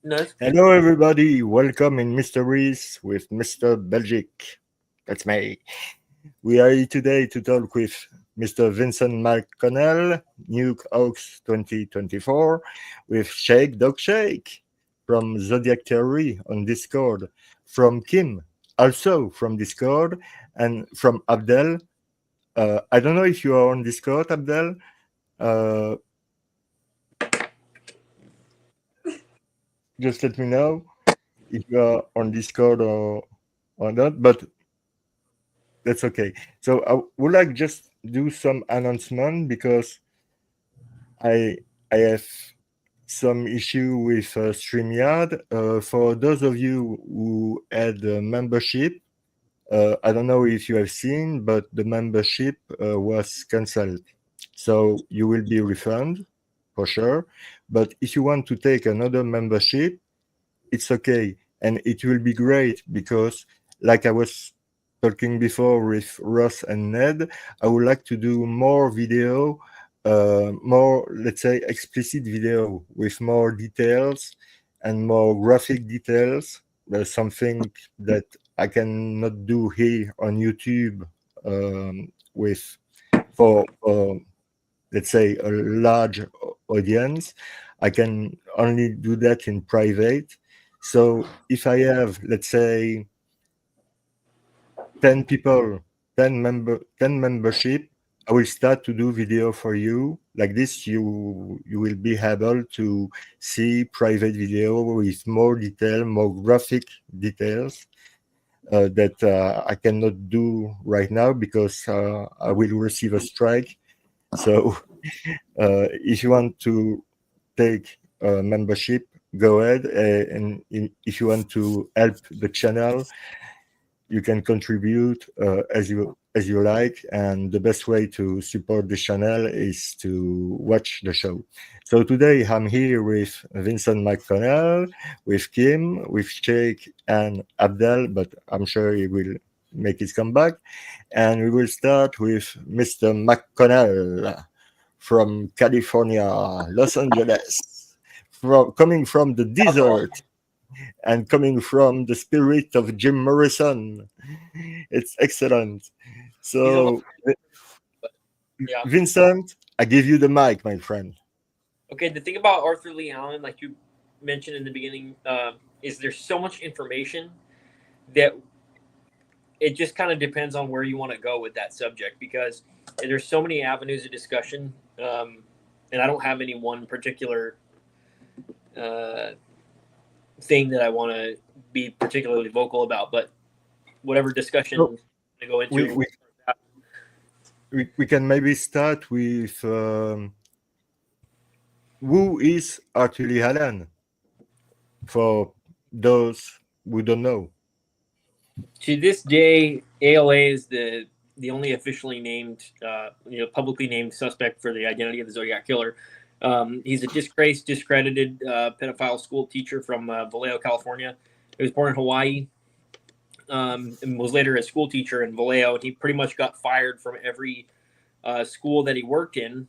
No. Hello, everybody. Welcome in Mysteries with Mr. Belgic. That's me. We are here today to talk with Mr. Vincent McConnell, Nuke Hoax 2024, with Shake Dog Shake from Zodiac Theory on Discord, from Kim, also from Discord, and from Abdel. I don't know if you are on Discord, Abdel. Uh, just let me know if you are on Discord or not. But that's okay. So I would like just do some announcement because I I have some issue with StreamYard. For those of you who had a membership, I don't know if you have seen, but the membership was cancelled. So you will be refunded for sure. But if you want to take another membership, it's okay. And it will be great because, like I was talking before with Ross and Ned, I would like to do more video, more, let's say, explicit video with more details and more graphic details. There's something that I cannot do here on YouTube with for let's say a large audience. I can only do that in private. So if I have, let's say, 10 people, 10 membership, I will start to do video for you. Like this, you will be able to see private video with more detail, more graphic details that I cannot do right now because I will receive a strike. So if you want to take membership, go ahead. And if you want to help the channel, you can contribute as you like. And the best way to support the channel is to watch the show. So today I'm here with Vincent McConnell, with Kim, with Sheikh and Abdel, but I'm sure he will make his comeback. And we will start with Mr. McConnell from California, Los Angeles, coming from the desert and coming from the spirit of Jim Morrison. It's excellent. He's a little, So, yeah. Vincent, I give you the mic, my friend. Okay, the thing about Arthur Lee Allen, like you mentioned in the beginning, is there's so much information that it just kind of depends on where you want to go with that subject because there's so many avenues of discussion, and I don't have any one particular thing that I want to be particularly vocal about, but whatever discussion So to go we, into. we, we can maybe start with who is Arthur Lee Allen for those who don't know. To this day, ALA is the only officially named, publicly named suspect for the identity of the Zodiac Killer. He's a disgraced, discredited pedophile school teacher from Vallejo, California. He was born in Hawaii and was later a school teacher in Vallejo. And he pretty much got fired from every school that he worked in.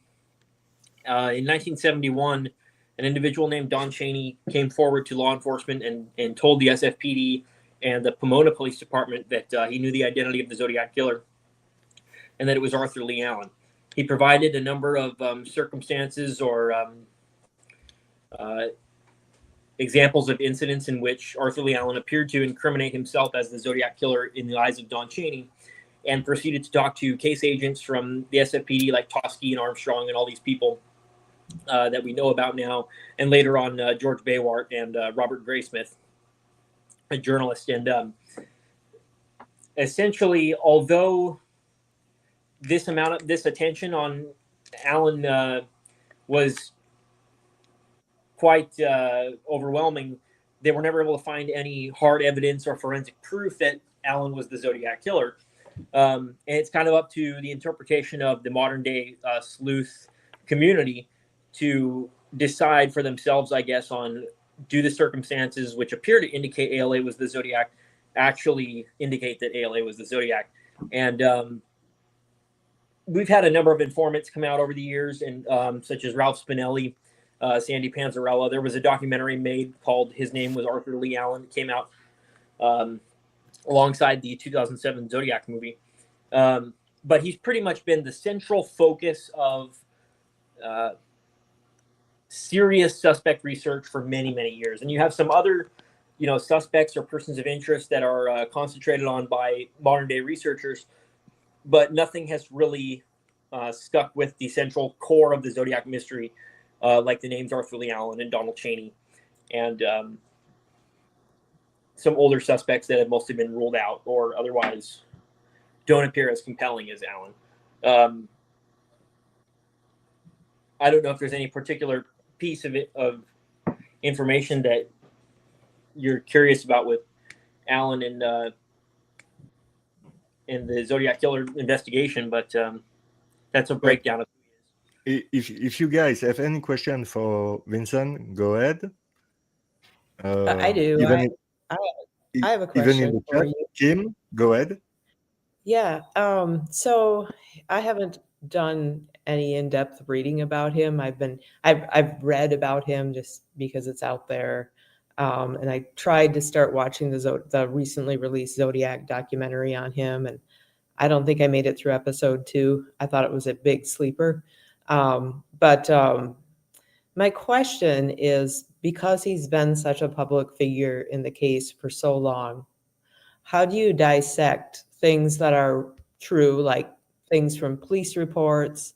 In 1971, an individual named Don Cheney came forward to law enforcement and told the SFPD and the Pomona Police Department that he knew the identity of the Zodiac Killer and that it was Arthur Lee Allen. He provided a number of circumstances or examples of incidents in which Arthur Lee Allen appeared to incriminate himself as the Zodiac Killer in the eyes of Don Cheney, and proceeded to talk to case agents from the SFPD like Tosky and Armstrong and all these people that we know about now, and later on George Baywart and Robert Graysmith, a journalist. And essentially, although this attention on Allen was quite overwhelming, they were never able to find any hard evidence or forensic proof that Allen was the Zodiac Killer. And it's kind of up to the interpretation of the modern day sleuth community to decide for themselves, I guess, on do the circumstances which appear to indicate ALA was the Zodiac actually indicate that ALA was the Zodiac. And we've had a number of informants come out over the years, and such as Ralph Spinelli, Sandy Panzarella. There was a documentary made called His Name Was Arthur Lee Allen. It came out alongside the 2007 Zodiac movie. But he's pretty much been the central focus of serious suspect research for many, many years. And you have some other, suspects or persons of interest that are concentrated on by modern day researchers, but nothing has really stuck with the central core of the Zodiac mystery, like the names Arthur Lee Allen and Donald Cheney, and some older suspects that have mostly been ruled out or otherwise don't appear as compelling as Allen. I don't know if there's any particular piece of information that you're curious about with Allen and the Zodiac Killer investigation, but that's a breakdown of who he is. If you guys have any question for Vincent, go ahead. I do. I have a question even in the for chat. you. Kim, go ahead. Yeah. So I haven't done any in-depth reading about him. I've read about him just because it's out there. And I tried to start watching the recently released Zodiac documentary on him, and I don't think I made it through episode 2. I thought it was a big sleeper. But my question is, because he's been such a public figure in the case for so long, how do you dissect things that are true, like things from police reports,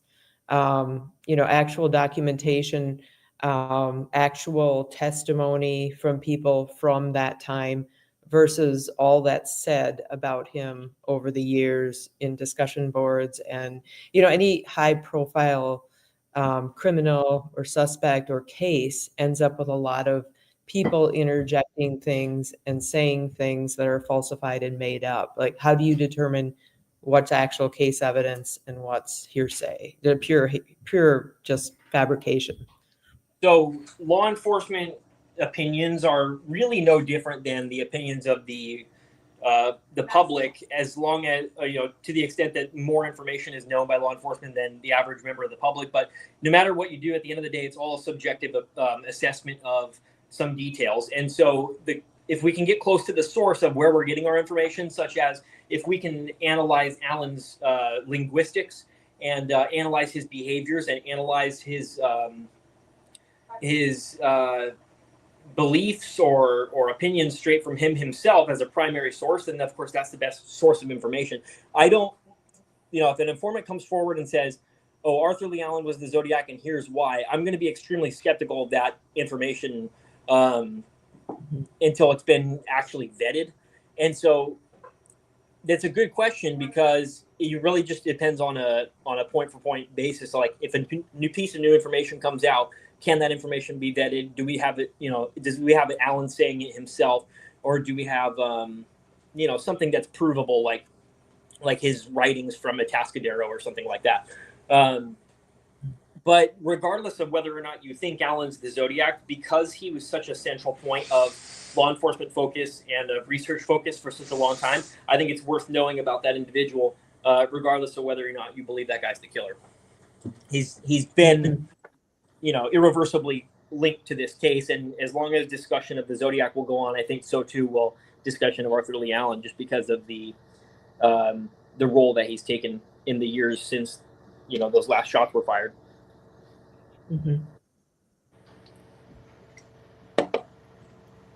actual documentation, actual testimony from people from that time, versus all that's said about him over the years in discussion boards and, any high profile criminal or suspect or case ends up with a lot of people interjecting things and saying things that are falsified and made up. Like, how do you determine what's actual case evidence and what's hearsay? They're pure just fabrication. So law enforcement opinions are really no different than the opinions of the public, as long as to the extent that more information is known by law enforcement than the average member of the public. But no matter what you do, at the end of the day, it's all a subjective assessment of some details. And so if we can get close to the source of where we're getting our information, such as if we can analyze Allen's linguistics and analyze his behaviors and analyze his beliefs or opinions straight from him himself as a primary source, then of course that's the best source of information. I don't, if an informant comes forward and says, oh, Arthur Lee Allen was the Zodiac and here's why, I'm going to be extremely skeptical of that information until it's been actually vetted. And so that's a good question, because it really just depends on a point for point basis. Like, if a new piece of new information comes out, can that information be vetted? Do we have it, does we have Allen saying it himself, or do we have, something that's provable, like his writings from a Atascadero or something like that? But regardless of whether or not you think Allen's the Zodiac, because he was such a central point of law enforcement focus and of research focus for such a long time, I think it's worth knowing about that individual, regardless of whether or not you believe that guy's the killer. He's been, irreversibly linked to this case, and as long as discussion of the Zodiac will go on, I think so too will discussion of Arthur Lee Allen, just because of the role that he's taken in the years since those last shots were fired. Mm-hmm.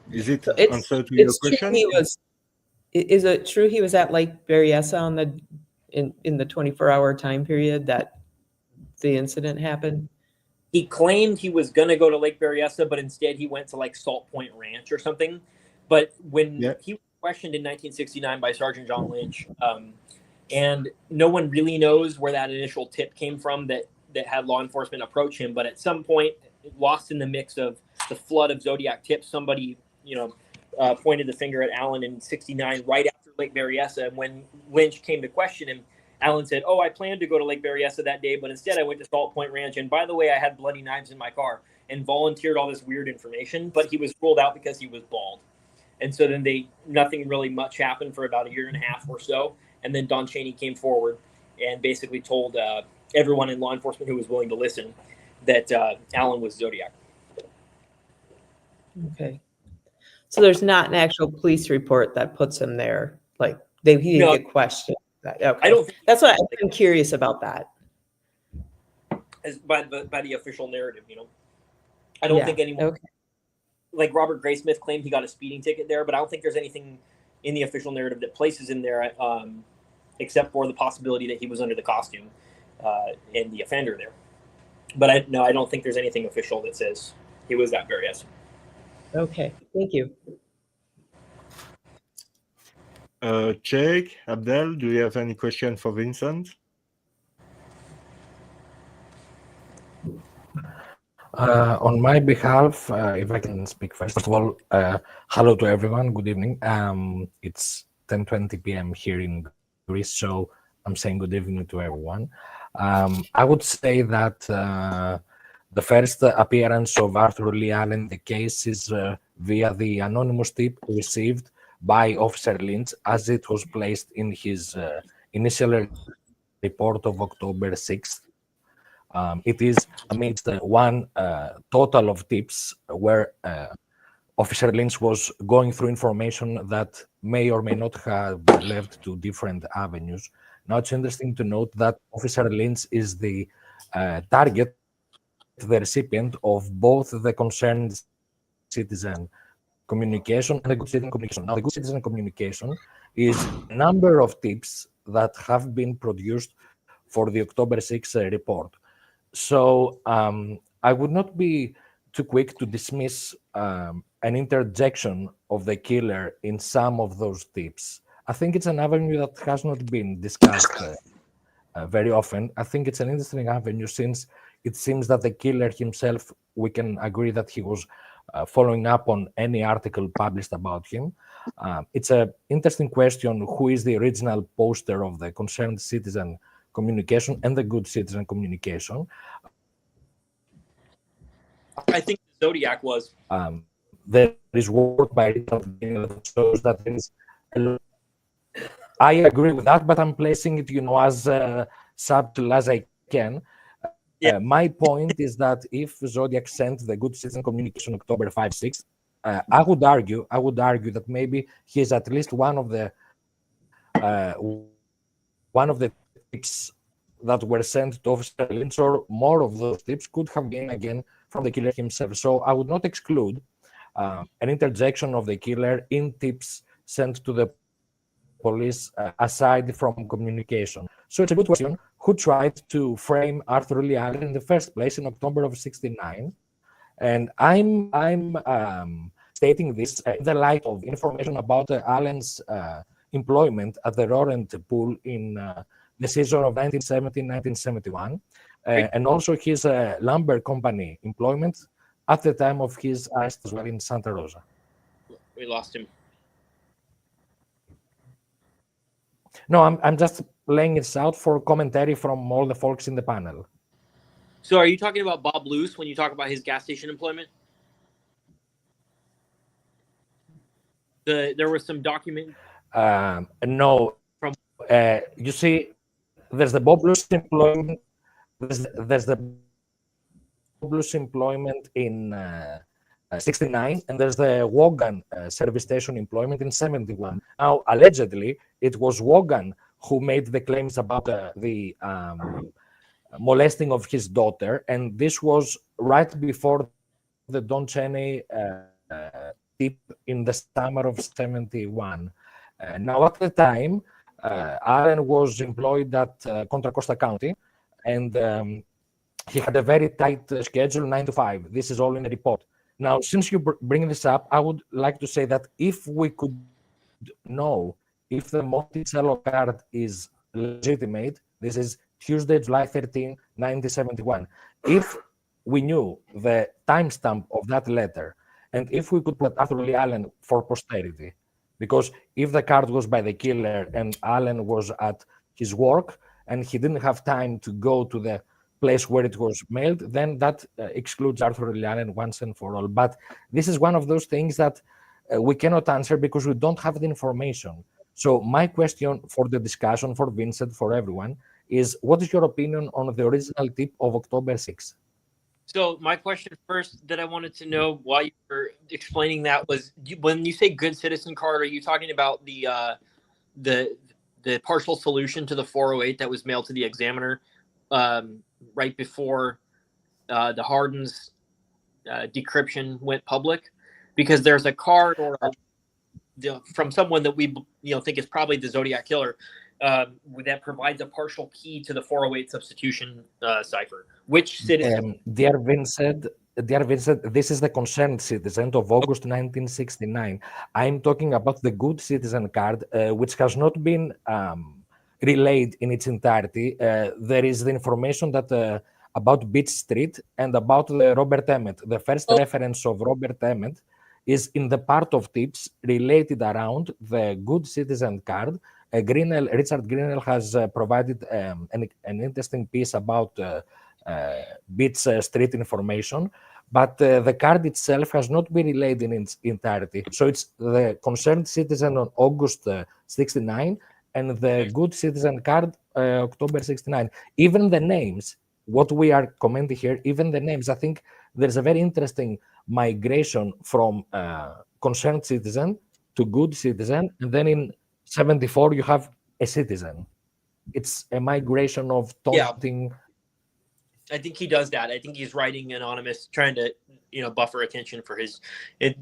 Is it answer to your question? Is it true he was at Lake Berryessa in the 24-hour time period that the incident happened? He claimed he was going to go to Lake Berryessa, but instead he went to like Salt Point Ranch or something. But when he was questioned in 1969 by Sergeant John Lynch, and no one really knows where that initial tip came from that had law enforcement approach him. But at some point, lost in the mix of the flood of Zodiac tips, somebody pointed the finger at Allen in 69 right after Lake Berryessa. And when Lynch came to question him, Allen said, oh, I planned to go to Lake Berryessa that day, but instead I went to Salt Point Ranch. And by the way, I had bloody knives in my car, and volunteered all this weird information. But he was ruled out because he was bald. And so then nothing really much happened for about a year and a half or so. And then Don Cheney came forward and basically told everyone in law enforcement who was willing to listen that Alan was Zodiac. Okay. So there's not an actual police report that puts him there. Like he didn't get questioned. Okay. I don't think That's what I'm curious about that. as by the official narrative, I don't think anyone like Robert Graysmith claimed he got a speeding ticket there, but I don't think there's anything in the official narrative that places him there, except for the possibility that he was under the costume and the offender there. But I don't think there's anything official that says he was that Berryessa. Okay, thank you. Jake, Abdel, do you have any question for Vincent? On my behalf, if I can speak first of all, hello to everyone. Good evening. It's 10:20 p.m. here in Greece, so I'm saying good evening to everyone. I would say that the first appearance of Arthur Lee Allen in the case is via the anonymous tip received by Officer Lynch as it was placed in his initial report of October 6th. It is amidst one total of tips where Officer Lynch was going through information that may or may not have led to different avenues. Now, it's interesting to note that Officer Lynch is the target, the recipient of both the concerned citizen communication and the good citizen communication. Now, the good citizen communication is a number of tips that have been produced for the October 6th report. So I would not be too quick to dismiss an interjection of the killer in some of those tips. I think it's an avenue that has not been discussed very often. I think it's an interesting avenue since it seems that the killer himself, we can agree that he was following up on any article published about him. It's an interesting question, who is the original poster of the concerned citizen communication and the good citizen communication? I think Zodiac was. There is work by Richard that shows that there is a lot. I agree with that, but I'm placing it, as subtle as I can. My point is that if Zodiac sent the good citizen communication October 5, 6, I would argue that maybe he is at least one of the tips that were sent to Officer Lynch, or more of those tips could have been again from the killer himself. So I would not exclude an interjection of the killer in tips sent to the police aside from communication. So it's a good question. Who tried to frame Arthur Lee Allen in the first place in October of '69? And I'm stating this in the light of information about Allen's employment at the Rorent pool in the season of 1970-1971, and also his lumber company employment at the time of his arrest as well in Santa Rosa. We lost him. No, I'm just laying this out for commentary from all the folks in the panel. So are you talking about Bob Luce when you talk about his gas station employment? There was some document. No. You see, there's the Bob Luce employment. There's the Bob Luce employment in 69, and there's the Wogan service station employment in 71. Now, allegedly, it was Wogan who made the claims about the molesting of his daughter, and this was right before the Don Cheney tip in the summer of 71. Now, at the time, Allen was employed at Contra Costa County, and he had a very tight schedule, 9 to 5. This is all in the report. Now, since you bring this up, I would like to say that if we could know if the Monticello card is legitimate, this is Tuesday, July 13, 1971. If we knew the timestamp of that letter, and if we could put Arthur Lee Allen for posterity, because if the card was by the killer and Allen was at his work and he didn't have time to go to the place where it was mailed, then that excludes Arthur Lee Allen once and for all. But this is one of those things that we cannot answer because we don't have the information. So my question for the discussion, for Vincent, for everyone, is what is your opinion on the original tip of October 6th? So my question first that I wanted to know while you were explaining that was, when you say good citizen card, are you talking about the the partial solution to the 408 that was mailed to the examiner right before the Hardin's decryption went public? Because there's a card from someone that we think is probably the Zodiac Killer that provides a partial key to the 408 substitution cipher. Which citizen? Dear Vincent, this is the concerned citizen of August 1969. I'm talking about the good citizen card, which has not been relayed in its entirety. There is the information that about Beach Street and about the Robert Emmett. The first reference of Robert Emmett is in the part of tips related around the good citizen card. Richard Grinnell has provided an interesting piece about Beach Street information, but the card itself has not been relayed in its entirety. So it's the concerned citizen on August 69 and the good citizen card October 69. Even the names, what we are commenting here, even the names, I think there's a very interesting migration from concerned citizen to good citizen, and then in 74 you have a citizen. It's a migration of taunting. I think he does that. I think he's writing anonymous, trying to buffer attention for his. It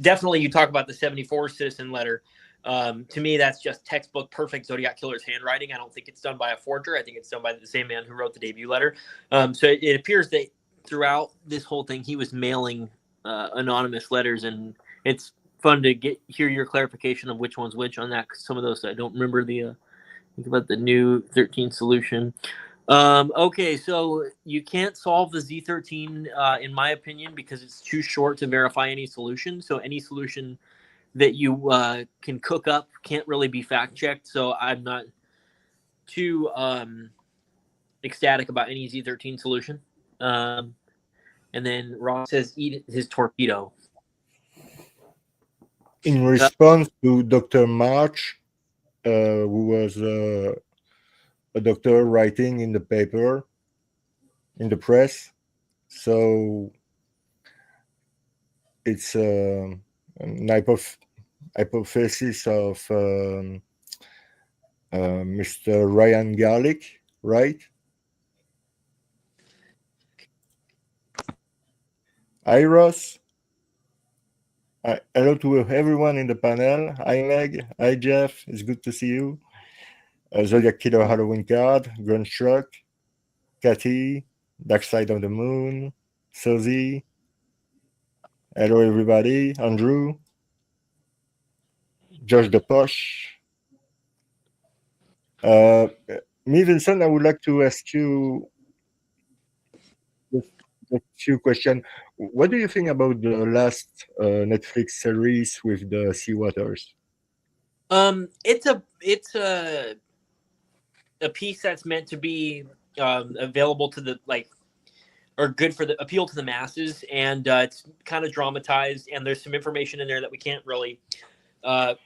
definitely, you talk about the 74 citizen letter. To me, that's just textbook perfect Zodiac Killer's handwriting. I don't think it's done by a forger. I think it's done by the same man who wrote the debut letter. So it appears that throughout this whole thing, he was mailing anonymous letters, and it's fun to hear your clarification of which one's which on that. Cause some of those I don't remember think about the new 13 solution. Okay, so you can't solve the Z13 in my opinion because it's too short to verify any solution. So any solution that you can cook up can't really be fact checked. So I'm not too ecstatic about any Z13 solution. And then Ross says eat his torpedo. In response to Dr. March, who was a doctor writing in the paper, in the press. So it's an hypothesis of Mr. Ryan Garlic, right? Hi, Ross. Hello to everyone in the panel. Hi, Meg. Hi, Jeff. It's good to see you. Zodiac Killer Halloween card, Grunge Truck, Cathy, Dark Side of the Moon, Suzy. Hello, everybody. Andrew, Josh the Posh. Me, Vincent, I would like to ask you a few questions. What do you think about the last Netflix series with the Sea Waters? It's a piece that's meant to be available to the or good for the appeal to the masses, and it's kind of dramatized, and there's some information in there that we can't really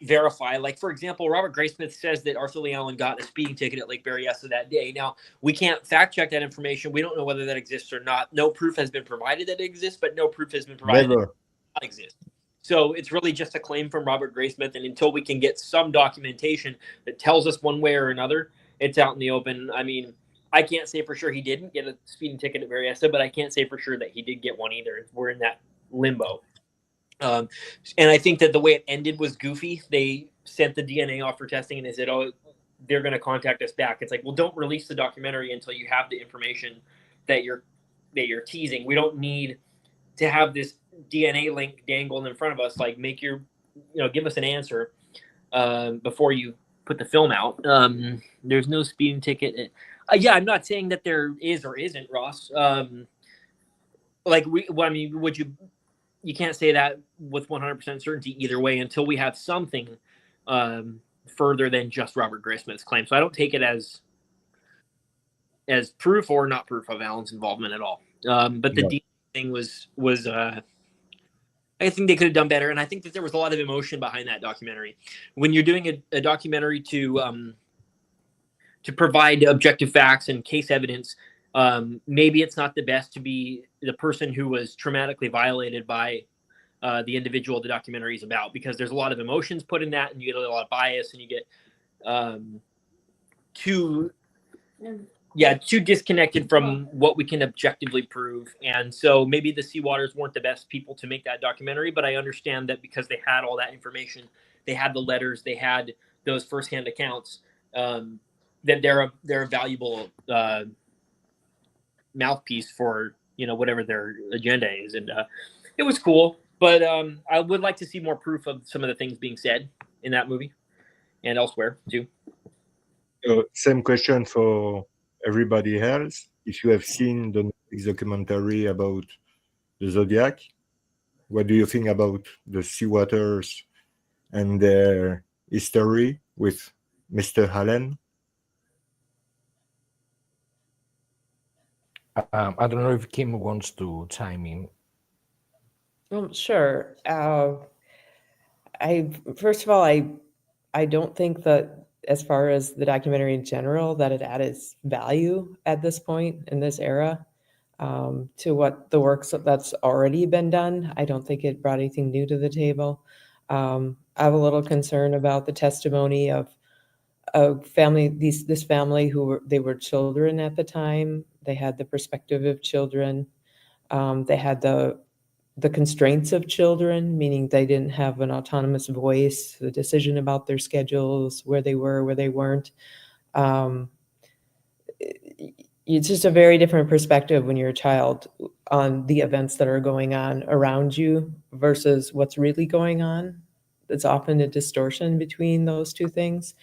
verify. Like, for example, Robert Graysmith says that Arthur Lee Allen got a speeding ticket at Lake Berryessa that day. Now, we can't fact check that information. We don't know whether that exists or not. No proof has been provided that it exists, but no proof has been provided that it does not exist. So it's really just a claim from Robert Graysmith, and until we can get some documentation that tells us one way or another, it's out in the open. I mean, I can't say for sure he didn't get a speeding ticket at Berryessa, but I can't say for sure that he did get one either. We're in that limbo. And I think that the way it ended was goofy. They sent the DNA off for testing, and they said, "Oh, they're going to contact us back." It's like, well, don't release the documentary until you have the information that you're teasing. We don't need to have this DNA link dangled in front of us. Like, make your, give us an answer before you put the film out. There's no speeding ticket. Yeah, I'm not saying that there is or isn't, Ross. Would you? You can't say that with 100% certainty either way until we have something further than just Robert Graysmith's claim. So I don't take it as proof or not proof of Allen's involvement at all. But the DNA thing was I think they could have done better, and I think that there was a lot of emotion behind that documentary. When you're doing a documentary to provide objective facts and case evidence, maybe it's not the best to be the person who was traumatically violated by the individual the documentary is about, because there's a lot of emotions put in that, and you get a lot of bias, and you get too disconnected from what we can objectively prove. And so maybe the Seawaters weren't the best people to make that documentary, but I understand that because they had all that information, they had the letters, they had those firsthand accounts, that they're a valuable mouthpiece for whatever their agenda is. And it was cool, but I would like to see more proof of some of the things being said in that movie and elsewhere too. Same question for everybody else. If you have seen the Netflix documentary about the Zodiac, what do you think about the Seawaters and their history with Mr. Allen? I don't know if Kim wants to chime in. Sure. First of all, I don't think that, as far as the documentary in general, that it added value at this point in this era to what the work that's already been done. I don't think it brought anything new to the table. I have a little concern about the testimony of a family. This family they were children at the time. They had the perspective of children. They had the constraints of children, meaning they didn't have an autonomous voice, the decision about their schedules, where they were, where they weren't. It's just a very different perspective when you're a child on the events that are going on around you versus what's really going on. It's often a distortion between those two things.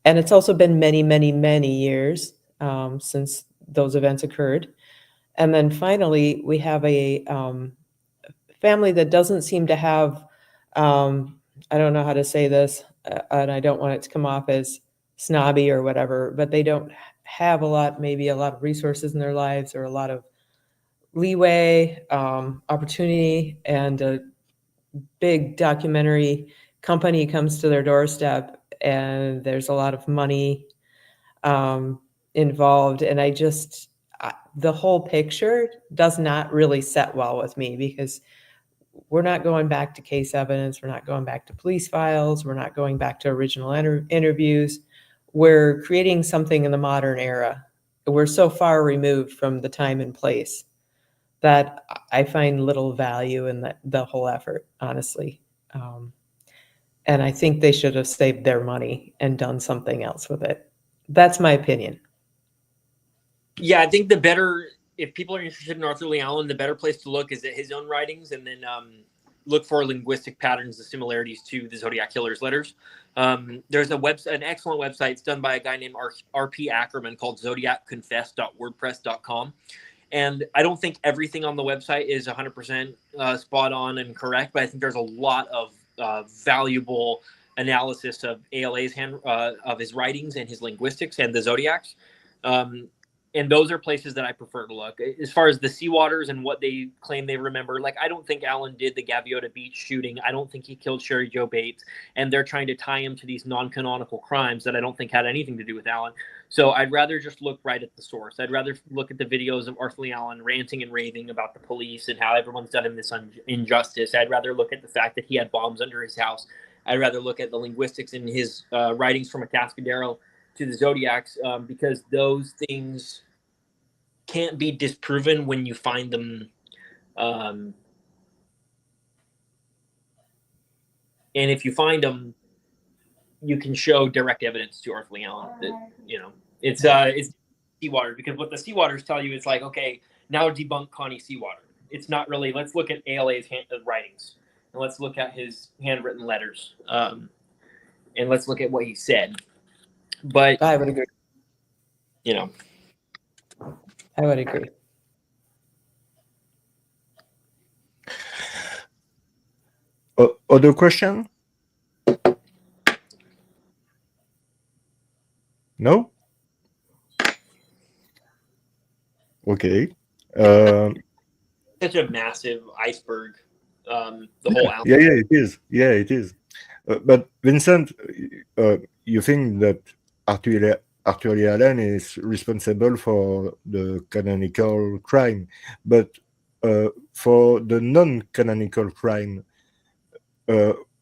And it's also been many, many, many years since those events occurred. And then finally, we have a family that doesn't seem to have, I don't know how to say this, and I don't want it to come off as snobby or whatever, but they don't have maybe a lot of resources in their lives or a lot of leeway, opportunity, and a big documentary company comes to their doorstep and there's a lot of money involved. And the whole picture does not really set well with me, because we're not going back to case evidence. We're not going back to police files. We're not going back to original interviews. We're creating something in the modern era. We're so far removed from the time and place that I find little value in the whole effort, honestly. And I think they should have saved their money and done something else with it. That's my opinion. Yeah, I think if people are interested in Arthur Lee Allen, the better place to look is at his own writings, and then look for linguistic patterns and similarities to the Zodiac Killer's letters. There's an excellent website. It's done by a guy named R.P. Ackerman called zodiacconfess.wordpress.com. And I don't think everything on the website is 100% spot on and correct, but I think there's a lot of valuable analysis of ALA's of his writings and his linguistics and the Zodiacs. And those are places that I prefer to look. As far as the Seawaters and what they claim they remember, I don't think Allen did the Gaviota Beach shooting. I don't think he killed Sherry Jo Bates. And they're trying to tie him to these non-canonical crimes that I don't think had anything to do with Allen. So I'd rather just look right at the source. I'd rather look at the videos of Arthur Lee Allen ranting and raving about the police and how everyone's done him this injustice. I'd rather look at the fact that he had bombs under his house. I'd rather look at the linguistics in his writings from Atascadero to the Zodiacs, because those things can't be disproven when you find them. And if you find them, you can show direct evidence to Arthur Lee Allen that, it's Seawater, because what the Seawaters tell you is okay, now debunk Connie Seawater. It's not really, let's look at ALA's writings, and let's look at his handwritten letters, and let's look at what he said. But I would agree. I would agree. Other question? No? Okay. Such a massive iceberg. The whole album. Yeah, it is. Yeah, it is. But Vincent, you think that Arthur Lee Allen is responsible for the canonical crime, but for the non-canonical crime,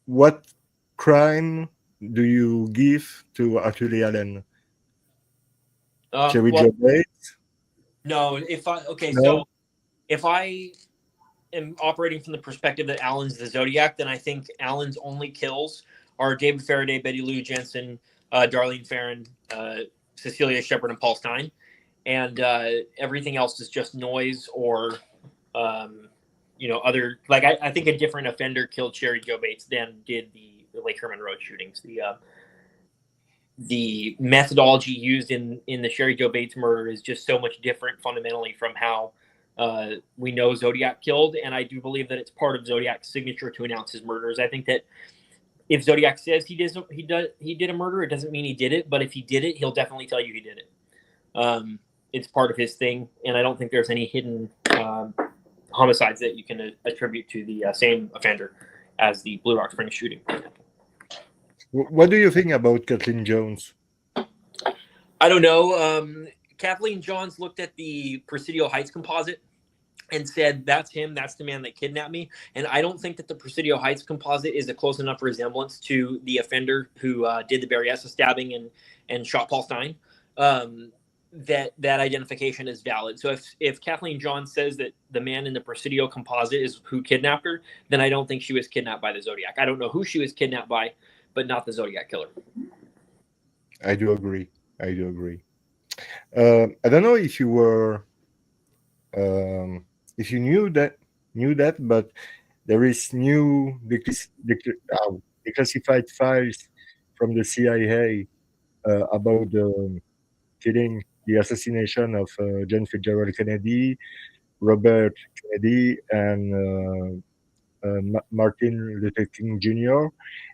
what crime do you give to Arthur Lee Allen? Cherry Well, Joe Bates? no. If I okay, No. so if I am operating from the perspective that Alan's the Zodiac, then I think Alan's only kills are David Faraday, Betty Lou Jensen, Darlene Ferrin, Cecilia Shepard, and Paul Stein, and everything else is just noise or other. Like I think a different offender killed Cherry Joe Bates than did the Lake Herman Road shootings. The methodology used in the Cherry Joe Bates murder is just so much different fundamentally from how we know Zodiac killed, and I do believe that it's part of Zodiac's signature to announce his murders. I think that if Zodiac says he did a murder, it doesn't mean he did it, but if he did it, he'll definitely tell you he did it. It's part of his thing, and I don't think there's any hidden homicides that you can attribute to the same offender as the Blue Rock Springs shooting. What do you think about Kathleen Jones? I don't know. Kathleen Johns looked at the Presidio Heights composite and said, that's him. That's the man that kidnapped me. And I don't think that the Presidio Heights composite is a close enough resemblance to the offender who did the Berryessa stabbing and shot Paul Stein. That identification is valid. So if Kathleen Johns says that the man in the Presidio composite is who kidnapped her, then I don't think she was kidnapped by the Zodiac. I don't know who she was kidnapped by, but not the Zodiac Killer. I do agree. I don't know if you were, if you knew that, but there is new declassified files from the CIA about the killing, the assassination of John Fitzgerald Kennedy, Robert Kennedy, and Martin Luther King Jr.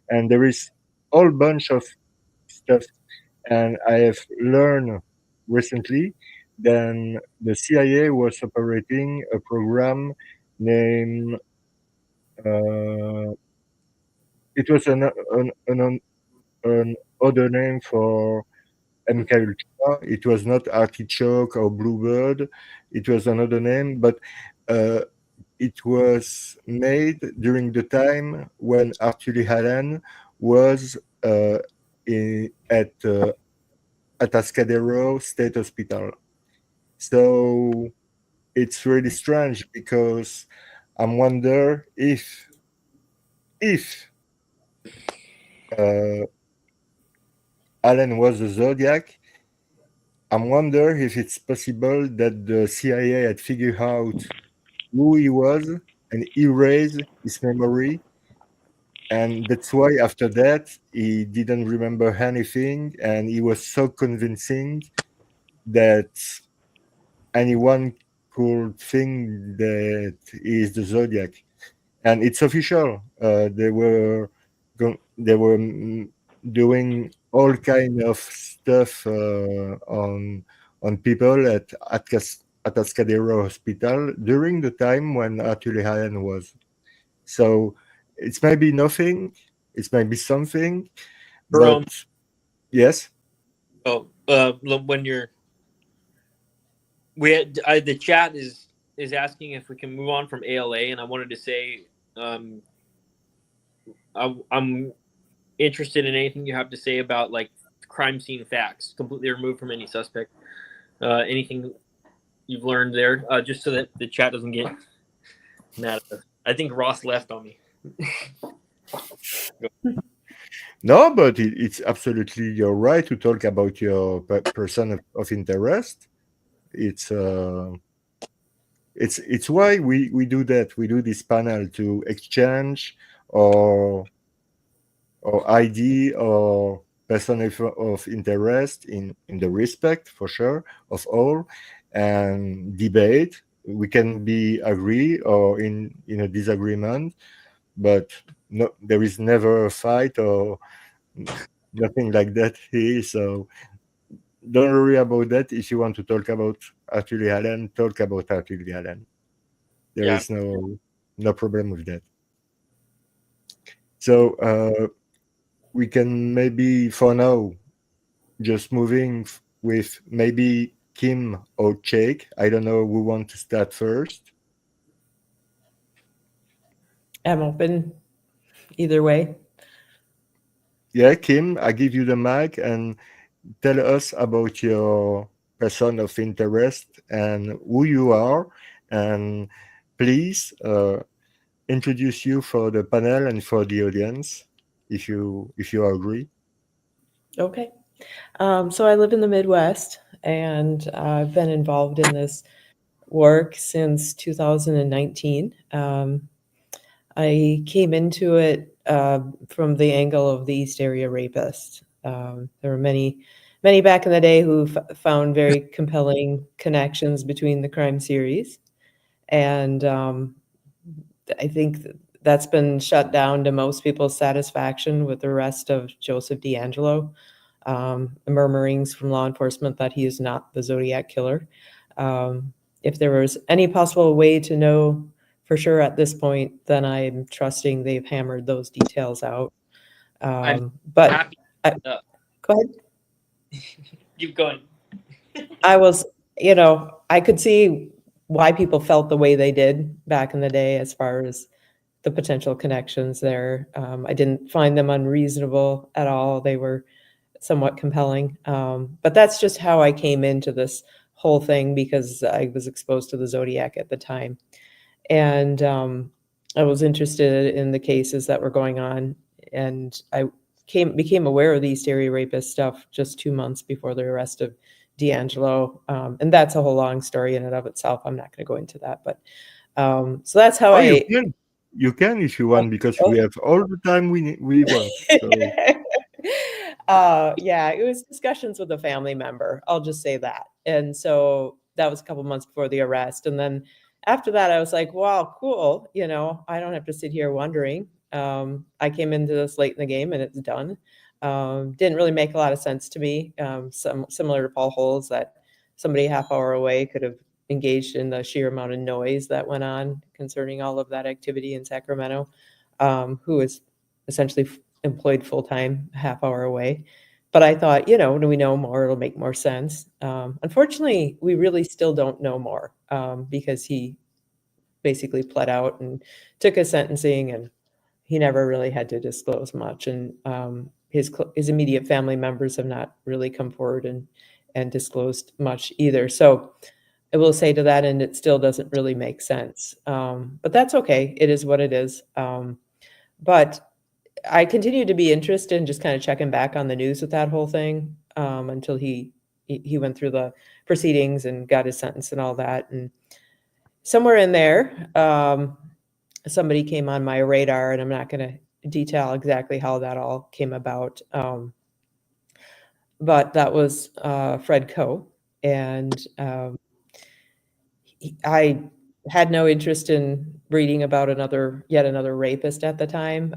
And there is a whole bunch of stuff. And I have learned recently that the CIA was operating a program named, it was an other name for MK Ultra. It was not Artichoke or Bluebird. It was another name, but it was made during the time when Arthur Lee Allen was at Atascadero State Hospital. So it's really strange because I'm wonder if Allen was a Zodiac, I'm wonder if it's possible that the CIA had figured out who he was and erased his memory, and that's why after that he didn't remember anything, and he was so convincing that anyone could think that he is the Zodiac. And it's official. They were doing all kind of stuff on people at Atascadero Hospital during the time when Arthur Lee Allen was. So it's maybe nothing. It's maybe something. Jerome. But yes. Oh, when you're, the chat is asking if we can move on from ALA, and I wanted to say, I'm interested in anything you have to say about like crime scene facts, completely removed from any suspect. Anything you've learned there, just so that the chat doesn't get mad at us. I think Ross left on me. No, but it's absolutely your right to talk about your person of interest. It's why we do that. We do this panel to exchange or ID or person of interest in the respect, for sure, of all, and debate. We can be agree or in a disagreement, but no, there is never a fight or nothing like that here. So don't worry about that. If you want to talk about Arthur Lee Allen, talk about Arthur Lee Allen. There is no problem with that. So we can maybe for now just moving with maybe Kim or Jake. I don't know who wants to start first. I'm open either way. Yeah, Kim, I give you the mic and tell us about your person of interest and who you are, and please introduce you for the panel and for the audience, if you agree. Okay. So I live in the Midwest, and I've been involved in this work since 2019. I came into it from the angle of the East Area rapist. There were many back in the day who found very compelling connections between the crime series, and I think that's been shut down to most people's satisfaction with the arrest of Joseph DeAngelo. Murmurings from law enforcement that he is not the Zodiac Killer. If there was any possible way to know for sure at this point, then I'm trusting they've hammered those details out. But Happy. Go ahead. Keep going. I was, I could see why people felt the way they did back in the day as far as the potential connections there. I didn't find them unreasonable at all. They were somewhat compelling. But that's just how I came into this whole thing, because I was exposed to the Zodiac at the time. And I was interested in the cases that were going on. And I became aware of the East Area rapist stuff just 2 months before the arrest of DeAngelo. And that's a whole long story in and of itself. I'm not going to go into that. But so that's how You can if you want, because we have all the time we want. So. Yeah, it was discussions with a family member. I'll just say that. And so that was a couple months before the arrest. And then after that, I was like, wow, cool. I don't have to sit here wondering. I came into this late in the game and it's done. Didn't really make a lot of sense to me. Similar to Paul Holes, that somebody a half hour away could have engaged in the sheer amount of noise that went on concerning all of that activity in Sacramento, who was essentially employed full-time a half hour away. But I thought, when we know more, it'll make more sense. Unfortunately, we really still don't know more, because he basically pled out and took his sentencing, and he never really had to disclose much. And his immediate family members have not really come forward and disclosed much either. So I will say to that end, it still doesn't really make sense. But that's okay. It is what it is. But I continued to be interested in just kind of checking back on the news with that whole thing, until he went through the proceedings and got his sentence and all that. And somewhere in there, somebody came on my radar, and I'm not going to detail exactly how that all came about. But that was Fred Coe. And I had no interest in reading about yet another rapist at the time.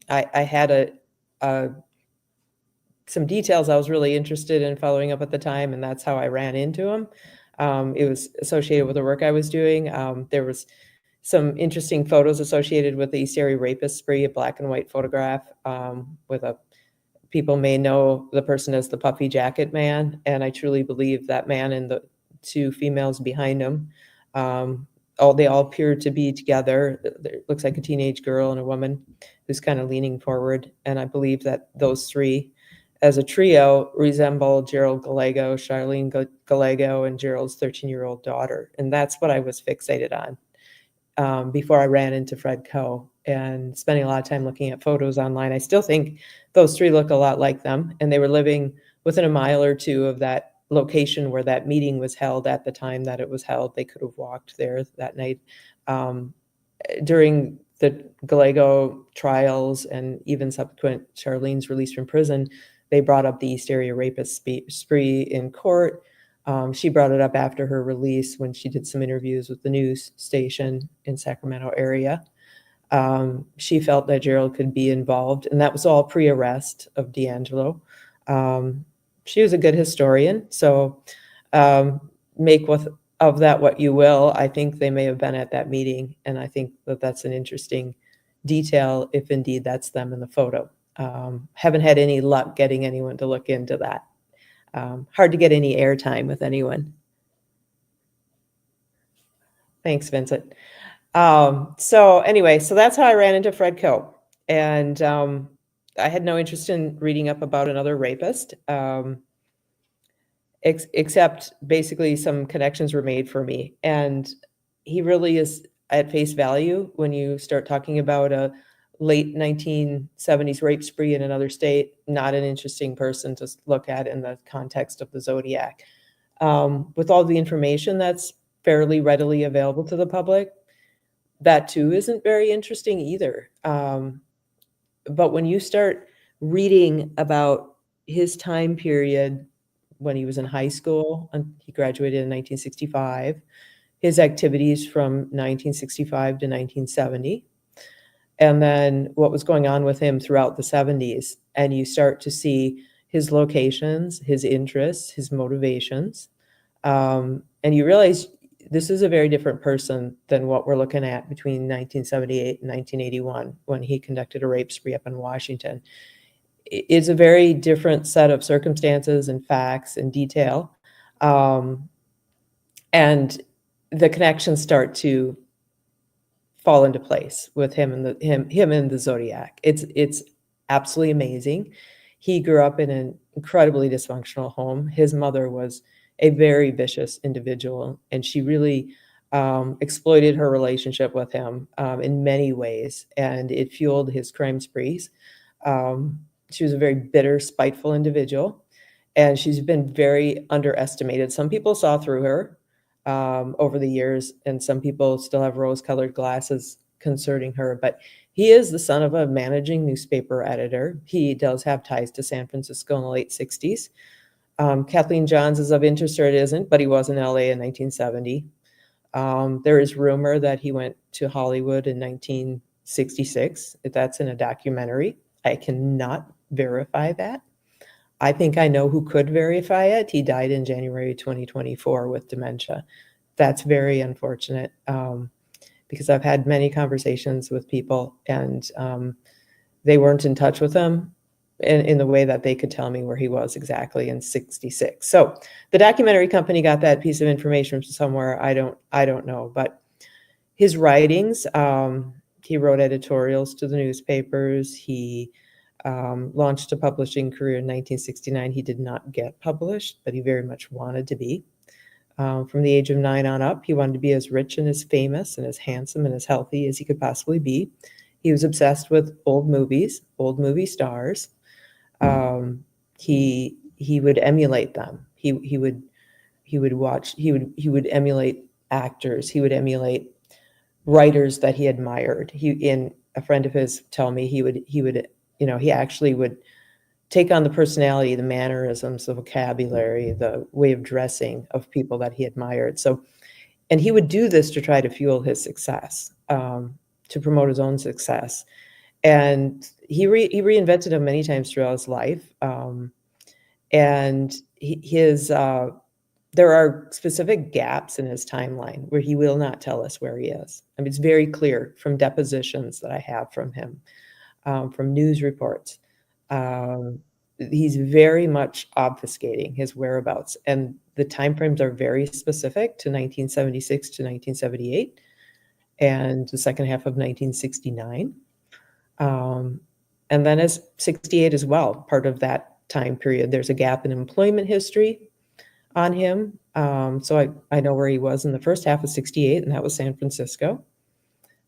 I had some details I was really interested in following up at the time, and that's how I ran into him. It was associated with the work I was doing. There was some interesting photos associated with the East Area rapist spree, a black and white photograph with people may know the person as the puffy jacket man, and I truly believe that man and the two females behind him, they all appear to be together. It looks like a teenage girl and a woman who's kind of leaning forward, and I believe that those three, as a trio, resemble Gerald Gallego, Charlene Gallego, and Gerald's 13-year-old daughter, and that's what I was fixated on before I ran into Fred Coe. And spending a lot of time looking at photos online, I still think those three look a lot like them, and they were living within a mile or two of that location where that meeting was held at the time that it was held. They could have walked there that night. During the Gallego trials and even subsequent Charlene's release from prison, they brought up the East Area rapist spree in court. She brought it up after her release when she did some interviews with the news station in Sacramento area. She felt that Gerald could be involved, and that was all pre-arrest of DeAngelo. She was a good historian, so make of that what you will. I think they may have been at that meeting, and I think that that's an interesting detail if indeed that's them in the photo. Haven't had any luck getting anyone to look into that. Hard to get any airtime with anyone. Thanks, Vincent. So anyway, so that's how I ran into Fred Coe. And I had no interest in reading up about another rapist, except basically some connections were made for me. And he really is at face value when you start talking about a late 1970s rape spree in another state, not an interesting person to look at in the context of the Zodiac. With all the information that's fairly readily available to the public, that too isn't very interesting either. But when you start reading about his time period when he was in high school, and he graduated in 1965, his activities from 1965 to 1970, and then what was going on with him throughout the 70s, and you start to see his locations, his interests, his motivations, and you realize this is a very different person than what we're looking at between 1978 and 1981 when he conducted a rape spree up in Washington. It's a very different set of circumstances and facts and detail. And the connections start to fall into place with him and the Zodiac. It's absolutely amazing. He grew up in an incredibly dysfunctional home. His mother was a very vicious individual, and she really exploited her relationship with him in many ways, and it fueled his crime sprees. She was a very bitter, spiteful individual, and she's been very underestimated. Some people saw through her over the years, and some people still have rose-colored glasses concerning her, but he is the son of a managing newspaper editor. He does have ties to San Francisco in the late 60s. Kathleen Johns is of interest, or it isn't, but he was in LA in 1970. There is rumor that he went to Hollywood in 1966. That's in a documentary. I cannot verify that. I think I know who could verify it. He died in January 2024 with dementia. That's very unfortunate because I've had many conversations with people, and they weren't in touch with him in the way that they could tell me where he was exactly in 66. So the documentary company got that piece of information from somewhere. I don't know, but his writings, he wrote editorials to the newspapers. He launched a publishing career in 1969. He did not get published, but he very much wanted to be. From the age of 9 on up, he wanted to be as rich and as famous and as handsome and as healthy as he could possibly be. He was obsessed with old movies, old movie stars. He would emulate them. He would emulate actors. He would emulate writers that he admired. A friend of his told me he actually would take on the personality, the mannerisms, the vocabulary, the way of dressing of people that he admired. So, and he would do this to try to fuel his success, to promote his own success. And he reinvented him many times throughout his life. And there are specific gaps in his timeline where he will not tell us where he is. I mean, it's very clear from depositions that I have from him, from news reports. He's very much obfuscating his whereabouts, and the timeframes are very specific to 1976 to 1978 and the second half of 1969. And then as 68 as well, part of that time period. There's a gap in employment history on him. So I know where he was in the first half of 68, and that was San Francisco.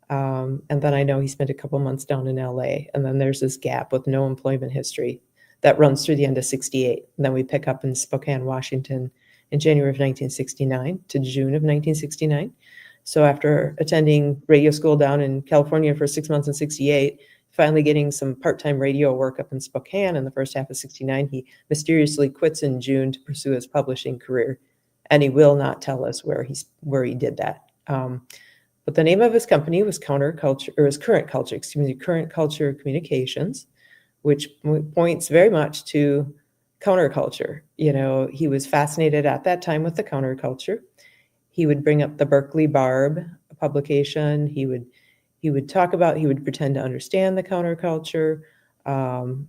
And then I know he spent a couple months down in LA. And then there's this gap with no employment history that runs through the end of 68. And then we pick up in Spokane, Washington in January of 1969 to June of 1969. So after attending radio school down in California for 6 months in 68, finally getting some part-time radio work up in Spokane in the first half of 69, he mysteriously quits in June to pursue his publishing career. And he will not tell us where he did that. But the name of his company was Current Culture Communications, which points very much to counterculture. You know, he was fascinated at that time with the counterculture. He would bring up the Berkeley Barb publication. He would pretend to understand the counterculture.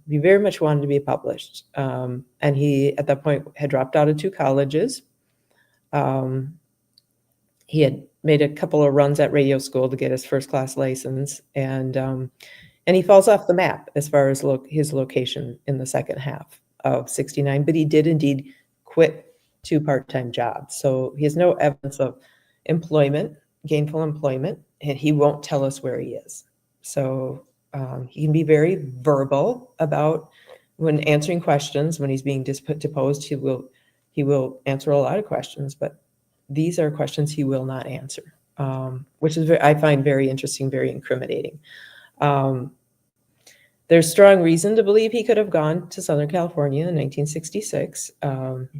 He very much wanted to be published. And he, at that point, had dropped out of 2 colleges. He had made a couple of runs at radio school to get his first-class license, and he falls off the map as far as his location in the second half of '69. But he did indeed quit 2 part-time jobs, so he has no evidence of employment, gainful employment, and he won't tell us where he is. So he can be very verbal about when answering questions. When he's being deposed, he will answer a lot of questions, but these are questions he will not answer, which is I find very interesting, very incriminating. There's strong reason to believe he could have gone to Southern California in 1966.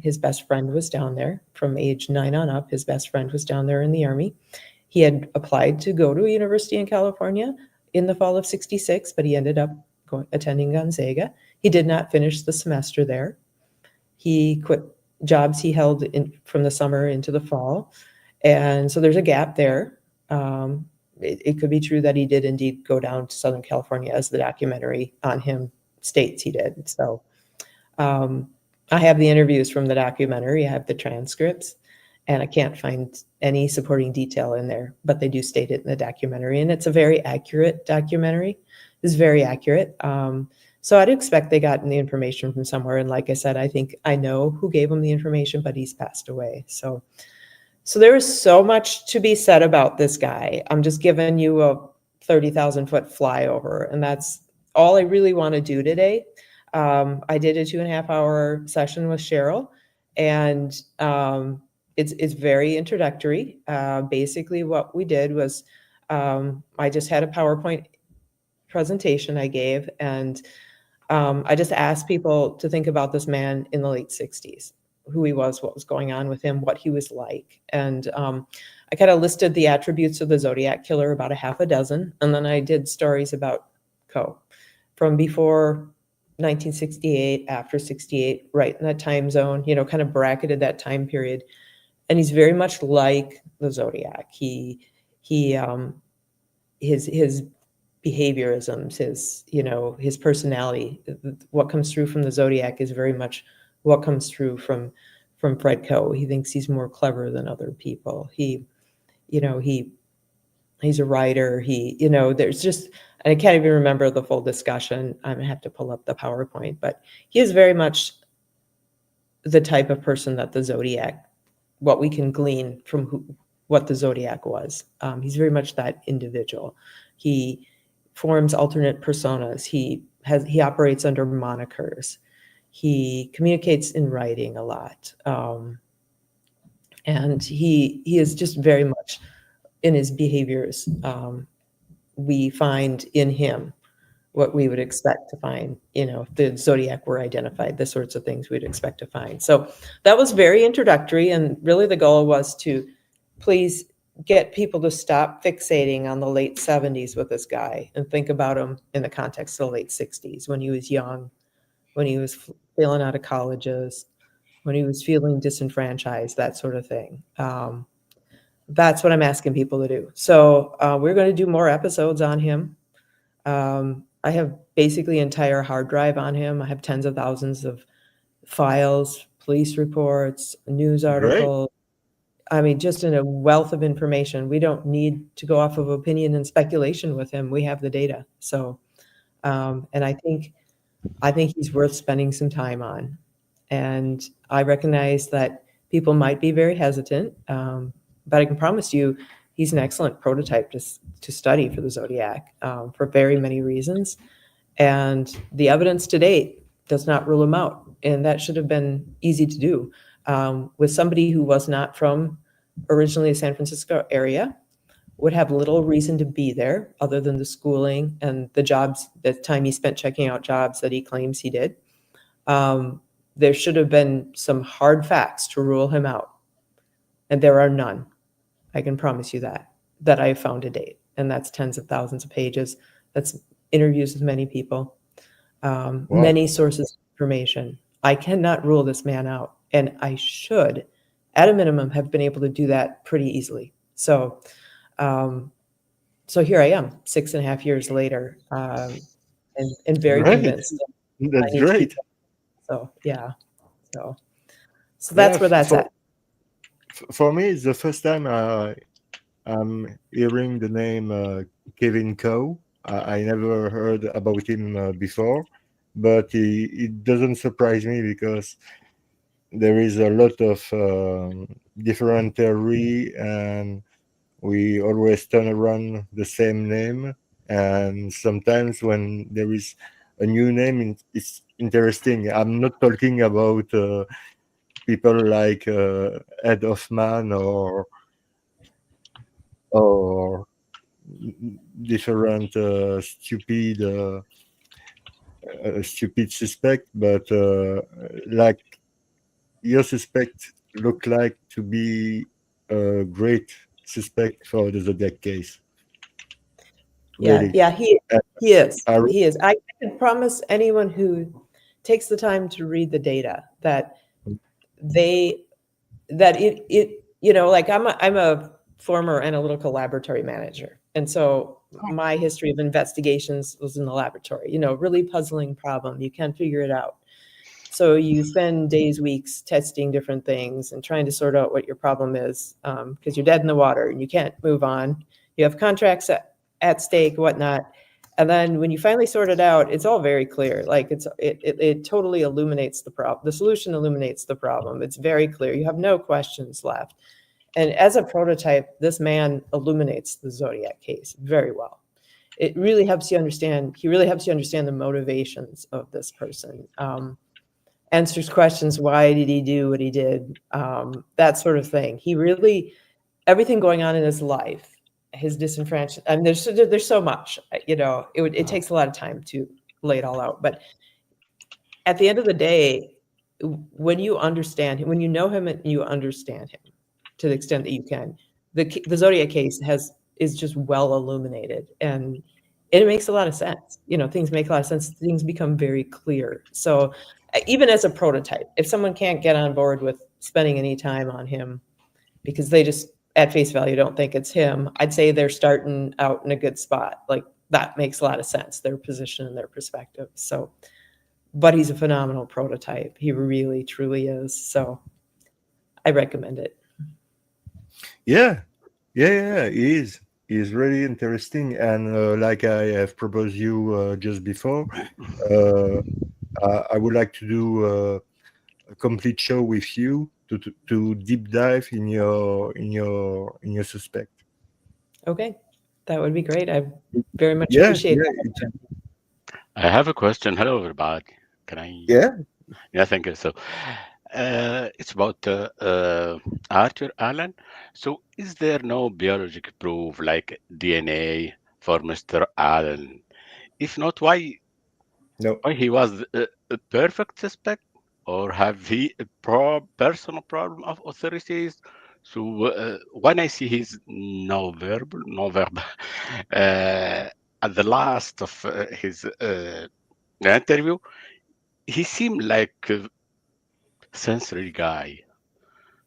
His best friend was down there from age 9 on up. His best friend was down there in the Army. He had applied to go to a university in California in the fall of '66, but he ended up attending Gonzaga. He did not finish the semester there. He quit jobs he held from the summer into the fall. And so there's a gap there. It could be true that he did indeed go down to Southern California, as the documentary on him states he did. So I have the interviews from the documentary. I have the transcripts, and I can't find any supporting detail in there, but they do state it in the documentary. And it's a very accurate documentary. It's very accurate. So I'd expect they got the information from somewhere. And like I said, I think I know who gave him the information, but he's passed away. So there is so much to be said about this guy. I'm just giving you a 30,000-foot flyover, and that's all I really want to do today. I did a 2.5-hour session with Cheryl, and it's very introductory. Basically, what we did was I just had a PowerPoint presentation I gave, and I just asked people to think about this man in the late '60s, who he was, what was going on with him, what he was like. And I kind of listed the attributes of the Zodiac Killer, about a half a dozen. And then I did stories about Coe from before 1968, after '68, right in that time zone, kind of bracketed that time period. And he's very much like the Zodiac. His behaviorisms, his personality, what comes through from the Zodiac is very much what comes through from Fred Coe. He thinks he's more clever than other people. He's a writer. There's just, I can't even remember the full discussion. I'm gonna have to pull up the PowerPoint, but he is very much the type of person that the Zodiac, what we can glean from what the Zodiac was. He's very much that individual. He forms alternate personas. He operates under monikers. He communicates in writing a lot. And he is just very much in his behaviors. We find in him what we would expect to find, if the Zodiac were identified, the sorts of things we'd expect to find. So that was very introductory. And really the goal was to please get people to stop fixating on the late '70s with this guy and think about him in the context of the late '60s, when he was young, when he was failing out of colleges, when he was feeling disenfranchised, that sort of thing. That's what I'm asking people to do. So we're going to do more episodes on him. I have basically an entire hard drive on him. I have tens of thousands of files, police reports, news articles. Great. I mean, just in a wealth of information. We don't need to go off of opinion and speculation with him. We have the data. So, and I think he's worth spending some time on. And I recognize that people might be very hesitant, but I can promise you he's an excellent prototype to study for the Zodiac for very many reasons. And the evidence to date does not rule him out. And that should have been easy to do. With somebody who was not from originally the San Francisco area, would have little reason to be there other than the schooling and the jobs, the time he spent checking out jobs that he claims he did. There should have been some hard facts to rule him out. And there are none. I can promise you that I have found to date. And that's tens of thousands of pages. That's interviews with many people, many sources of information. I cannot rule this man out. And I should, at a minimum, have been able to do that pretty easily. So here I am, 6.5 years later. and very Great. convinced. I That's need to great. keep going. So yeah, so that's where that's at. For me, it's the first time I'm hearing the name Kevin Coe. I never heard about him before, but it doesn't surprise me because there is a lot of different theory, and we always turn around the same name. And sometimes when there is a new name, it's interesting. I'm not talking about people like Ed Hoffman or different stupid suspect, but like your suspect look like to be a great suspect for the Zodiac case. Really. Yeah, he is. I- He is. I can promise anyone who takes the time to read the data that it like I'm a former analytical laboratory manager, and so my history of investigations was in the laboratory. Really puzzling problem. You can't figure it out. So you spend days, weeks testing different things and trying to sort out what your problem is, because you're dead in the water and you can't move on. You have contracts at stake, whatnot. And then when you finally sort it out, it's all very clear. Like it totally illuminates the problem. The solution illuminates the problem. It's very clear. You have no questions left. And as a prototype, this man illuminates the Zodiac case very well. It really helps you understand. He really helps you understand the motivations of this person. Answers questions. Why did he do what he did? That sort of thing. He really, everything going on in his life, his disenfranchisement. I mean, there's so much. It takes a lot of time to lay it all out. But at the end of the day, when you understand him, when you know him and you understand him to the extent that you can, the Zodiac case is just well illuminated, and it makes a lot of sense. Things make a lot of sense. Things become very clear. So even as a prototype, if someone can't get on board with spending any time on him because they just at face value don't think it's him, I'd say they're starting out in a good spot. Like that makes a lot of sense, their position and their perspective. So, but he's a phenomenal prototype. He really, truly is. So I recommend it. Yeah. He is. He is really interesting, and like I have proposed you just before, I would like to do a complete show with you to deep dive in your suspect. Okay, that would be great. I very much Yeah, appreciate yeah, that. I have a question. Hello, everybody. Can I? yeah. Yeah, thank you. So, it's about Arthur Allen. So, is there no biological proof like DNA for Mr. Allen? If not, why No. he was a perfect suspect, or have he a personal problem of authorities? So, when I see his no verbal, at the last of his interview, he seemed like a sensory guy.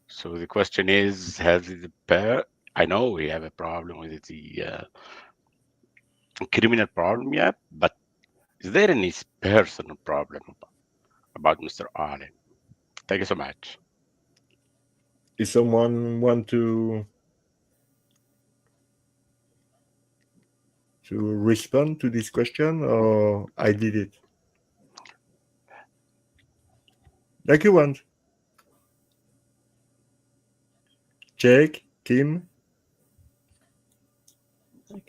So the question is, has the I know we have a problem with the criminal problem, yeah, but is there any personal problem about Mr. Allen? Thank you so much. If someone want to respond to this question, or I did it like you want. Jake, Kim.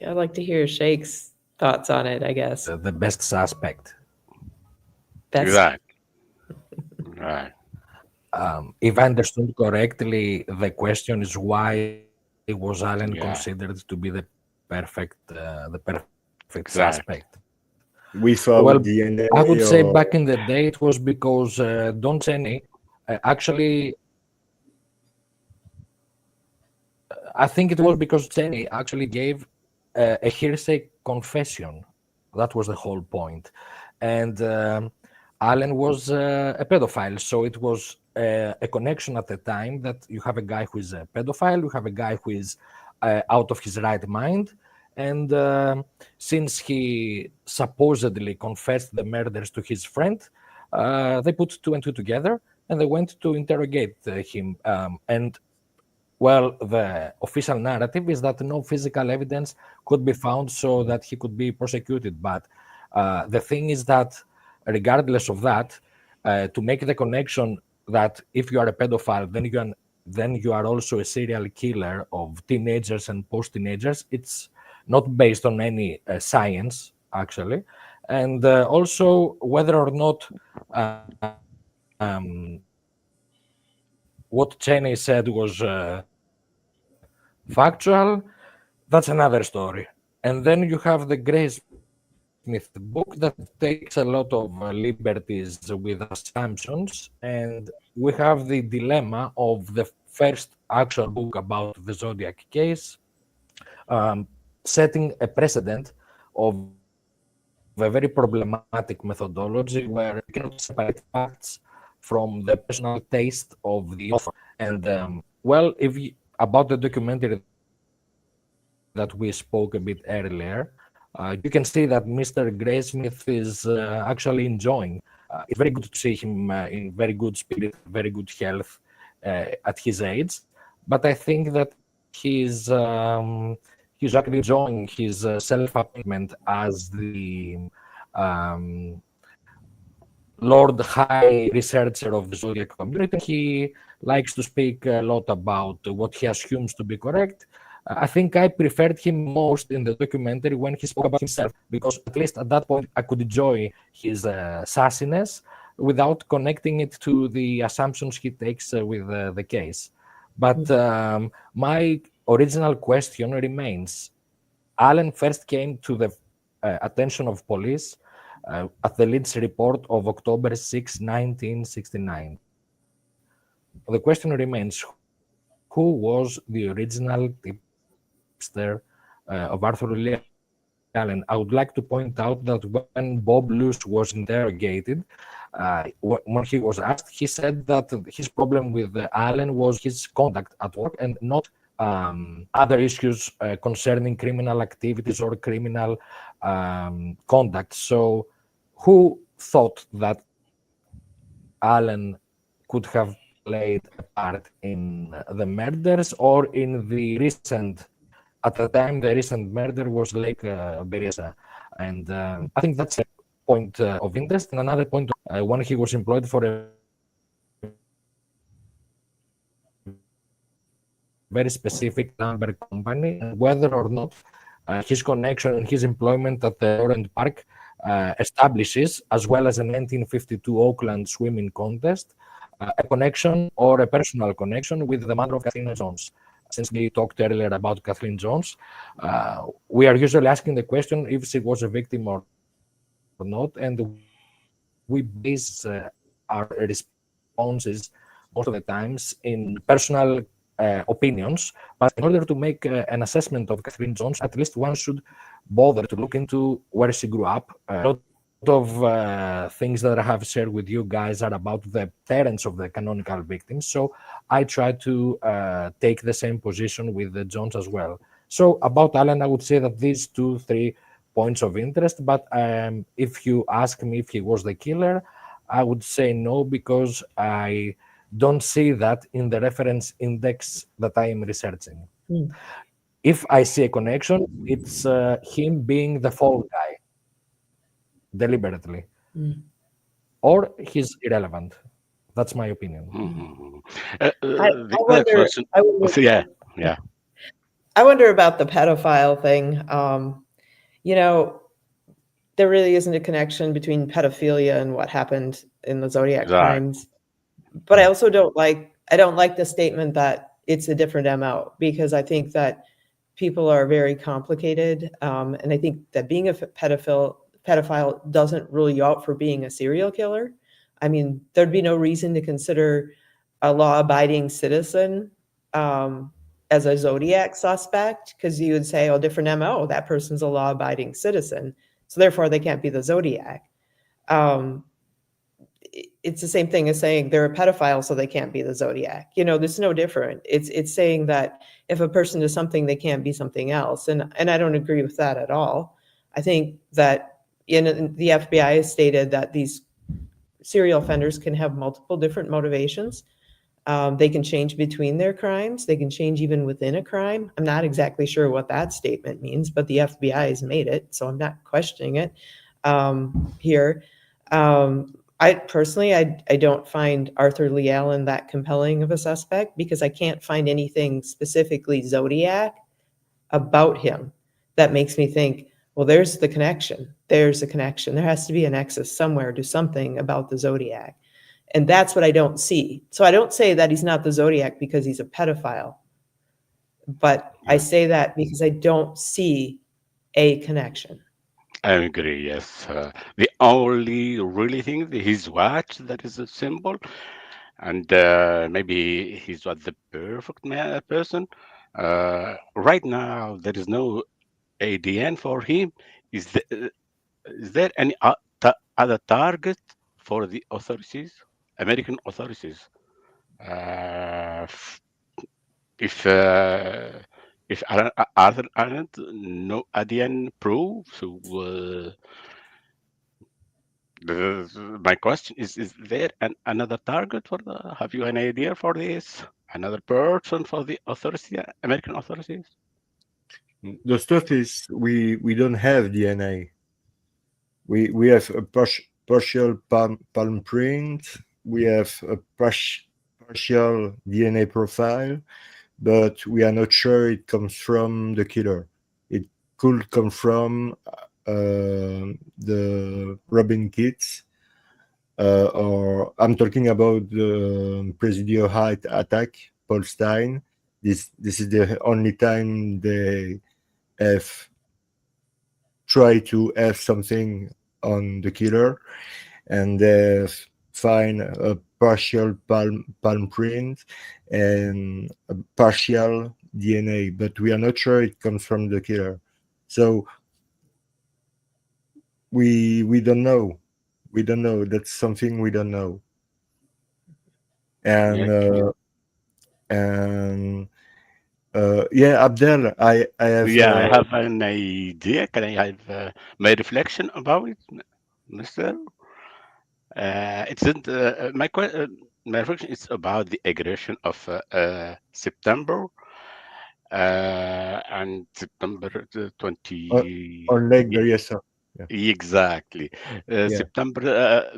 I'd like to hear Shake's thoughts on it, I guess. The best suspect. That's Right. Right. If I understood correctly, the question is why was Allen Yeah. considered to be the perfect Exactly. suspect? Without Well, DNA, I would say or back in the day it was because Don Cheney actually, I think it was because Cheney actually gave a hearsay confession. That was the whole point. And Allen was a pedophile, so it was a connection at the time that you have a guy who is a pedophile, you have a guy who is out of his right mind, And since he supposedly confessed the murders to his friend, they put two and two together and they went to interrogate him. And well, the official narrative is that no physical evidence could be found so that he could be prosecuted. But the thing is that, regardless of that, to make the connection that if you are a pedophile, then you are also a serial killer of teenagers and post-teenagers. It's not based on any science, actually, and also whether or not what Cheney said was factual, that's another story. And then you have the Graysmith book that takes a lot of liberties with assumptions, and we have the dilemma of the first actual book about the Zodiac case, setting a precedent of a very problematic methodology where you cannot separate facts from the personal taste of the author. And well, about the documentary that we spoke a bit earlier, you can see that Mr. Graysmith is actually enjoying. It's very good to see him in very good spirit, very good health at his age. But I think that he's actually enjoying his self-appointment as the um, Lord High Researcher of the Zodiac community. He likes to speak a lot about what he assumes to be correct. I think I preferred him most in the documentary when he spoke about himself, because at least at that point I could enjoy his sassiness without connecting it to the assumptions he takes with the case. But my original question remains. Allen first came to the attention of police at the Leeds report of October 6, 1969. The question remains, who was the original tipster of Arthur Lee Allen? I would like to point out that when Bob Luce was interrogated, when he was asked, he said that his problem with Allen was his conduct at work and not other issues concerning criminal activities or criminal conduct. So who thought that Allen could have played a part in the murders or in the recent, at the time, the recent murder was Lake Berryessa. And I think that's a point of interest. And another point, when he was employed for a very specific lumber company, and whether or not his connection and his employment at the Orient Park establishes, as well as a 1952 Oakland swimming contest, a connection or a personal connection with the murder of Kathleen Jones. Since we talked earlier about Kathleen Jones, we are usually asking the question if she was a victim or not, and we base our responses most of the times in personal opinions. But in order to make an assessment of Kathleen Jones, at least one should bother to look into where she grew up. A lot of things that I have shared with you guys are about the parents of the canonical victims. So I try to take the same position with the Jones as well. So about Allen, I would say that these 2-3 points of interest. But if you ask me if he was the killer, I would say no, because I don't see that in the reference index that I am researching. If I see a connection, it's him being the fall guy deliberately, or he's irrelevant. That's my opinion. The other question, yeah. I wonder about the pedophile thing. There really isn't a connection between pedophilia and what happened in the Zodiac crimes. But I also don't like the statement that it's a different MO, because I think that people are very complicated. And I think that being a pedophile doesn't rule you out for being a serial killer. I mean, there'd be no reason to consider a law-abiding citizen as a Zodiac suspect, because you would say, oh, different MO, that person's a law-abiding citizen, so therefore they can't be the Zodiac. it's the same thing as saying they're a pedophile, so they can't be the Zodiac. There's no different. It's saying that if a person is something, they can't be something else. And I don't agree with that at all. I think that the FBI has stated that these serial offenders can have multiple different motivations. They can change between their crimes. They can change even within a crime. I'm not exactly sure what that statement means, but the FBI has made it, so I'm not questioning it here. I personally, I don't find Arthur Lee Allen that compelling of a suspect because I can't find anything specifically Zodiac about him that makes me think, well, there's the connection. There's a connection. There has to be a nexus somewhere to something about the Zodiac. And that's what I don't see. So I don't say that he's not the Zodiac because he's a pedophile, but I say that because I don't see a connection. I agree. Yes, the only really thing his watch that is a symbol, and maybe he's what the perfect person. Right now, there is no ADN for him. Is there any other target for the authorities, American authorities? Uh, f- if Arthur aren't no ADN proof, so my question is there another target for the? Have you an idea for this? Another person for the authorities, American authorities? The stuff is we don't have DNA. We have a partial palm print. We have a partial DNA profile, but we are not sure it comes from the killer. It could come from the Robin kits, or I'm talking about the Presidio Height attack, Paul Stein. This is the only time they have tried to have something on the killer, and they find a partial palm print and a partial DNA, but we are not sure it comes from the killer. So we don't know. We don't know. That's something we don't know. And Yeah, and yeah, Abdel, I have yeah. I have an idea. Can I have my reflection about it, Mister? It's in my reflection is about the aggression of September and September the on, 20. on Lake Berryessa. Yeah, Exactly. yeah, September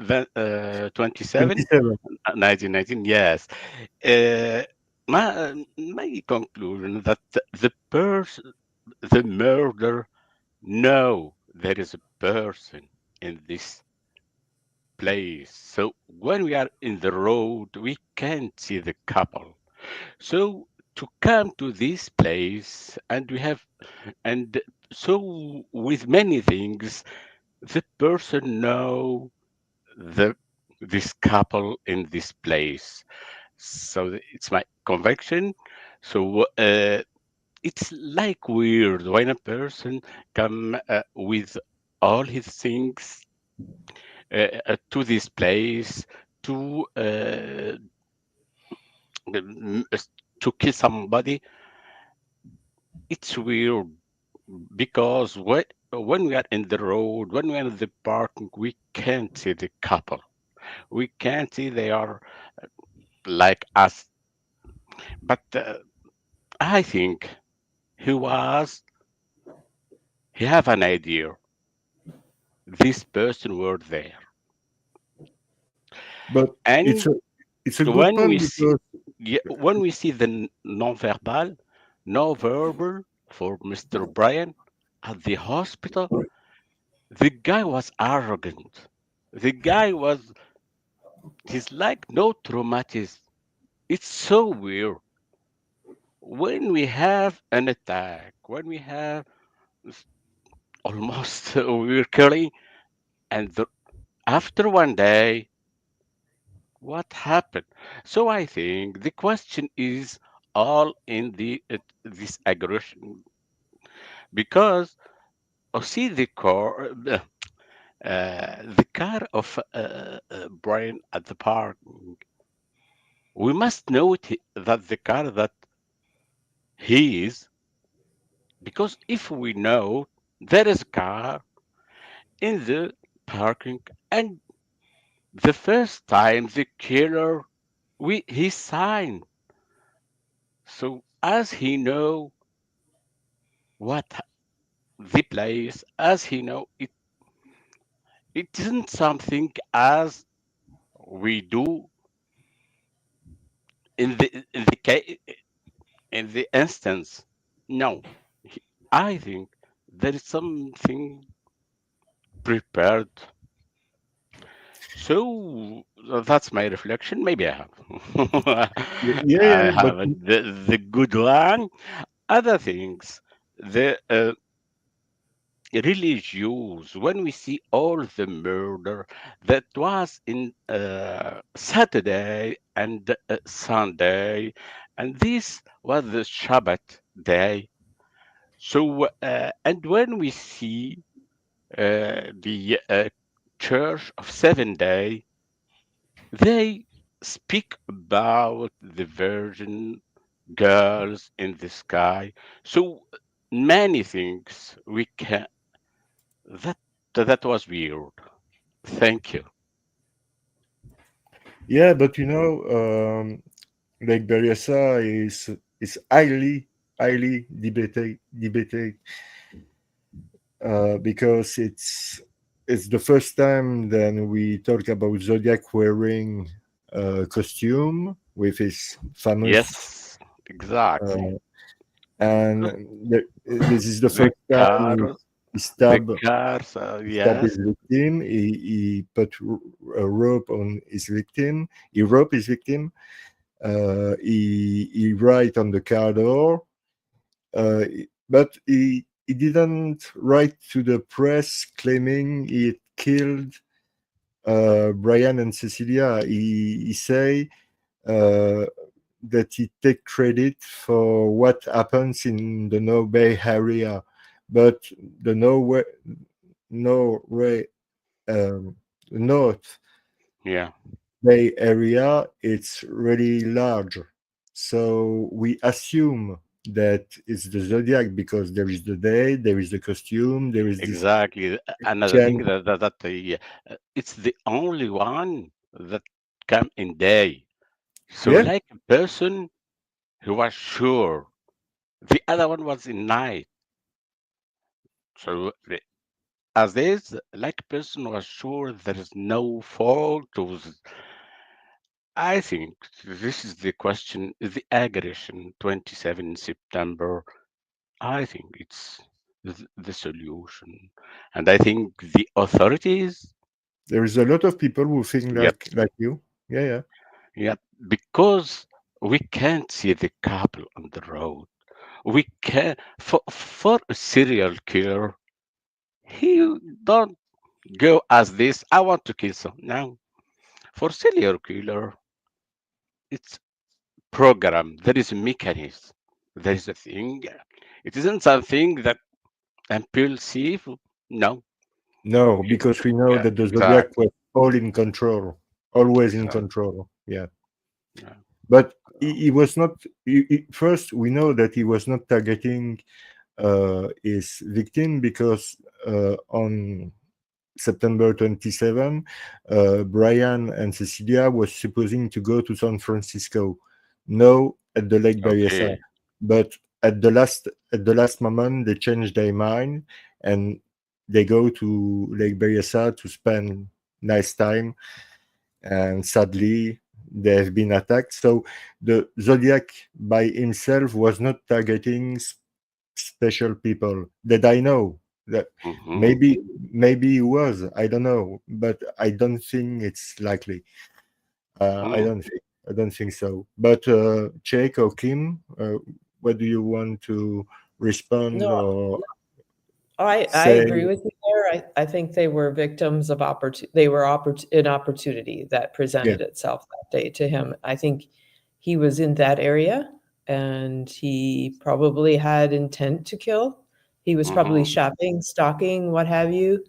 27, 27. 1919. Yes. Uh, my conclusion that the murder, no, there is a person in this place. So when we are in the road, we can't see the couple. So to come to this place, and we have, and so with many things, the person know the this couple in this place. So it's my conviction. So it's like weird when a person come with all his things to this place to mm, s- to kill somebody. It's weird because when we are in the road, when we are in the parking, we can't see the couple. We can't see they are like us. But I think he was he have an idea. This person were there, But and it's a good when we point see because yeah, when we see the non-verbal, no verbal for Mr. Brian at the hospital, the guy was arrogant. The guy was he's like no traumatism. It's so weird when we have an attack, when we have almost we're killing, and after one day, what happened? So I think the question is all in the this aggression because see the core. the car of Brian at the park. We must note that the car that he is, because if we know there is a car in the parking, and the first time the killer he signed, so as he know what the place, as he know it, it isn't something as we do in the instance. No, He- I think there is something prepared. So that's my reflection. Maybe I have. Yeah, I yeah, but have the good one. Other things, the religious, when we see all the murder that was in Saturday and Sunday, and this was the Shabbat day. So, and when we see the Church of 7 Day, they speak about the Virgin girls in the sky. So many things we can. That that was weird. Thank you. yeah, but like Berryessa is highly debated because it's the first time then we talk about Zodiac wearing a costume with his famous Yes, exactly. uh, and this is the The first time car, he the stabbed cars. stab Yes, his victim. He put a rope on his victim. He rope his victim. He write on the car door, uh, but he didn't write to the press claiming he had killed Brian and Cecilia. He say uh, that he take credit for what happens in the No Bay area, but the No Way North yeah, Bay area, it's really large. So we assume that it's the zodiac because there is the day, there is the costume, there is this exactly. Another thing chain. it's the only one that come in day. So Yeah, like a person who was sure, the other one was in night. So as this, like a person was sure there is no fault. I think this is the question. The aggression, 27 September. I think it's the solution, and I think the authorities. there is a lot of people who think Yep, like you. Yeah, yeah. yep. Because we can't see the couple on the road. We can for a serial killer. He don't go as this. I want to kill some. No, for serial killer, it's program. There is a mechanism. There is a thing. It isn't something that impulsive. No. No, because we know Yeah, that the zodiac exactly. was all in control, always in Exactly. control. Yeah. Yeah. But he was not. First, we know that he was not targeting his victim because on September 27, Brian and Cecilia was supposing to go to San Francisco, no, at the Lake Berryessa, Okay. but at the last moment they changed their mind and they go to Lake Berryessa to spend nice time, and sadly they have been attacked. So the Zodiac by himself was not targeting special people that I know. That Hmm. maybe he was. I don't know, but I don't think it's likely. I Hmm. don't think. I don't think so. But Jake or Kim, what do you want to respond No, or I say? agree with you there. I think they were victims of they were an opportunity that Yeah. presented itself that day to him. I think he was in that area and he probably had intent to kill. He was probably Hmm. shopping, stalking, what have you.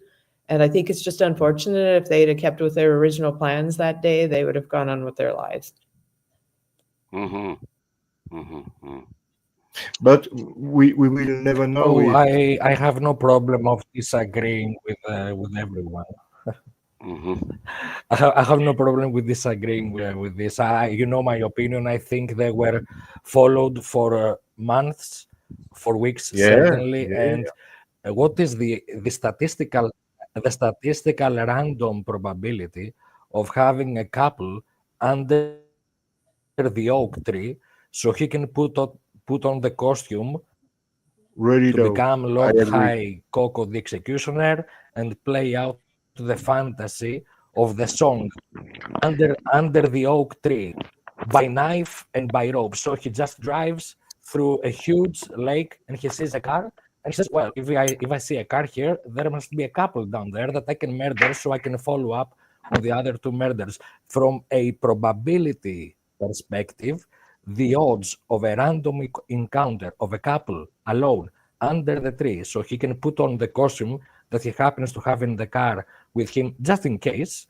And I think it's just unfortunate. If they'd have kept with their original plans that day, they would have gone on with their lives. Mm-hmm. Mm-hmm. But we will never know Oh, if I have no problem of disagreeing with everyone. Mm-hmm. I have no problem with disagreeing with this. You know my opinion. I think they were followed for months, for weeks yeah, certainly. yeah, And what is the statistical random probability of having a couple under the oak tree, so he can put on the costume really to dope. become I Lord agree. High Coco the Executioner and play out the fantasy of the song under the oak tree by knife and by rope. So he just drives through a huge lake and he sees a car and he says, "Well, if I see a car here, there must be a couple down there that I can murder, so I can follow up on the other two murders." From a probability perspective, the odds of a random encounter of a couple alone under the tree, so he can put on the costume that he happens to have in the car with him just in case,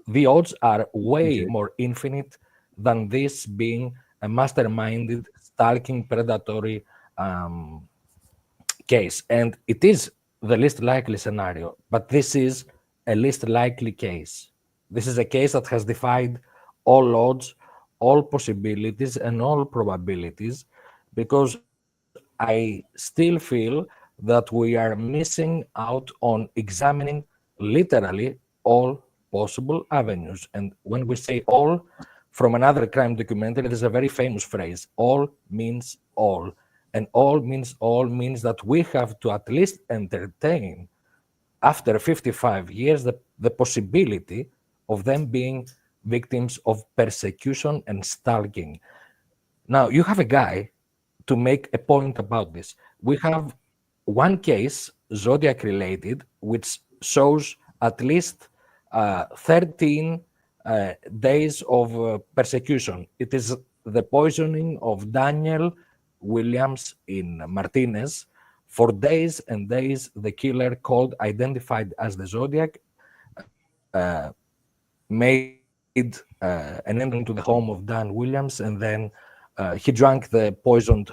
the odds are way Okay. more infinite than this being a masterminded, stalking, predatory case. And it is the least likely scenario, but this is a least likely case. This is a case that has defied all odds, all possibilities, and all probabilities, because I still feel that we are missing out on examining literally all possible avenues. And when we say all, from another crime documentary, there's a very famous phrase: all means all. And all means that we have to at least entertain, after 55 years, the possibility of them being victims of persecution and stalking. Now, you have a guy, to make a point about this. We have one case, Zodiac related, which shows at least 13 days of persecution. It is the poisoning of Daniel Williams in Martinez. For days and days, the killer, called, identified as the Zodiac, made an entry into the home of Dan Williams, and then he drank the poisoned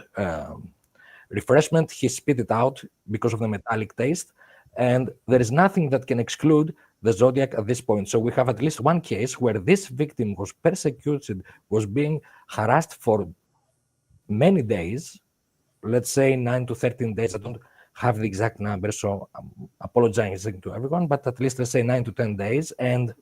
refreshment. He spit it out because of the metallic taste, and there is nothing that can exclude the Zodiac at this point. So we have at least one case where this victim was persecuted, was being harassed for many days, let's say 9 to 13 days. I don't have the exact number, so I'm apologizing to everyone, but at least let's say 9 to 10 days. And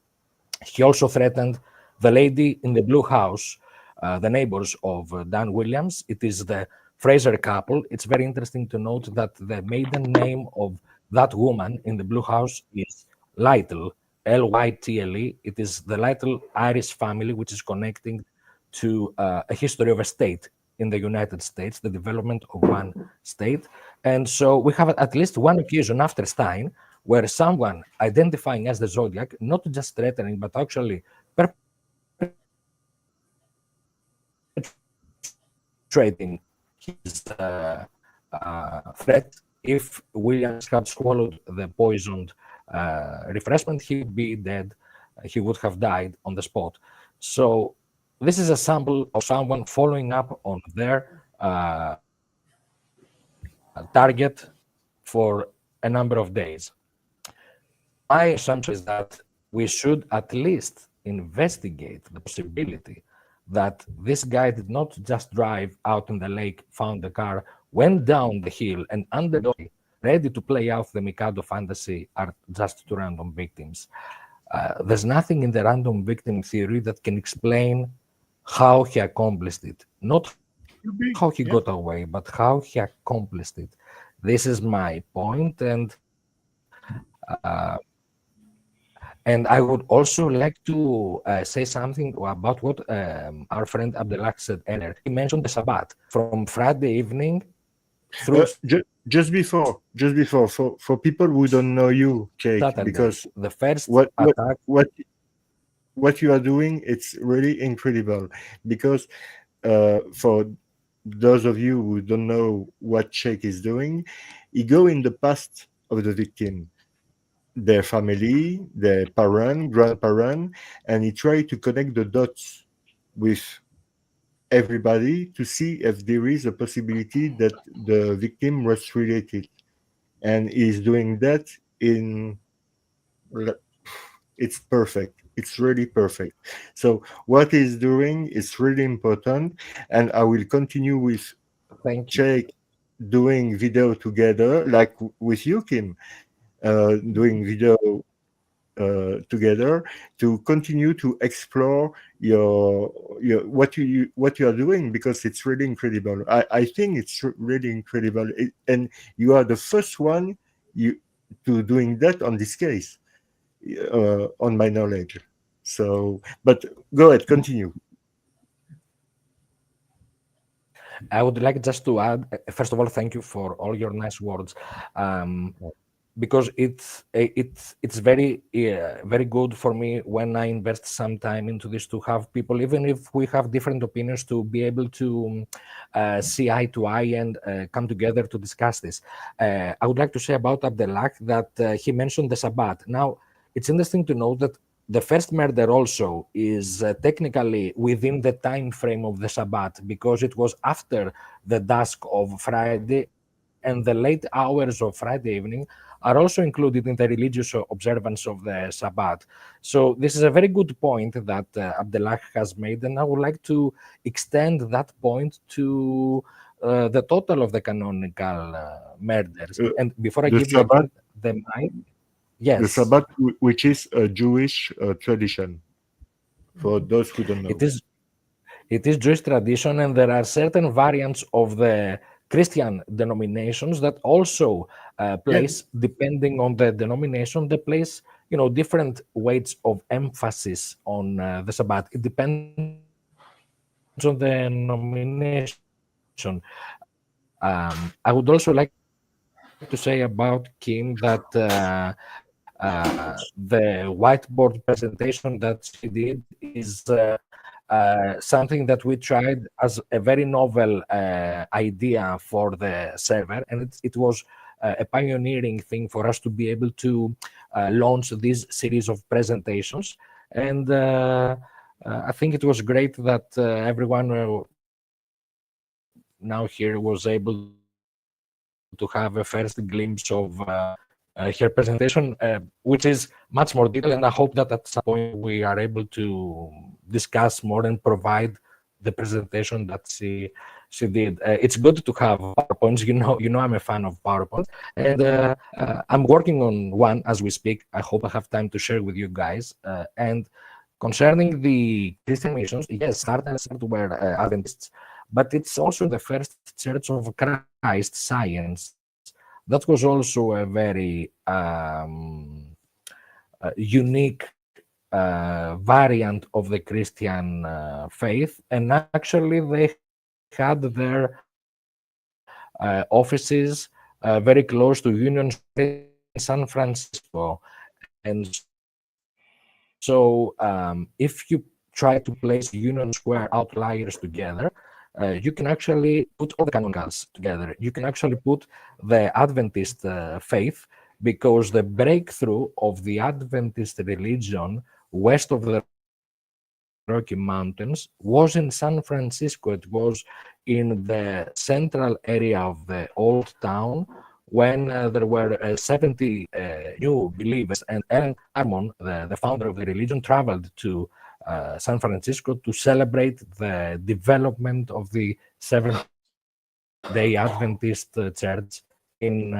he also threatened the lady in the blue house, the neighbors of Dan Williams. It is the Fraser couple. It's very interesting to note that the maiden name of that woman in the blue house is Lytle, Lytle. It is the Lytle Irish family, which is connecting to a history of a state in the United States, the development of one state. And so we have at least one occasion after Stein where someone identifying as the Zodiac, not just threatening, but actually perpetrating his threat. If Williams had swallowed the poisoned refreshment, he would be dead. He would have died on the spot. So this is a sample of someone following up on their target for a number of days. My assumption is that we should at least investigate the possibility that this guy did not just drive out in the lake, found the car, went down the hill, and under the ready to play out the Mikado fantasy are just two random victims. There's nothing in the random victim theory that can explain how he accomplished it. Not how he got away, but how he accomplished it. This is my point, and I would also like to say something about what our friend Abdelak said earlier. He mentioned the Sabbath from Friday evening through just before, for people who don't know you, Jake, Saturday. because The first what attack. what you are doing, it's really incredible. Because for those of you who don't know what Jake is doing, he go in the past of the victim. their family, their parent, grandparent, and he tried to connect the dots with everybody to see if there is a possibility that the victim was related. And he's doing that in, it's perfect. It's really perfect. So what he's doing is really important. And I will continue with Thank you. Jake doing video together, like with you, Kim, doing video together to continue to explore your what you are doing, because it's really incredible. I think it's really incredible. And you are the first one you to doing that on this case, on my knowledge. So, but go ahead, continue. I would like just to add, first of all, thank you for all your nice words. Because it's very good for me when I invest some time into this, to have people, even if we have different opinions, to be able to see eye to eye and come together to discuss this. I would like to say about Abdelak that he mentioned the Sabbat. Now, it's interesting to know that the first murder also is technically within the time frame of the Sabbat, because it was after the dusk of Friday, and the late hours of Friday evening are also included in the religious observance of the Sabbat. So this is a very good point that Abdelak has made, and I would like to extend that point to the total of the canonical murders. And before I The give you Sabbath, again the mic, the yes, Sabbath, which is a Jewish tradition, for those who don't know. it is Jewish tradition, and there are certain variants of the Christian denominations that also place, depending on the denomination, they place different weights of emphasis on the Sabbath. It depends on the denomination. I would also like to say about Kim that the whiteboard presentation that she did is something that we tried as a very novel idea for the server, and it was a pioneering thing for us to be able to launch this series of presentations. And I think it was great that everyone now here was able to have a first glimpse of her presentation, which is much more detailed. And I hope that at some point we are able to discuss more and provide the presentation that she did. It's good to have PowerPoints. You know I'm a fan of PowerPoints, and I'm working on one as we speak. I hope I have time to share with you guys. And concerning the Christian missions, yes, Sardans were Adventists, but it's also the first Church of Christ science. That was also a very unique variant of the Christian faith, and actually they had their offices very close to Union Square in San Francisco. And so if you try to place Union Square outliers together, you can actually put all the canonicals together. You can actually put the Adventist faith, because the breakthrough of the Adventist religion west of the Rocky Mountains was in San Francisco. It was in the central area of the old town, when there were 70 new believers, and Ellen Harmon, the founder of the religion, traveled to San Francisco to celebrate the development of the Seventh-day Adventist Church in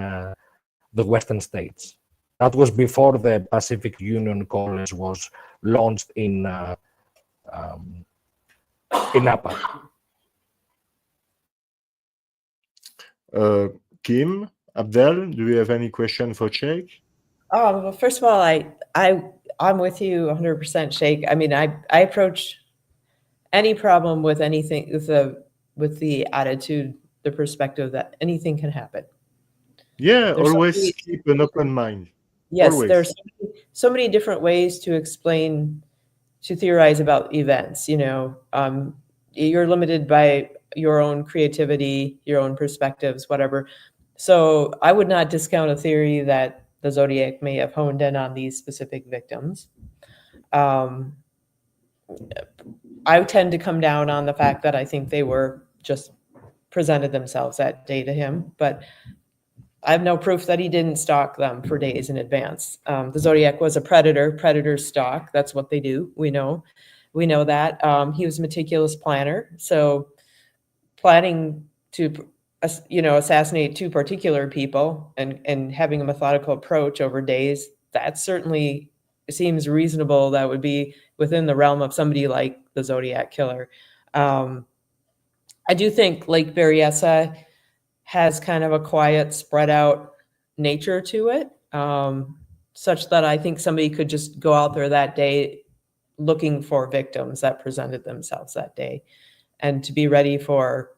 the Western States. That was before the Pacific Union College was launched in Napa. Kim, Abdel, do you have any question for Jake? Well, first of all, I'm with you 100%, Shake. I mean, I approach any problem with anything with the attitude, the perspective that anything can happen. Yeah, There's always keep an open mind. Yes, Always. there's so many different ways to theorize about events. You're limited by your own creativity, your own perspectives, whatever. So I would not discount a theory that the Zodiac may have honed in on these specific victims. I tend to come down on the fact that I think they were just presented themselves that day to him, but I have no proof that he didn't stalk them for days in advance. The Zodiac was a predator. Predators stalk. That's what they do. We know that. He was a meticulous planner. So planning to, assassinate two particular people and having a methodical approach over days, that certainly seems reasonable. That would be within the realm of somebody like the Zodiac Killer. I do think Lake Berryessa has kind of a quiet, spread out nature to it, such that I think somebody could just go out there that day looking for victims that presented themselves that day, and to be ready for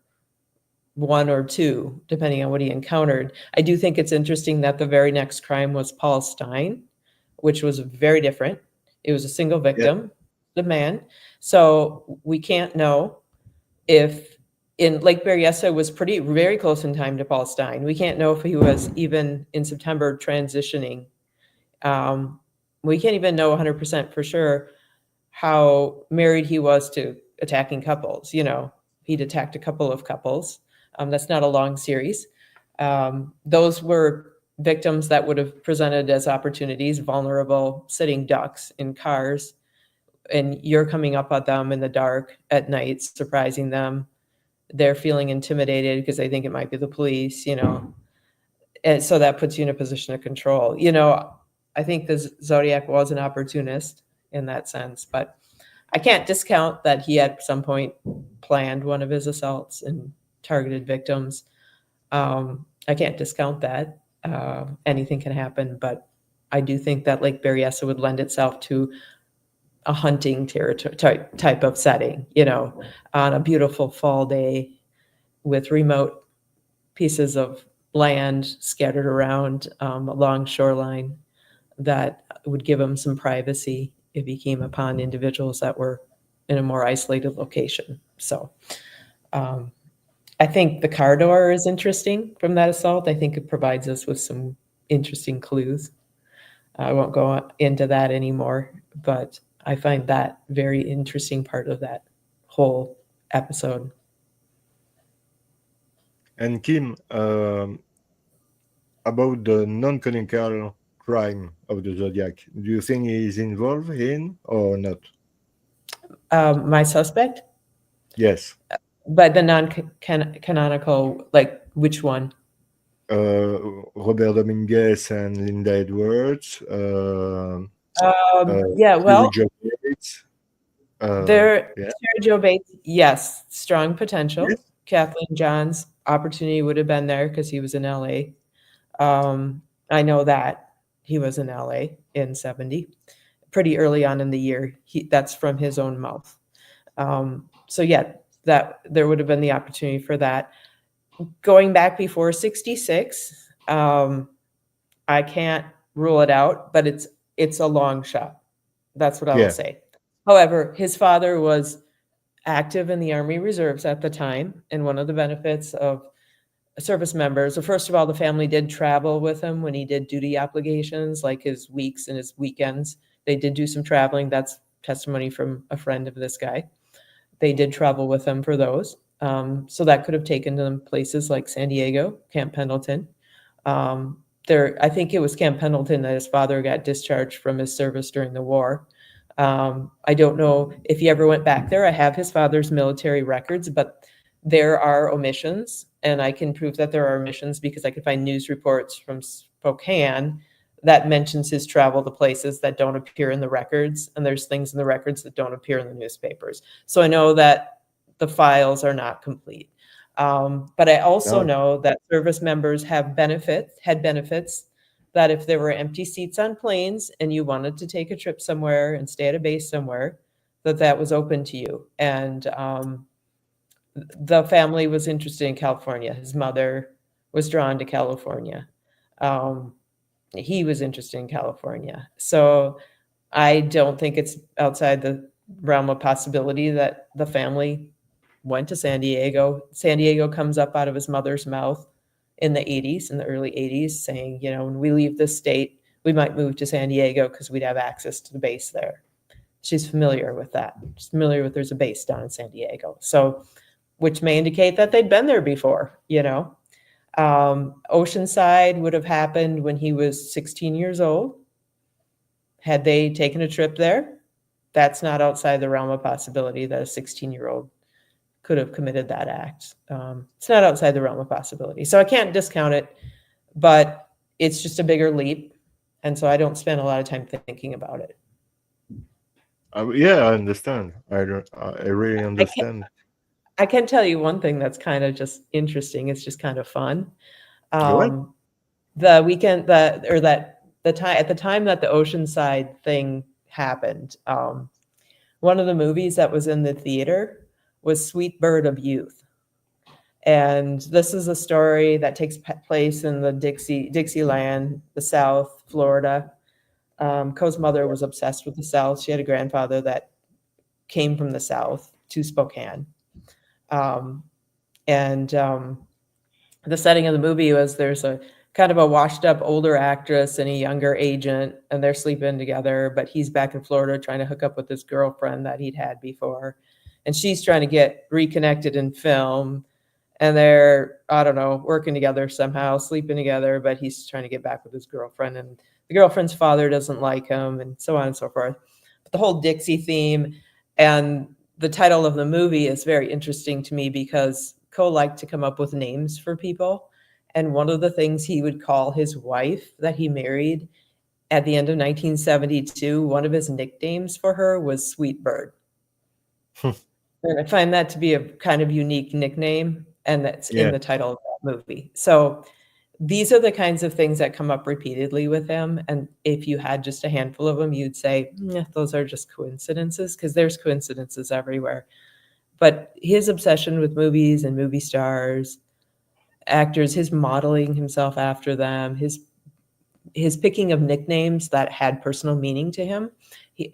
one or two, depending on what he encountered. I do think it's interesting that the very next crime was Paul Stein, which was very different. It was a single victim, the man. So we can't know if in Lake Berryessa was very close in time to Paul Stein. We can't know if he was even in September transitioning. We can't even know 100% for sure how married he was to attacking couples. He'd attacked a couple of couples. That's not a long series. Those were victims that would have presented as opportunities, vulnerable, sitting ducks in cars, and you're coming up on them in the dark at night, surprising them. They're feeling intimidated because they think it might be the police, and so that puts you in a position of control. I think the Zodiac was an opportunist in that sense, but I can't discount that he at some point planned one of his assaults and targeted victims. I can't discount that. Anything can happen, but I do think that Lake Berryessa would lend itself to a hunting territory type of setting, on a beautiful fall day with remote pieces of land scattered around along shoreline that would give him some privacy if he came upon individuals that were in a more isolated location. So I think the car door is interesting from that assault. I think it provides us with some interesting clues. I won't go into that anymore, but I find that very interesting part of that whole episode. And Kim, about the non-canonical crime of the Zodiac, do you think he's involved in or not? My suspect? Yes. But the non-canonical, like which one? Robert Dominguez and Linda Edwards. Yeah, well, Joe Bates. Sarah Jo Bates, yes, strong potential. Yes. Kathleen Johns' opportunity would have been there because he was in LA. I know that he was in LA in 70, pretty early on in the year. That's from his own mouth. So yeah, that there would have been the opportunity for that. Going back before 66, I can't rule it out, but it's a long shot. That's what I will say. However, his father was active in the Army Reserves at the time, and one of the benefits of service members, so first of all, the family did travel with him when he did duty obligations, like his weeks and his weekends. They did do some traveling. That's testimony from a friend of this guy. They did travel with him for those. So that could have taken them places like San Diego, Camp Pendleton. I think it was Camp Pendleton that his father got discharged from his service during the war. I don't know if he ever went back there. I have his father's military records, but there are omissions, and I can prove that there are omissions because I could find news reports from Spokane that mentions his travel to places that don't appear in the records, and there's things in the records that don't appear in the newspapers. So I know that the files are not complete. But I also know that service members had benefits that if there were empty seats on planes and you wanted to take a trip somewhere and stay at a base somewhere, that was open to you. And the family was interested in California. His mother was drawn to California. He was interested in California. So I don't think it's outside the realm of possibility that the family went to San Diego. San Diego comes up out of his mother's mouth in the 80s, in the early 80s, saying, you know, when we leave this state, we might move to San Diego because we'd have access to the base there. She's familiar with that. She's familiar with there's a base down in San Diego. So, which may indicate that they'd been there before, you know. Oceanside would have happened when he was 16 years old. Had they taken a trip there, that's not outside the realm of possibility that a 16-year-old could have committed that act. It's not outside the realm of possibility. So I can't discount it, but it's just a bigger leap. And so I don't spend a lot of time thinking about it. Yeah, I understand. I really understand. I can tell you one thing that's kind of just interesting. It's just kind of fun. Go ahead. The weekend at the time that the Oceanside thing happened, one of the movies that was in the theater was Sweet Bird of Youth. And this is a story that takes place in the Dixieland, the South, Florida. Coe's mother was obsessed with the South. She had a grandfather that came from the South to Spokane. The setting of the movie was there's a kind of a washed up older actress and a younger agent, and they're sleeping together, but he's back in Florida trying to hook up with this girlfriend that he'd had before. And she's trying to get reconnected in film, and they're, I don't know, working together somehow, sleeping together, but he's trying to get back with his girlfriend, and the girlfriend's father doesn't like him, and so on and so forth. But the whole Dixie theme and the title of the movie is very interesting to me because Coe liked to come up with names for people. And one of the things he would call his wife that he married at the end of 1972, one of his nicknames for her was Sweet Bird. And I find that to be a kind of unique nickname, and that's in the title of that movie. So these are the kinds of things that come up repeatedly with him. And if you had just a handful of them, you'd say, those are just coincidences, because there's coincidences everywhere. But his obsession with movies and movie stars, actors, his modeling himself after them, his picking of nicknames that had personal meaning to him.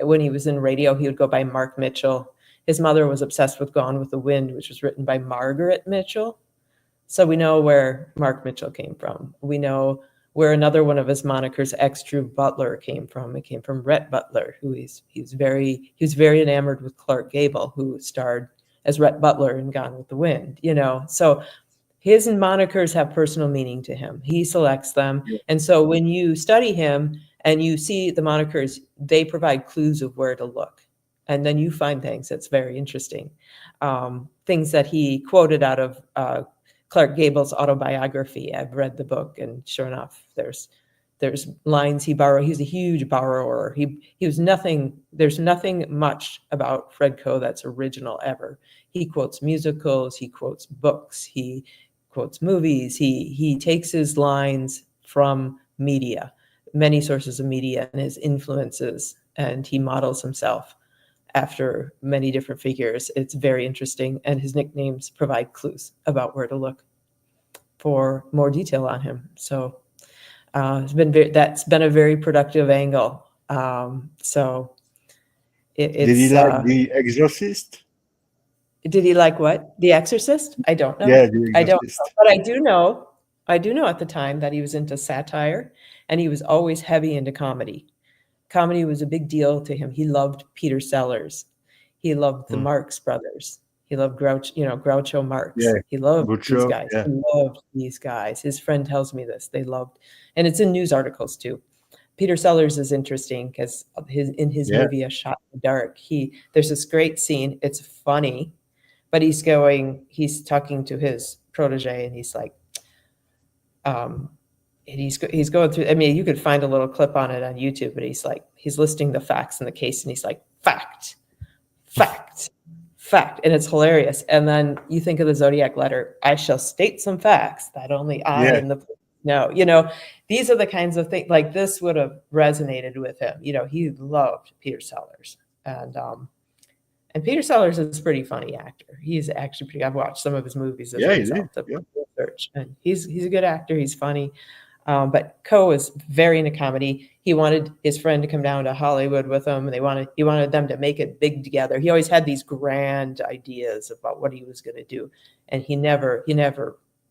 When he was in radio, he would go by Mark Mitchell. His mother was obsessed with Gone with the Wind, which was written by Margaret Mitchell. So we know where Mark Mitchell came from. We know where another one of his monikers, X Drew Butler, came from. It came from Rhett Butler, who he was very enamored with Clark Gable, who starred as Rhett Butler in Gone with the Wind. You know, so his monikers have personal meaning to him. He selects them, and so when you study him and you see the monikers, they provide clues of where to look. And then you find things that's very interesting. Things that he quoted out of Clark Gable's autobiography. I've read the book, and sure enough, there's lines he borrowed. He's a huge borrower. He was nothing. There's nothing much about Fred Coe that's original ever. He quotes musicals. He quotes books. He quotes movies. He takes his lines from media, many sources of media, and his influences, and he models himself after many different figures. It's very interesting, and his nicknames provide clues about where to look for more detail on him. So that's been a very productive angle. Did he like The Exorcist? Did he like what? The Exorcist? I don't know. Yeah, The Exorcist. I don't know, but I do know at the time that he was into satire, and he was always heavy into comedy. Comedy was a big deal to him. He loved Peter Sellers. He loved the Marx Brothers. He loved Groucho Marx. Yeah, he loved these guys. Yeah. He loved these guys. His friend tells me this. They loved, and it's in news articles too. Peter Sellers is interesting because in his movie A Shot in the Dark, there's this great scene. It's funny, but he's talking to his protege, and he's like, he's going through, I mean, you could find a little clip on it on YouTube, but he's listing the facts in the case, and he's like, fact. And it's hilarious. And then you think of the Zodiac letter, I shall state some facts that only I and the police know. You know, these are the kinds of things, like this would have resonated with him. You know, he loved Peter Sellers. And Peter Sellers is a pretty funny actor. He's actually I've watched some of his movies as a result of research. And he's a good actor. He's funny. But Coe is very into comedy. He wanted his friend to come down to Hollywood with him, and he wanted them to make it big together. He always had these grand ideas about what he was going to do, and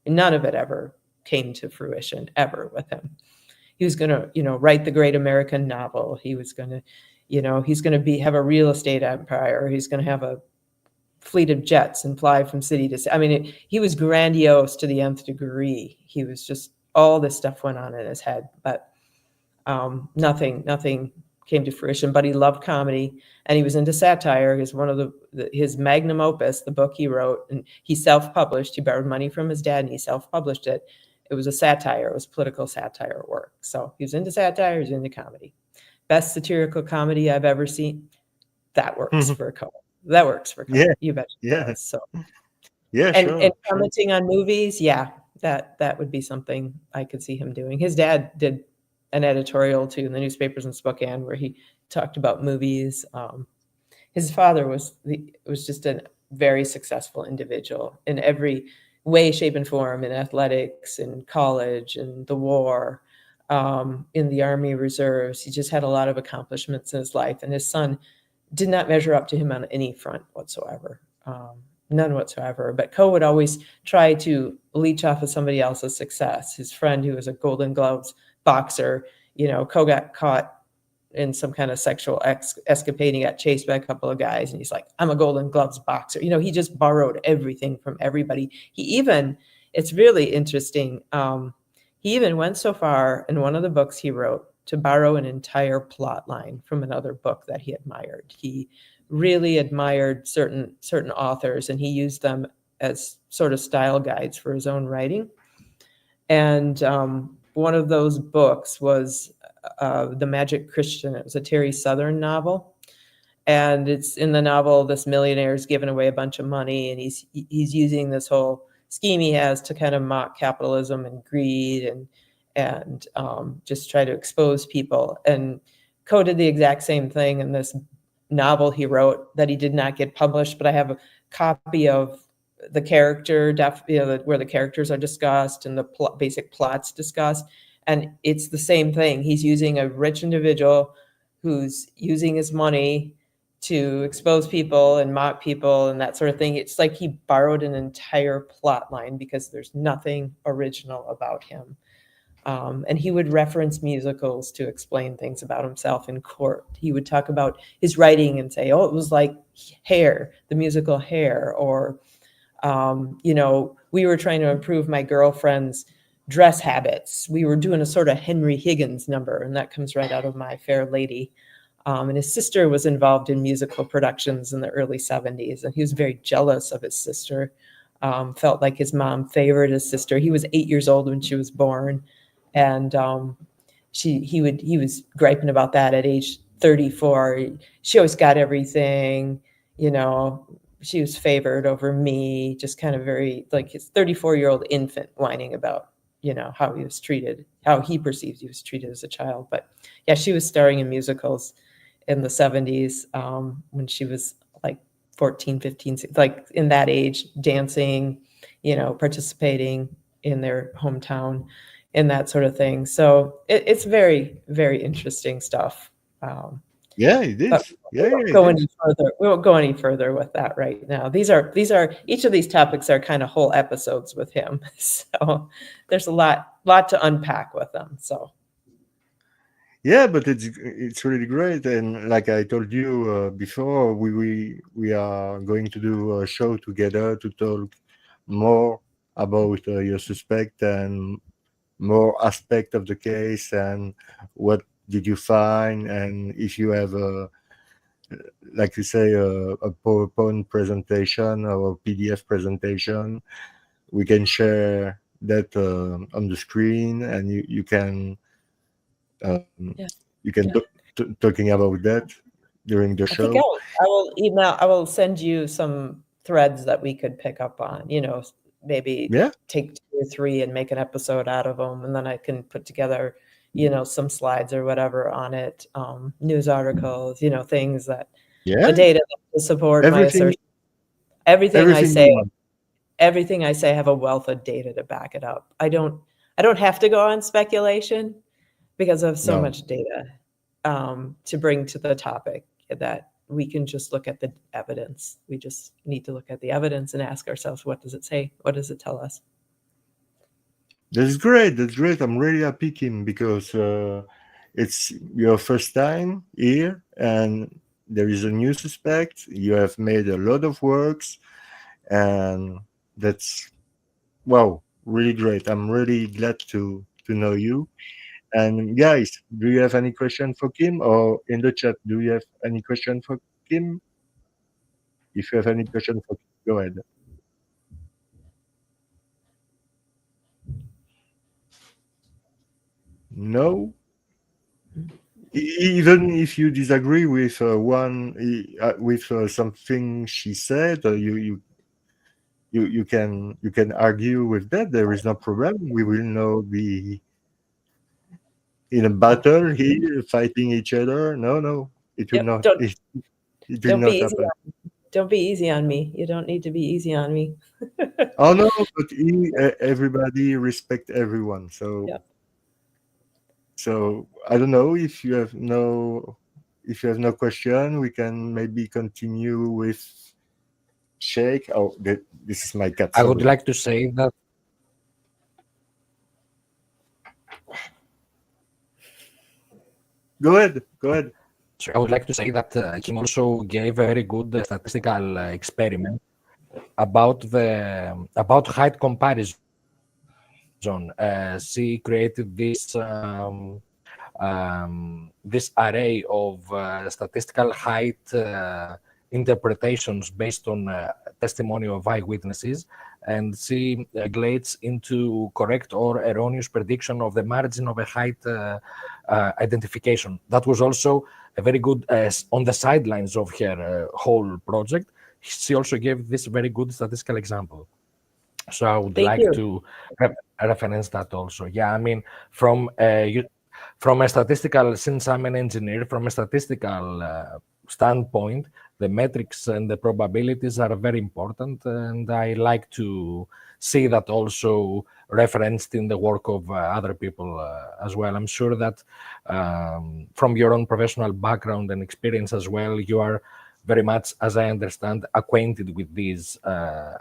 none of it ever came to fruition ever with him. He was going to, write the great American novel. He was going to, he's going to have a real estate empire. He's going to have a fleet of jets and fly from city to city. I mean, he was grandiose to the nth degree. He was just, all this stuff went on in his head, but nothing came to fruition. But he loved comedy, and he was into satire. Is one of his magnum opus, the book he wrote, and he self-published. He borrowed money from his dad, and he self-published it. It was a satire. It was political satire work. So he was into satire. He was into comedy. Best satirical comedy I've ever seen. That works for Coe. That works for Coe. Yeah. You bet. Yeah. So Yeah, and commenting on movies, that would be something I could see him doing. His dad did an editorial too in the newspapers in Spokane where he talked about movies. His father was just a very successful individual in every way, shape, and form, in athletics, in college, in the war, in the Army Reserves. He just had a lot of accomplishments in his life, and his son did not measure up to him on any front whatsoever. None whatsoever. But Coe would always try to leech off of somebody else's success. His friend, who was a Golden Gloves boxer, Coe got caught in some kind of sexual escapade. He got chased by a couple of guys, and he's like, I'm a Golden Gloves boxer. He just borrowed everything from everybody. It's really interesting. He even went so far in one of the books he wrote to borrow an entire plot line from another book that he admired. He really admired certain authors, and he used them as sort of style guides for his own writing. And one of those books was The Magic Christian. It was a Terry Southern novel. And it's in the novel, this millionaire is giving away a bunch of money, and he's using this whole scheme he has to kind of mock capitalism and greed and just try to expose people. And Coe did the exact same thing in this novel he wrote that he did not get published, but I have a copy of the character, where the characters are discussed and the basic plots discussed. And it's the same thing. He's using a rich individual who's using his money to expose people and mock people and that sort of thing. It's like he borrowed an entire plot line because there's nothing original about him. And he would reference musicals to explain things about himself in court. He would talk about his writing and say, it was like Hair, the musical Hair, or, we were trying to improve my girlfriend's dress habits. We were doing a sort of Henry Higgins number, and that comes right out of My Fair Lady. And his sister was involved in musical productions in the early 70s, and he was very jealous of his sister, felt like his mom favored his sister. He was 8 years old when she was born. And he was griping about that at age 34. She always got everything, she was favored over me, just kind of very like his 34-year-old infant whining about, how he was treated, how he perceived he was treated as a child. But yeah, she was starring in musicals in the 70s when she was like 14, 15, like in that age, dancing, participating in their hometown. And that sort of thing. So it's very, very interesting stuff. Yeah, it is. We won't go any further with that right now. These are each of these topics are kind of whole episodes with him. So there's a lot to unpack with them. So yeah, but it's really great. And like I told you before, we are going to do a show together to talk more about your suspect and more aspect of the case, and what did you find, and if you have like you say a PowerPoint presentation or a PDF presentation, we can share that on the screen, and you can talking about that during the show. I will send you some threads that we could pick up on, maybe take 2 or 3 and make an episode out of them. And then I can put together, some slides or whatever on it, news articles, things that the data to support my assertion. Everything I say have a wealth of data to back it up. I don't have to go on speculation because I have so much data to bring to the topic that we can just look at the evidence. We just need to look at the evidence and ask ourselves, what does it say? What does it tell us? That's great. That's great. I'm really happy, Kim, because it's your first time here, and there is a new suspect. You have made a lot of works, and that's wow, really great. I'm really glad to know you. And guys, do you have any question for Kim, or in the chat? Do you have any question for Kim? If you have any question for Kim, go ahead. No. Even if you disagree with with something she said, you can argue with that. There is no problem. We will not be in a battle here fighting each other. No, no, it will Yep. not. It will Don't be not easy. happen. Don't be easy on me. You don't need to be easy on me. Oh no, but everybody respect everyone. So Yep. so I don't know if you have no question, we can maybe continue with Shake. Oh, this is my cat. I would Sorry. like to say that Go ahead. Go ahead. so I would like to say that Kim also gave a very good statistical experiment about height comparison. She created this array of statistical height interpretations based on testimony of eyewitnesses, and she grades into correct or erroneous prediction of the margin of a height identification. That was also a very good on the sidelines of her whole project. She also gave this very good statistical example. So I would Thank like you. to reference that also. Yeah, I mean, from a statistical, since I'm an engineer, from a statistical standpoint, the metrics and the probabilities are very important, and I like to see that also referenced in the work of other people as well. I'm sure that from your own professional background and experience as well, you are very much, as I understand, acquainted with these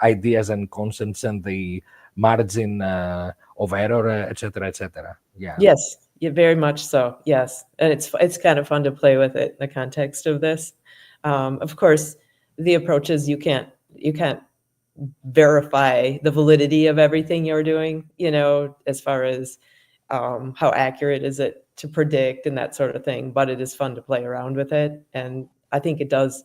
ideas and concepts and the margin of error, etc., etc. Yeah. Yes, yeah, very much so. Yes, and it's kind of fun to play with it in the context of this. Of course, the approaches you can't verify the validity of everything you're doing. You know, as far as how accurate is it to predict and that sort of thing. But it is fun to play around with it, and I think it does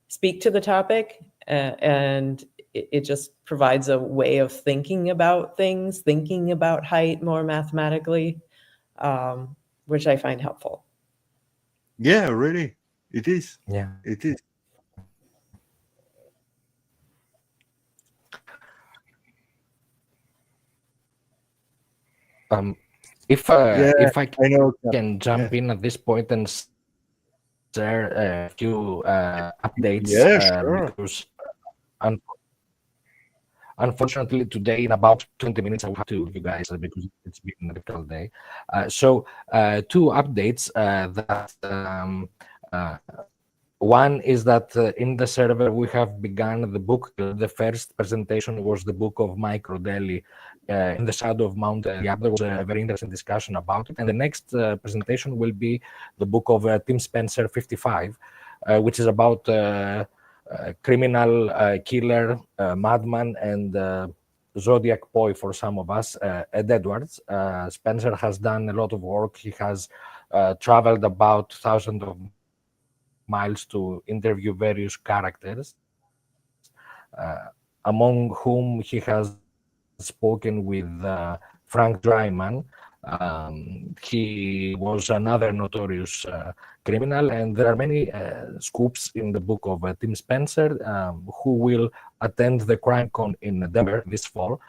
speak to the topic, and it just provides a way of thinking about things, thinking about height more mathematically, which I find helpful. Yeah, really. It is. Yeah. It is. If Yeah, if I I know. can jump Yeah. in at this point and share a few updates, Yeah, sure. because un- unfortunately today in about 20 minutes I will have to you guys because it's been a difficult day. So two updates that one is that in the server we have begun the book. The first presentation was the book of Mike Rodelli, In the Shadow of Mount Eliab. There was a very interesting discussion about it. And the next presentation will be the book of Tim Spencer, 55, which is about criminal, killer, madman, and Zodiac boy for some of us, Ed Edwards. Spencer has done a lot of work. He has traveled about thousands of miles to interview various characters, among whom he has spoken with Frank Dryman. He was another notorious criminal, and there are many scoops in the book of Tim Spencer, who will attend the CrimeCon in Denver this fall.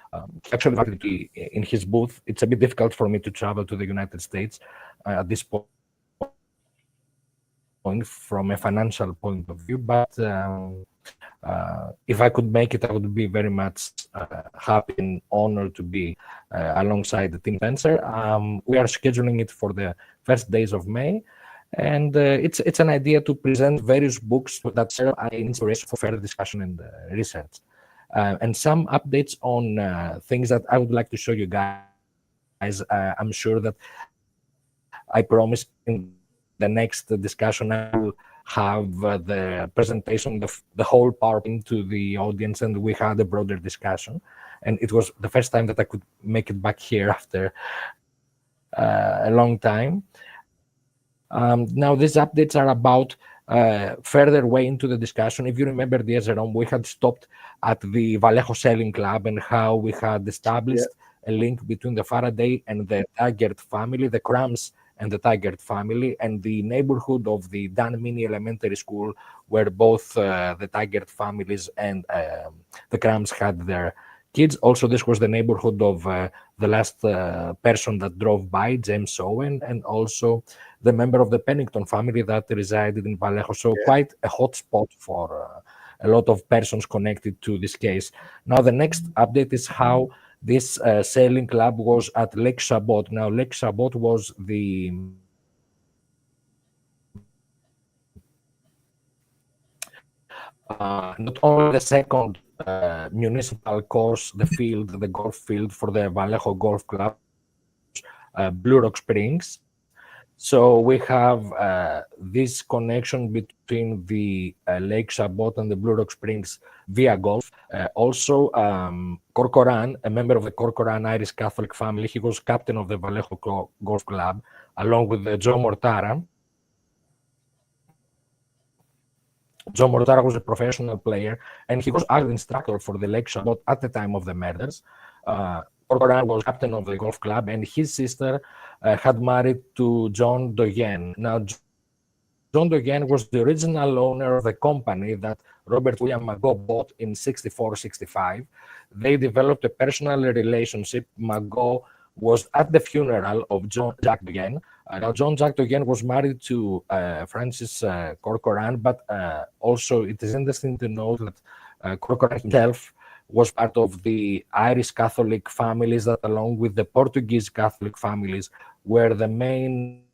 He actually invited me in his booth. It's a bit difficult for me to travel to the United States at this point from a financial point of view, but if I could make it, I would be very much happy and honored to be alongside Tim Spencer. We are scheduling it for the first days of May, and it's an idea to present various books that serve as inspiration for further discussion and research, and some updates on things that I would like to show you guys. I'm sure that I promise in the next discussion I will have the presentation, the whole PowerPoint to the audience, and we had a broader discussion. And it was the first time that I could make it back here after a long time. Now these updates are about further way into the discussion. If you remember, dear Jerome, we had stopped at the Vallejo Selling Club and how we had established a link between the Faraday and the Taggart family, the Crams and the Taggart family, and the neighborhood of the Dan Mini Elementary School, where both the Taggart families and the Crams had their kids. Also, this was the neighborhood of the last person that drove by, James Owen, and also the member of the Pennington family that resided in Vallejo. So quite a hot spot for a lot of persons connected to this case. Now, the next update is how this sailing club was at Lake Chabot. Now, Lake Chabot was the not only the second municipal course, the golf field for the Vallejo Golf Club, Blue Rock Springs. So we have this connection between the Lake Chabot and the Blue Rock Springs via golf. Also, Corcoran, a member of the Corcoran Irish Catholic family, he was captain of the Vallejo Golf Club, along with Joe Mortara. Joe Mortara was a professional player, and he was actually instructor for the Lake Chabot at the time of the murders. Corcoran was captain of the golf club, and his sister had married to John Doyen. Now, John Doyen was the original owner of the company that Robert William Magot bought in 64-65. They developed a personal relationship. Magot was at the funeral of John Jack Doyen. Now, John Jack Doyen was married to Francis Corcoran, but also it is interesting to note that Corcoran himself was part of the Irish Catholic families that, along with the Portuguese Catholic families, were the main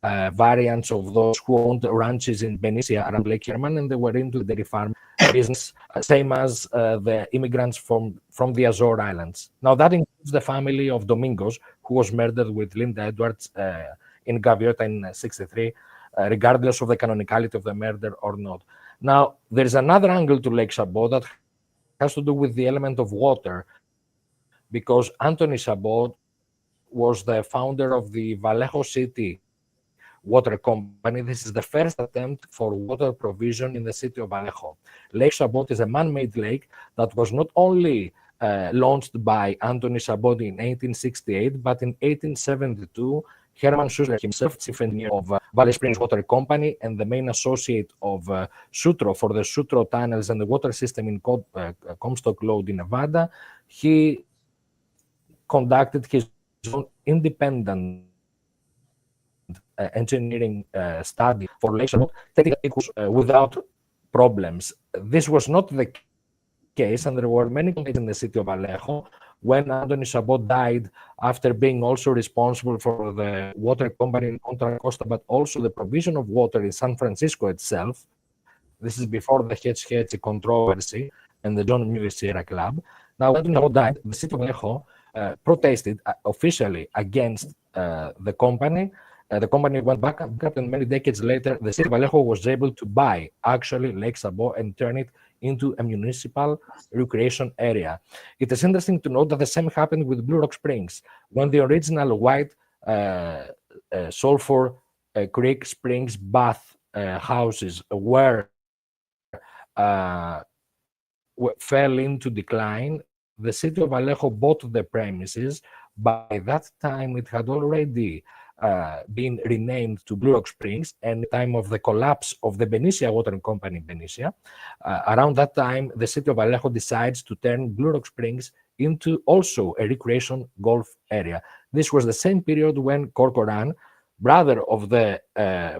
variants of those who owned ranches in Benicia around Lake Herman, and they were into the dairy farm business, same as the immigrants from the Azore Islands. Now, that includes the family of Domingos, who was murdered with Linda Edwards in Gaviota in 63, regardless of the canonicality of the murder or not. Now, there is another angle to Lake Chabot that has to do with the element of water, because Anthony Chabot was the founder of the Vallejo City Water Company. This is the first attempt for water provision in the city of Vallejo. Lake Chabot is a man-made lake that was not only launched by Anthony Chabot in 1868, but in 1872, Herman Schussler himself, chief engineer of Valley Springs Water Company and the main associate of Sutro for the Sutro tunnels and the water system in Comstock Lode in Nevada, he conducted his own independent engineering study for Lake Chabot, stating that it was without problems. This was not the case, and there were many complaints in the city of Vallejo when Anthony Chabot died, after being also responsible for the water company in Contra Costa, but also the provision of water in San Francisco itself. This is before the Hetch controversy and the John Muir Sierra Club. Now, when Anthony Chabot died, the city of Vallejo protested officially against the company. The company went bankrupt, and many decades later, the city of Vallejo was able to buy actually Lake Chabot and turn it into a municipal recreation area. It is interesting to note that the same happened with Blue Rock Springs, when the original white Sulphur Creek Springs bath houses fell into decline. The city of Vallejo bought the premises. By that time, it had already been renamed to Blue Rock Springs, and the time of the collapse of the Benicia Water Company in Benicia, around that time, the city of Vallejo decides to turn Blue Rock Springs into also a recreation golf area. This was the same period when Corcoran, brother of the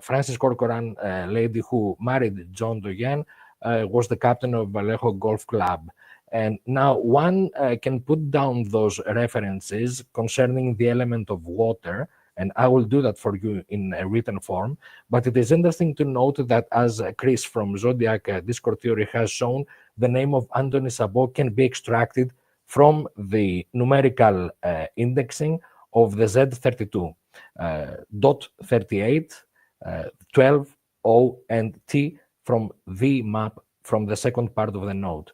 Francis Corcoran lady who married John Doyen, was the captain of Vallejo Golf Club. And now one can put down those references concerning the element of water, and I will do that for you in a written form. But it is interesting to note that, as Chris from Zodiac Discord Theory has shown, the name of Anthony Chabot can be extracted from the numerical indexing of the Z32, dot 38, 12, O, and T from the map from the second part of the node.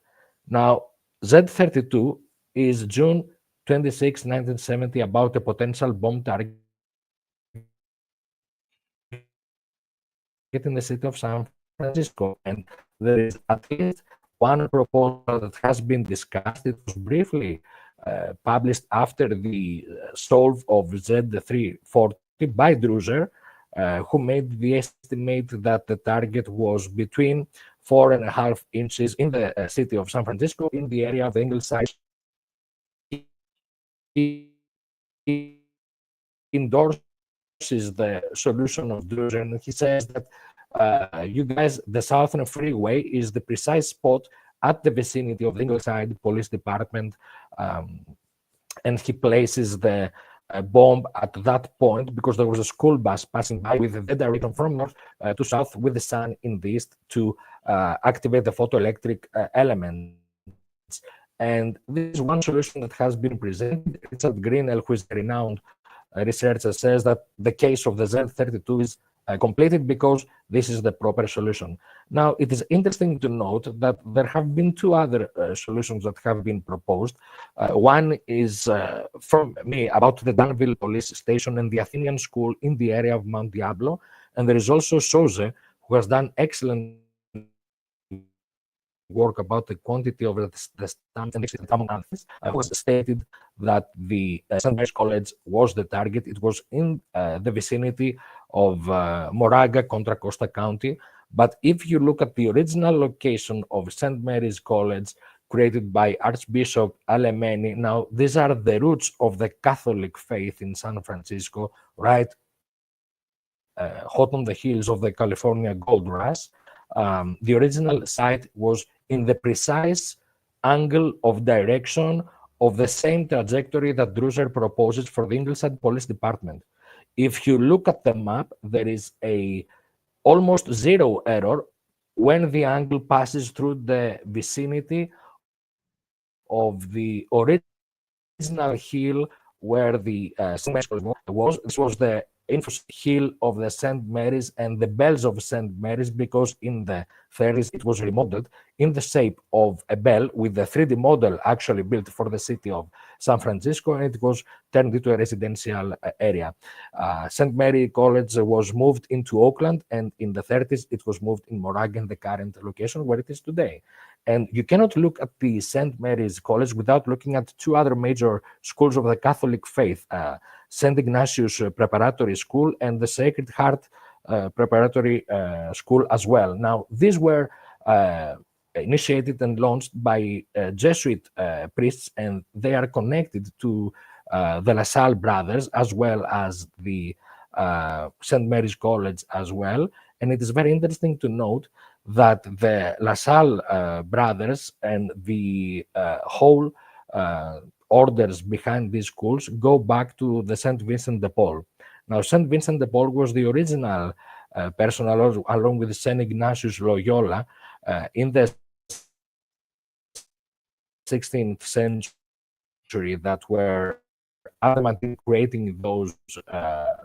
Now, Z32 is June 26, 1970, about a potential bomb target in the city of San Francisco. And there is at least one proposal that has been discussed. It was briefly published after the solve of Z340 by Druzer, who made the estimate that the target was between 4.5 inches in the city of San Francisco, in the area of the Ingleside. He endorses the solution of Druzer, and he says that you guys, the Southern Freeway is the precise spot at the vicinity of the Ingleside Police Department, and he places the bomb at that point because there was a school bus passing by with the direction from north to south with the sun in the east to activate the photoelectric elements. And this is one solution that has been presented. Richard Greenell, who is a renowned researcher, says that the case of the Z32 is completed because this is the proper solution. Now, it is interesting to note that there have been two other solutions that have been proposed. One is from me about the Danville police station and the Athenian school in the area of Mount Diablo. And there is also Soze, who has done excellent work about the quantity of the stamps and analysis, who has stated that the St. Mary's College was the target. It was in the vicinity of Moraga, Contra Costa County. But if you look at the original location of St. Mary's College, created by Archbishop Alemany, now these are the roots of the Catholic faith in San Francisco, right hot on the heels of the California gold rush. The original site was in the precise angle of direction of the same trajectory that Druzer proposes for the Ingleside Police Department. If you look at the map, there is a almost zero error when the angle passes through the vicinity of the original hill where the St. Mary's was. This was the hill of the St. Mary's and the bells of St. Mary's, because in the 30s it was remodeled in the shape of a bell with the 3D model actually built for the city of San Francisco, and it was turned into a residential area. St. Mary College was moved into Oakland, and in the 30s it was moved in Moraga, the current location where it is today. And you cannot look at the St. Mary's College without looking at two other major schools of the Catholic faith, St. Ignatius Preparatory School and the Sacred Heart Preparatory School as well. Now, these were initiated and launched by Jesuit priests, and they are connected to the LaSalle brothers as well as the St. Mary's College as well. And it is very interesting to note that the LaSalle brothers and the whole orders behind these schools go back to the St. Vincent de Paul. Now, St. Vincent de Paul was the original person, along with St. Ignatius Loyola, in the 16th century, that were adamant in creating those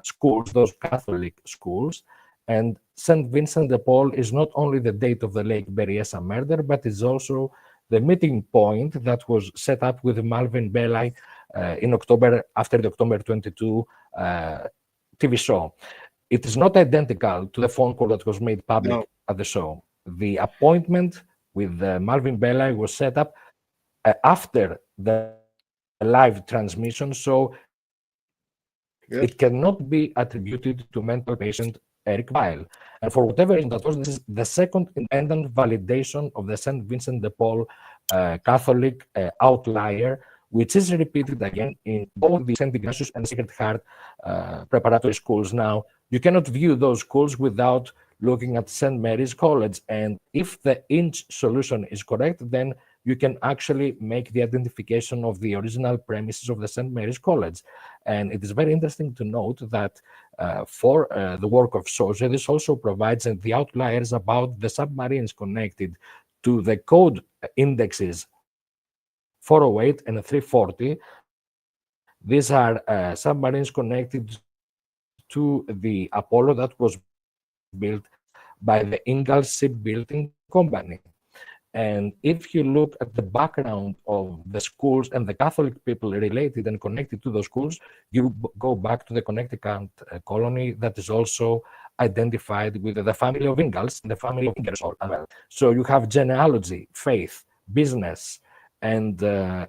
schools, those Catholic schools. And St. Vincent de Paul is not only the date of the Lake Berryessa murder, but is also the meeting point that was set up with Malvin Belli in October, after the October 22 TV show. It is not identical to the phone call that was made public at the show. The appointment with Malvin Belli was set up after the live transmission, so it cannot be attributed to mental patient Eric Weil. And for whatever reason that was, this is the second independent validation of the St. Vincent de Paul Catholic outlier, which is repeated again in both the St. Ignatius and Sacred Heart preparatory schools. Now, you cannot view those schools without looking at St. Mary's College. And if the inch solution is correct, then you can actually make the identification of the original premises of the St. Mary's College. And it is very interesting to note that for the work of Soze, this also provides the outliers about the submarines connected to the code indexes 408 and 340 These are submarines connected to the Apollo that was built by the Ingalls Shipbuilding Company. And if you look at the background of the schools and the Catholic people related and connected to those schools, you go back to the Connecticut colony that is also identified with the family of Ingalls and the family of Ingersoll as well. So you have genealogy, faith, business, and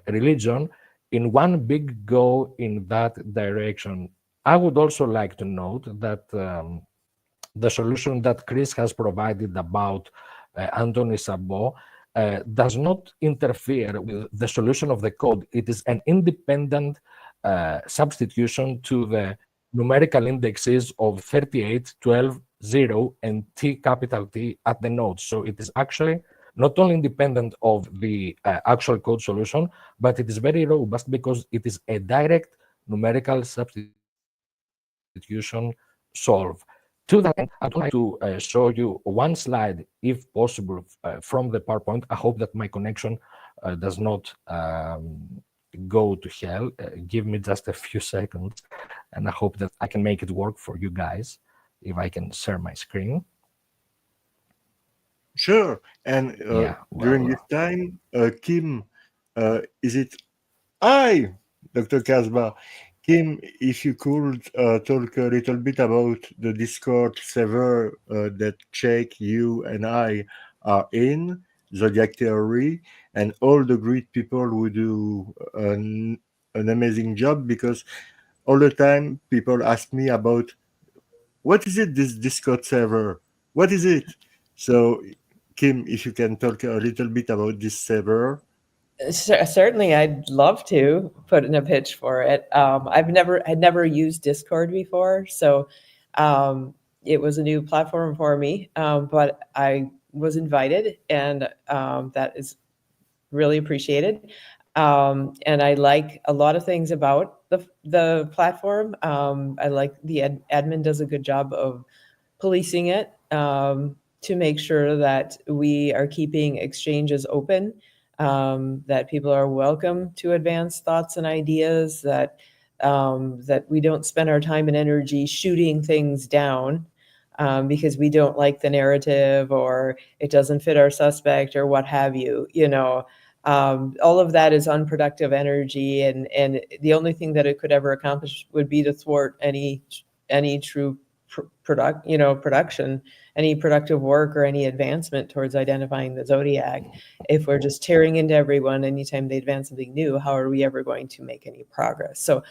religion in one big go in that direction. I would also like to note that the solution that Chris has provided about Anthony Sabot does not interfere with the solution of the code. It is an independent substitution to the numerical indexes of 38, 12, 0, and T capital T at the nodes. So it is actually not only independent of the actual code solution, but it is very robust because it is a direct numerical substitution solve. To that end, I'd like to show you one slide, if possible, from the PowerPoint. I hope that my connection does not go to hell. Give me just a few seconds, and I hope that I can make it work for you guys, if I can share my screen. Sure. And Yeah, during well, this time, Kim, is it I, Dr. Kasbah? Kim, if you could talk a little bit about the Discord server that Check, you, and I are in, Zodiac Theory, and all the great people who do an amazing job, because all the time people ask me about what is it, this Discord server? What is it? So, Kim, if you can talk a little bit about this server. Certainly, I'd love to put in a pitch for it. I'd never used Discord before, so it was a new platform for me. But I was invited, and that is really appreciated. And I like a lot of things about the platform. I like the admin does a good job of policing it to make sure that we are keeping exchanges open, that people are welcome to advance thoughts and ideas, that that we don't spend our time and energy shooting things down because we don't like the narrative or it doesn't fit our suspect or what have you. All of that is unproductive energy, and the only thing that it could ever accomplish would be to thwart any true production, any productive work or any advancement towards identifying the Zodiac. If we're just tearing into everyone anytime they advance something new, how are we ever going to make any progress? So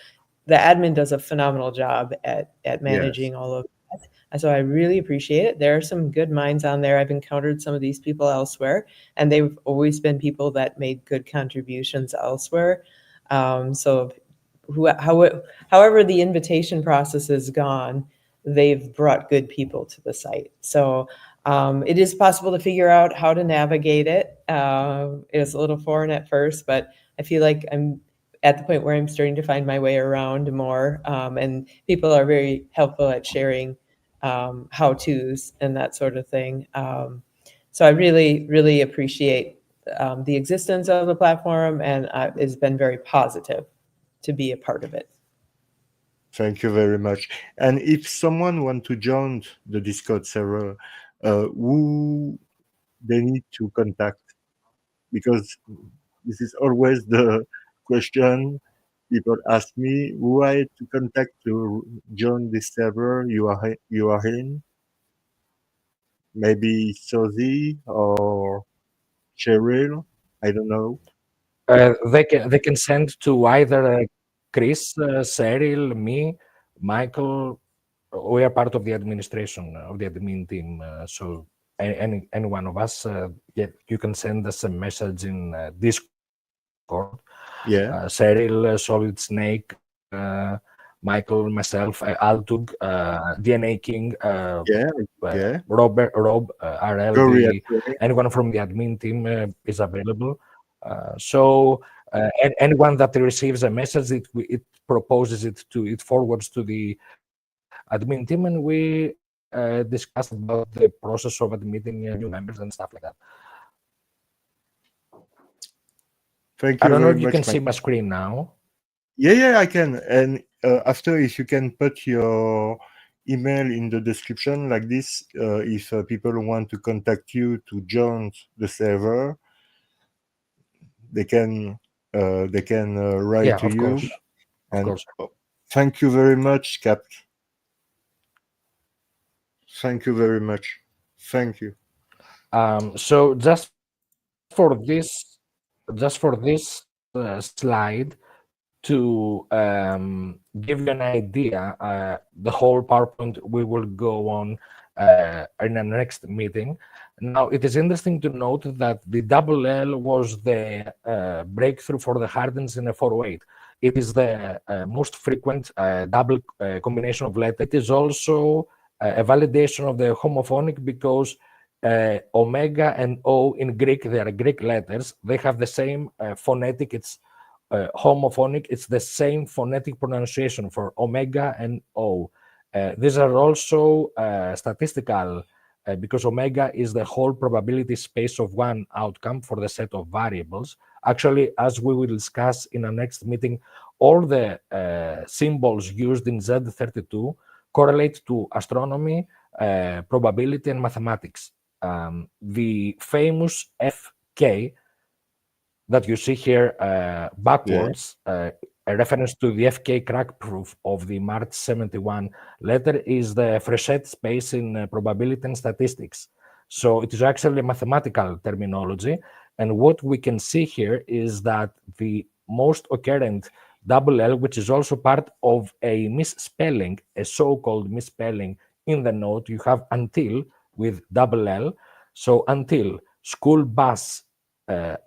the admin does a phenomenal job at managing all of that. And so I really appreciate it. There are some good minds on there. I've encountered some of these people elsewhere, and they've always been people that made good contributions elsewhere. So however the invitation process has gone, they've brought good people to the site. So it is possible to figure out how to navigate it. It was a little foreign at first, but I feel like I'm at the point where I'm starting to find my way around more. And people are very helpful at sharing how-tos and that sort of thing. So I really, really appreciate the existence of the platform, and it's been very positive to be a part of it. Thank you very much. And if someone want to join the Discord server, who they need to contact? Because this is always the question people ask me: who I to contact to join this server you are in? Maybe Sozi or Cheryl? I don't know. they can send to either Chris, Cyril, me, Michael. We are part of the administration of the admin team, so any one of us, you can send us a message in Discord. Yeah. Cyril, Solid Snake, Michael, myself, Altug, DNA King, Yeah. Rob, RL, Very accurate. anyone from the admin team is available. So anyone that receives a message, it proposes it forwards to the admin team, and we discuss about the process of admitting new members and stuff like that. Thank I you don't know very if you much. can see my screen now. Yeah, I can. And after, if you can put your email in the description like this, if people want to contact you to join the server, they can write Yeah, to of you. course, of And course. thank you very much, Cap. Thank you very much. Thank you. So just for this slide to give you an idea, the whole PowerPoint we will go on in the next meeting. Now, it is interesting to note that the double L was the breakthrough for the hardens in a 408. It is the most frequent double combination of letters. It is also a validation of the homophonic because omega and O in Greek, they are Greek letters. They have the same phonetic. It's homophonic. It's the same phonetic pronunciation for omega and O. These are also statistical because omega is the whole probability space of one outcome for the set of variables. Actually, as we will discuss in our next meeting, all the symbols used in Z32 correlate to astronomy, probability, and mathematics. The famous FK that you see here backwards, a reference to the FK crack proof of the March 71 letter, is the Fréchet space in probability and statistics. So it is actually a mathematical terminology. And what we can see here is that the most occurrent double L, which is also part of a misspelling, a so-called misspelling in the note, you have until with double L. So until school bus,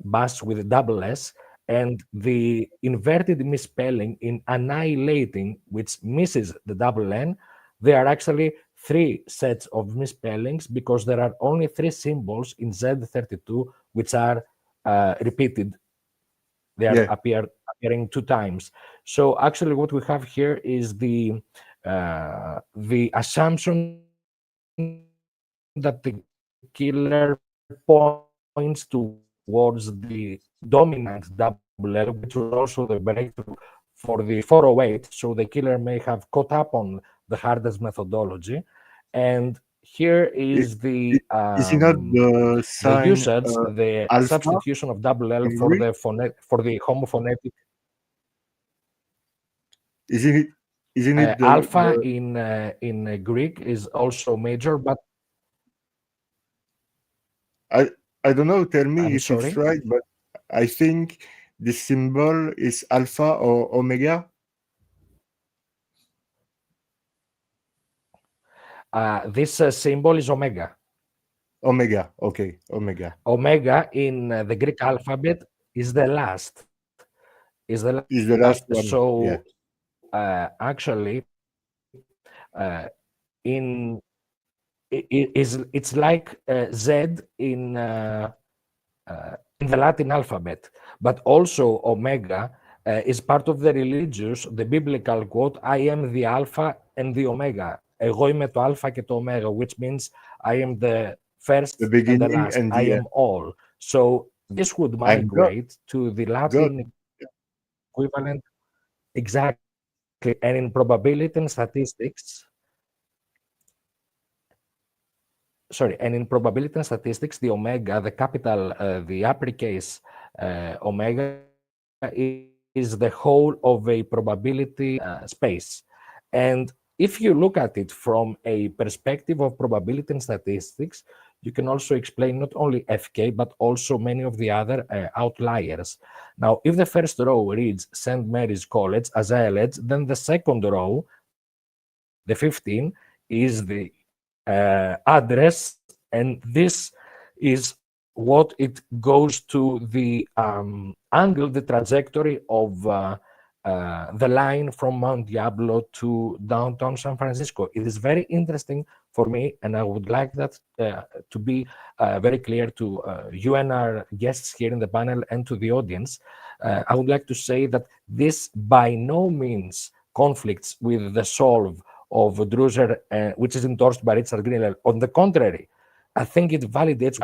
bus with double S, and the inverted misspelling in annihilating, which misses the double N, there are actually three sets of misspellings because there are only three symbols in Z32 which are repeated. They are appearing two times. So actually what we have here is the assumption that the killer points towards the dominant double L, which was also the breakthrough for the 408. So the killer may have caught up on the hardest methodology. And here is the Is it not the sign usage, the alpha substitution of double L in for Greek? the homophonetic. Isn't it Alpha in Greek is also major, but I don't know, tell me I'm if it's sorry. right, but I think the symbol is alpha or omega. This symbol is omega. Omega, okay, omega. Omega in the Greek alphabet is the last. Is the Is the last one, so yeah. actually in it's like Z in the Latin alphabet, but also omega is part of the religious, the biblical quote, I am the alpha and the omega. Εγώ είμαι το alpha και το omega, which means I am the first The and the beginning last. and I the am end. all. So this would And God, migrate to the Latin equivalent exactly. And in probability and statistics, the omega, the capital, the uppercase omega is the whole of a probability space. And if you look at it from a perspective of probability and statistics, you can also explain not only FK, but also many of the other outliers. Now, if the first row reads St. Mary's College, as I alleged, then the second row, the 15, is the address, and this is what it goes to the angle, the trajectory of the line from Mount Diablo to downtown San Francisco. It is very interesting for me, and I would like that to be very clear to you and our guests here in the panel and to the audience. I would like to say that this by no means conflicts with the solve of Druzer, which is endorsed by Richard Greenler. On the contrary, I think it validates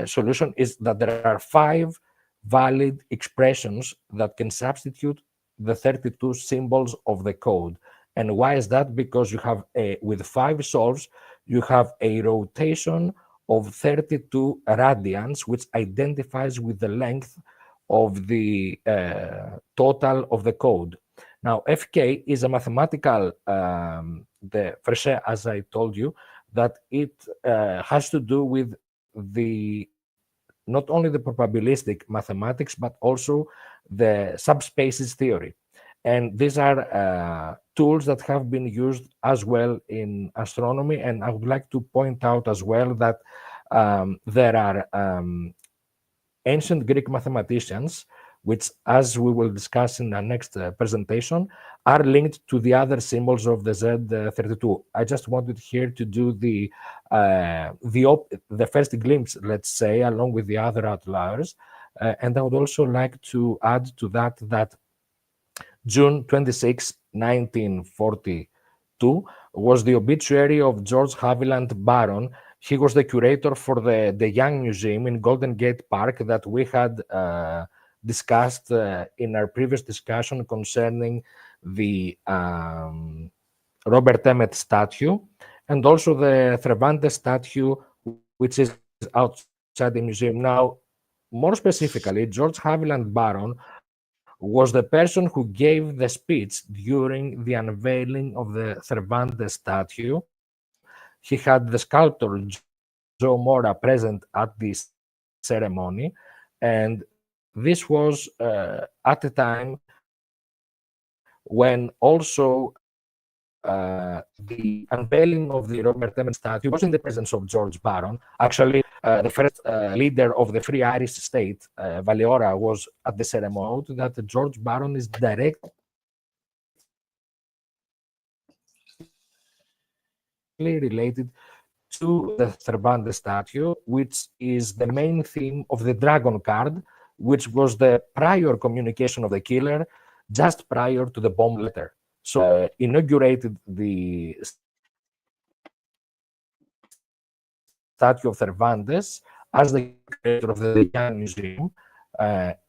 solution is that there are 5 valid expressions that can substitute the 32 symbols of the code. And why is that? Because you have with 5 solves, you have a rotation of 32 radians, which identifies with the length of the total of the code. Now, FK is a mathematical, the Freshe, as I told you, that it has to do with the not only the probabilistic mathematics, but also the subspaces theory. And these are tools that have been used as well in astronomy. And I would like to point out as well that there are ancient Greek mathematicians, which, as we will discuss in our next presentation, are linked to the other symbols of the Z32. I just wanted here to do the first glimpse, let's say, along with the other outliers. And I would also like to add to that that June 26, 1942, was the obituary of George Haviland Barron. He was the curator for the Young Museum in Golden Gate Park that we had discussed in our previous discussion concerning the Robert Emmet statue, and also the Cervantes statue, which is outside the museum. Now, more specifically, George Haviland Barron was the person who gave the speech during the unveiling of the Cervantes statue. He had the sculptor Joe Mora present at the ceremony, and this was at a time when also the unveiling of the Robert Emmet statue was in the presence of George Barron. Actually, the first leader of the Free Irish state, Valiora, was at the ceremony. That George Barron is directly related to the Cervantes statue, which is the main theme of the Dragon card, which was the prior communication of the killer just prior to the bomb letter. So inaugurated the statue of Cervantes as the curator of the Young Museum.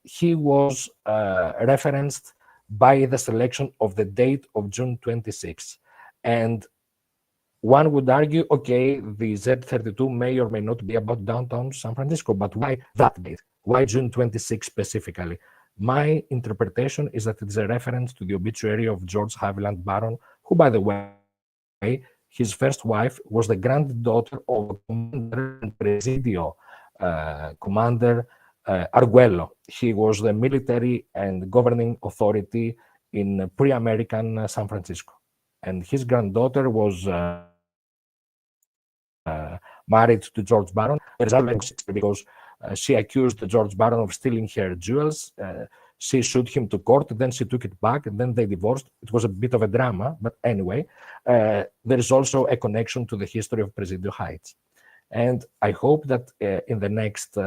He was referenced by the selection of the date of June 26. And one would argue, okay, the Z32 may or may not be about downtown San Francisco, but why that date? Why June 26 specifically? My interpretation is that it's a reference to the obituary of George Haviland Barron, who, by the way, his first wife was the granddaughter of Commander and Presidio, Commander Arguello. He was the military and governing authority in pre-American San Francisco. And his granddaughter was married to George Barron. Because she accused George Barron of stealing her jewels. She sued him to court, then she took it back, and then they divorced. It was a bit of a drama, but anyway, there is also a connection to the history of Presidio Heights. And I hope that in the next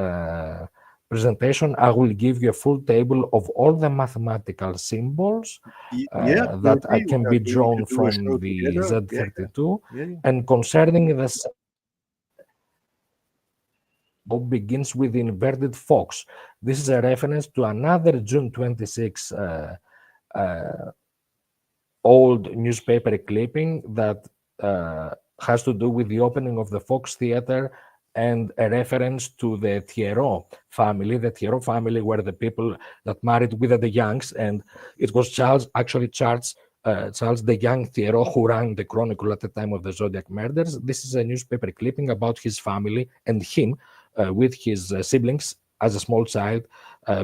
presentation, I will give you a full table of all the mathematical symbols that can be drawn from the Z32. And concerning the begins with the inverted fox. This is a reference to another June 26 old newspaper clipping that has to do with the opening of the Fox Theater and a reference to the Thiero family. The Thiero family were the people that married with the Youngs, and it was Charles the Young Thiero who ran the Chronicle at the time of the Zodiac murders. This is a newspaper clipping about his family and him with his siblings as a small child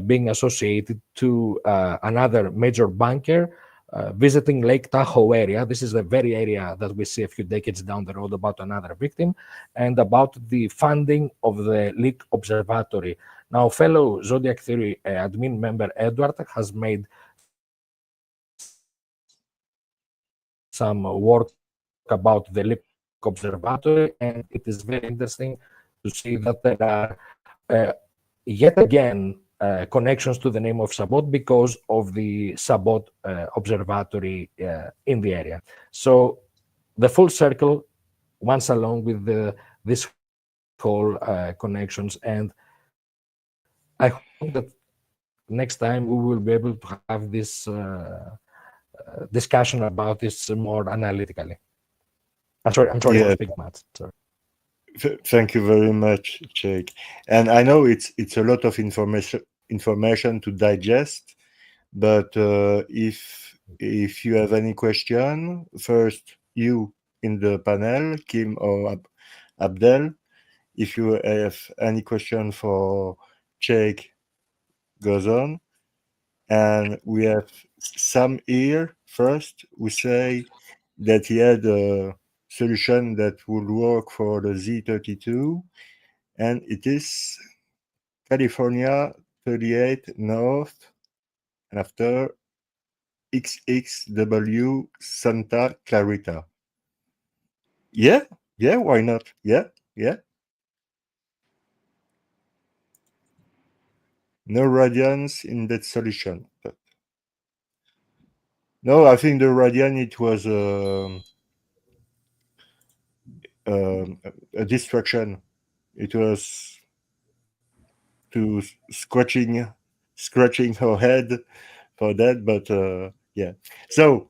being associated to another major banker visiting Lake Tahoe area. This is the very area that we see a few decades down the road about another victim, and about the funding of the Leak Observatory. Now, fellow Zodiac Theory admin member Eduard has made some work about the Leak Observatory, and it is very interesting to see that there are yet again connections to the name of Sabot because of the Sabot Observatory in the area. So the full circle once along with this whole connections, and I hope that next time we will be able to have this discussion about this more analytically. I'm sorry for Yeah. speaking much. Sorry. Thank you very much, Jake. And I know it's a lot of information to digest, but if you have any question, first you in the panel, Kim or Abdel. If you have any question for Jake, goes on. And we have Sam here first, who say that he had a solution that would work for the Z32, and it is California 38 North after XXW Santa Clarita. Yeah, why not? Yeah. No radiance in that solution. But no, I think the radian, it was a distraction. It was to scratching her head for that, but yeah. So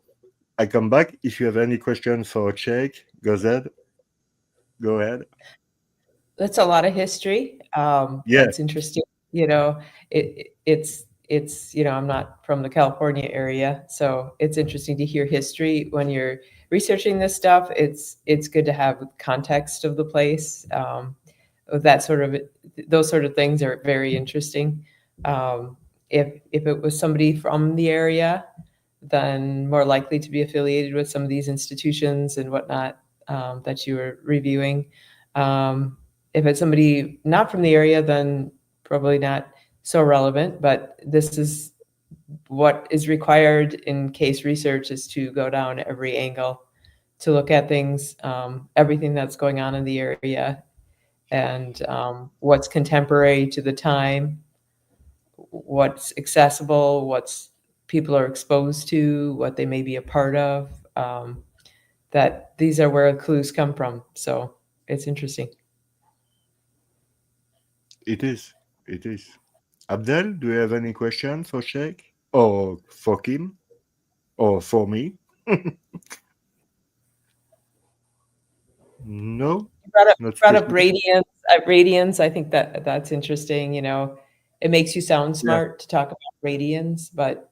I come back. If you have any questions for Jake, go ahead. That's a lot of history. Yeah. That's interesting. It's I'm not from the California area, so it's interesting to hear history when you're researching this stuff. It's good to have context of the place. Those sort of things are very interesting. If it was somebody from the area, then more likely to be affiliated with some of these institutions and whatnot that you were reviewing. If it's somebody not from the area, then probably not so relevant, but this is what is required in case research, is to go down every angle to look at things, everything that's going on in the area, and what's contemporary to the time, what's accessible, what's people are exposed to, what they may be a part of. That these are where clues come from. So it's interesting. It is. Abdel, do you have any questions for Jake or for Kim or for me? No. Brought up radians. I think that's interesting. It makes you sound smart to talk about radians, but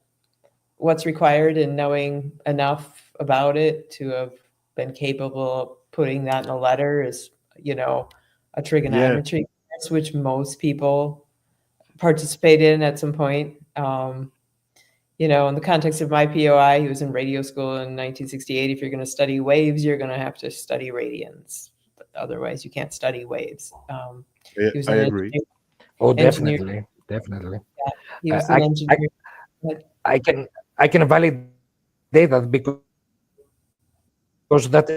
what's required in knowing enough about it to have been capable of putting that in a letter is, a trigonometry course, which most people participate in at some point. In the context of my POI, he was in radio school in 1968. If you're going to study waves, you're going to have to study radians. Otherwise, you can't study waves. He was I agree. Definitely. Yeah, he was an engineer. I can validate that because that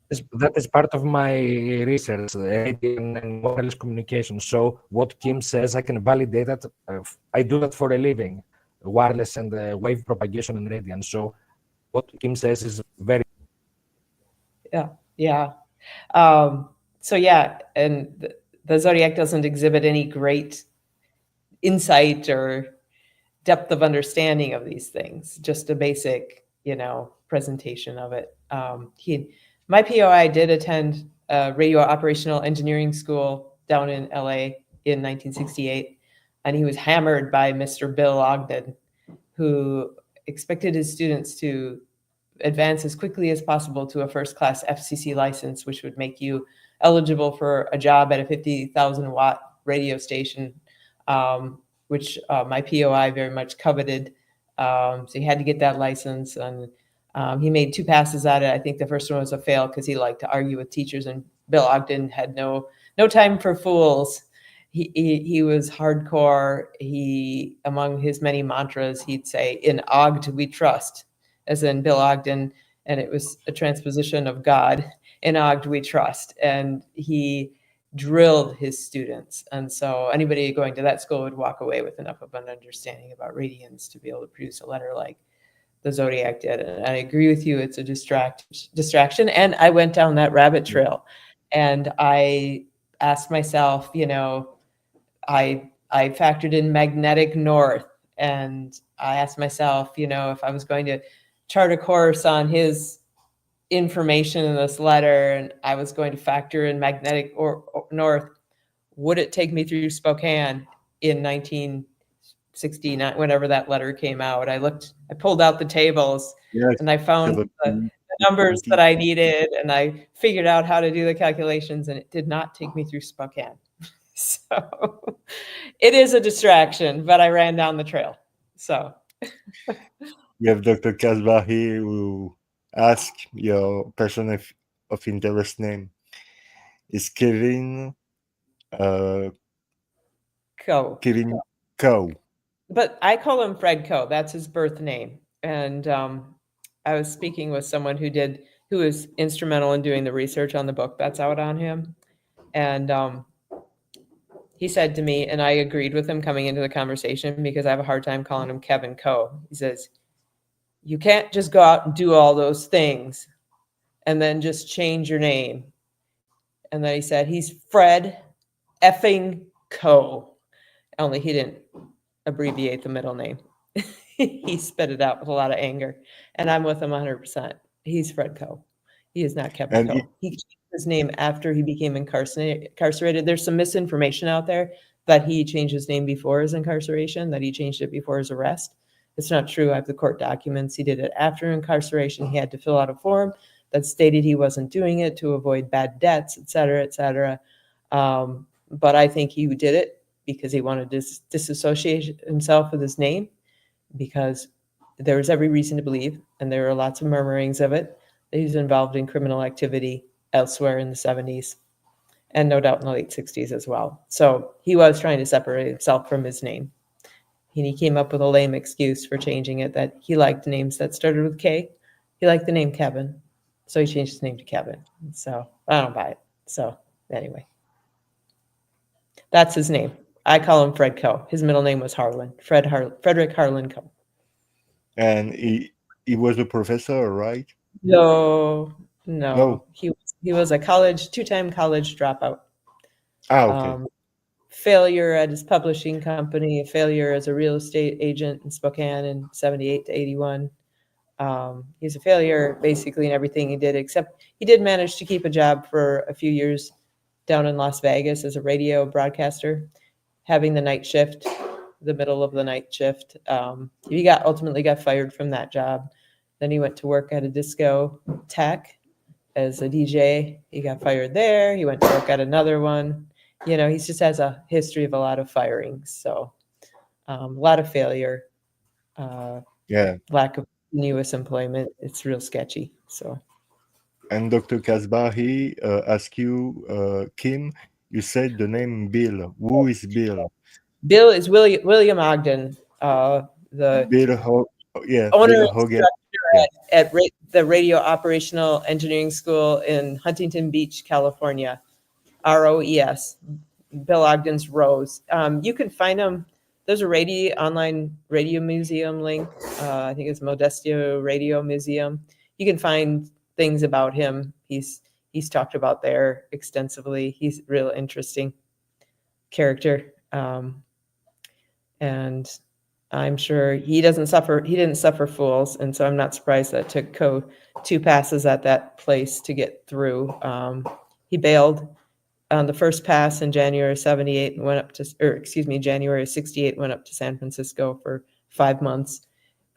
is part of my research, radian and wireless communication. So what Kim says, I can validate that. I do that for a living, wireless and wave propagation and radian. So what Kim says is very. Yeah. And the Zodiac doesn't exhibit any great insight or depth of understanding of these things, just a basic, presentation of it. My POI did attend radio operational engineering school down in LA in 1968, and he was hammered by Mr. Bill Ogden, who expected his students to advance as quickly as possible to a first-class FCC license, which would make you eligible for a job at a 50,000 watt radio station, which my POI very much coveted. So he had to get that license, and he made 2 passes at it. I think the first one was a fail because he liked to argue with teachers, and Bill Ogden had no time for fools. He was hardcore. Among his many mantras, he'd say, "In Ogd we trust," as in Bill Ogden, and it was a transposition of God. "In Ogd we trust," and he drilled his students. And so anybody going to that school would walk away with enough of an understanding about radians to be able to produce a letter like the Zodiac did. And I agree with you, it's a distraction. And I went down that rabbit trail, and I asked myself, I I factored in magnetic north, and I asked myself, if I was going to chart a course on his information in this letter, and I was going to factor in magnetic or north, would it take me through Spokane in 1969, whenever that letter came out? I pulled out the tables, Yes. and I found the numbers that I needed, and I figured out how to do the calculations, and it did not take me through Spokane. So it is a distraction, but I ran down the trail. So We have Dr. Kasbah here who asked your person of interest name. Is Kevin Coe. Kevin Coe? But I call him Fred Coe. That's his birth name. And I was speaking with someone who was instrumental in doing the research on the book that's out on him. And he said to me, and I agreed with him coming into the conversation because I have a hard time calling him Kevin Coe. He says, you can't just go out and do all those things and then just change your name. And then he said, he's Fred effing Coe. Only he didn't abbreviate the middle name. He spit it out with a lot of anger. And I'm with him 100%. He's Fred Coe. He is not Kevin Coe. He changed his name after he became incarcerated. There's some misinformation out there that he changed his name before his incarceration, that he changed it before his arrest. It's not true. I have the court documents. He did it after incarceration. He had to fill out a form that stated he wasn't doing it to avoid bad debts, et cetera, et cetera. But I think he did it because he wanted to disassociate himself with his name, because there was every reason to believe, and there were lots of murmurings of it, that he was involved in criminal activity elsewhere in the 70s, and no doubt in the late 60s as well. So he was trying to separate himself from his name. And he came up with a lame excuse for changing it, that he liked names that started with K. He liked the name Kevin, so he changed his name to Kevin. So I don't buy it. So anyway, that's his name. I call him Fred Coe. His middle name was Harlan, Frederick Harlan Coe. And he was a professor, right? No. He was a two-time college dropout. Okay. Failure at his publishing company, a failure as a real estate agent in Spokane in 78 to 81. He's a failure basically in everything he did, except he did manage to keep a job for a few years down in Las Vegas as a radio broadcaster, having the night shift, the middle of the night shift. He ultimately got fired from that job. Then he went to work at a disco tech as a DJ. He got fired there. He went to work at another one. He just has a history of a lot of firings. So a lot of failure, lack of continuous employment. It's real sketchy. So. And Dr. Kasbahi asked you, Kim, you said the name Bill. Who is Bill? Bill is William Ogden, the owner and instructor at the Radio Operational Engineering School in Huntington Beach, California, ROES. Bill Ogden's Rose. You can find him. There's a online radio museum link. I think it's Modestio Radio Museum. You can find things about him. He's talked about there extensively. He's a real interesting character. And I'm sure he didn't suffer fools. And so I'm not surprised that it took Coe 2 passes at that place to get through. He bailed on the first pass in January 78 and January 68, went up to San Francisco for 5 months.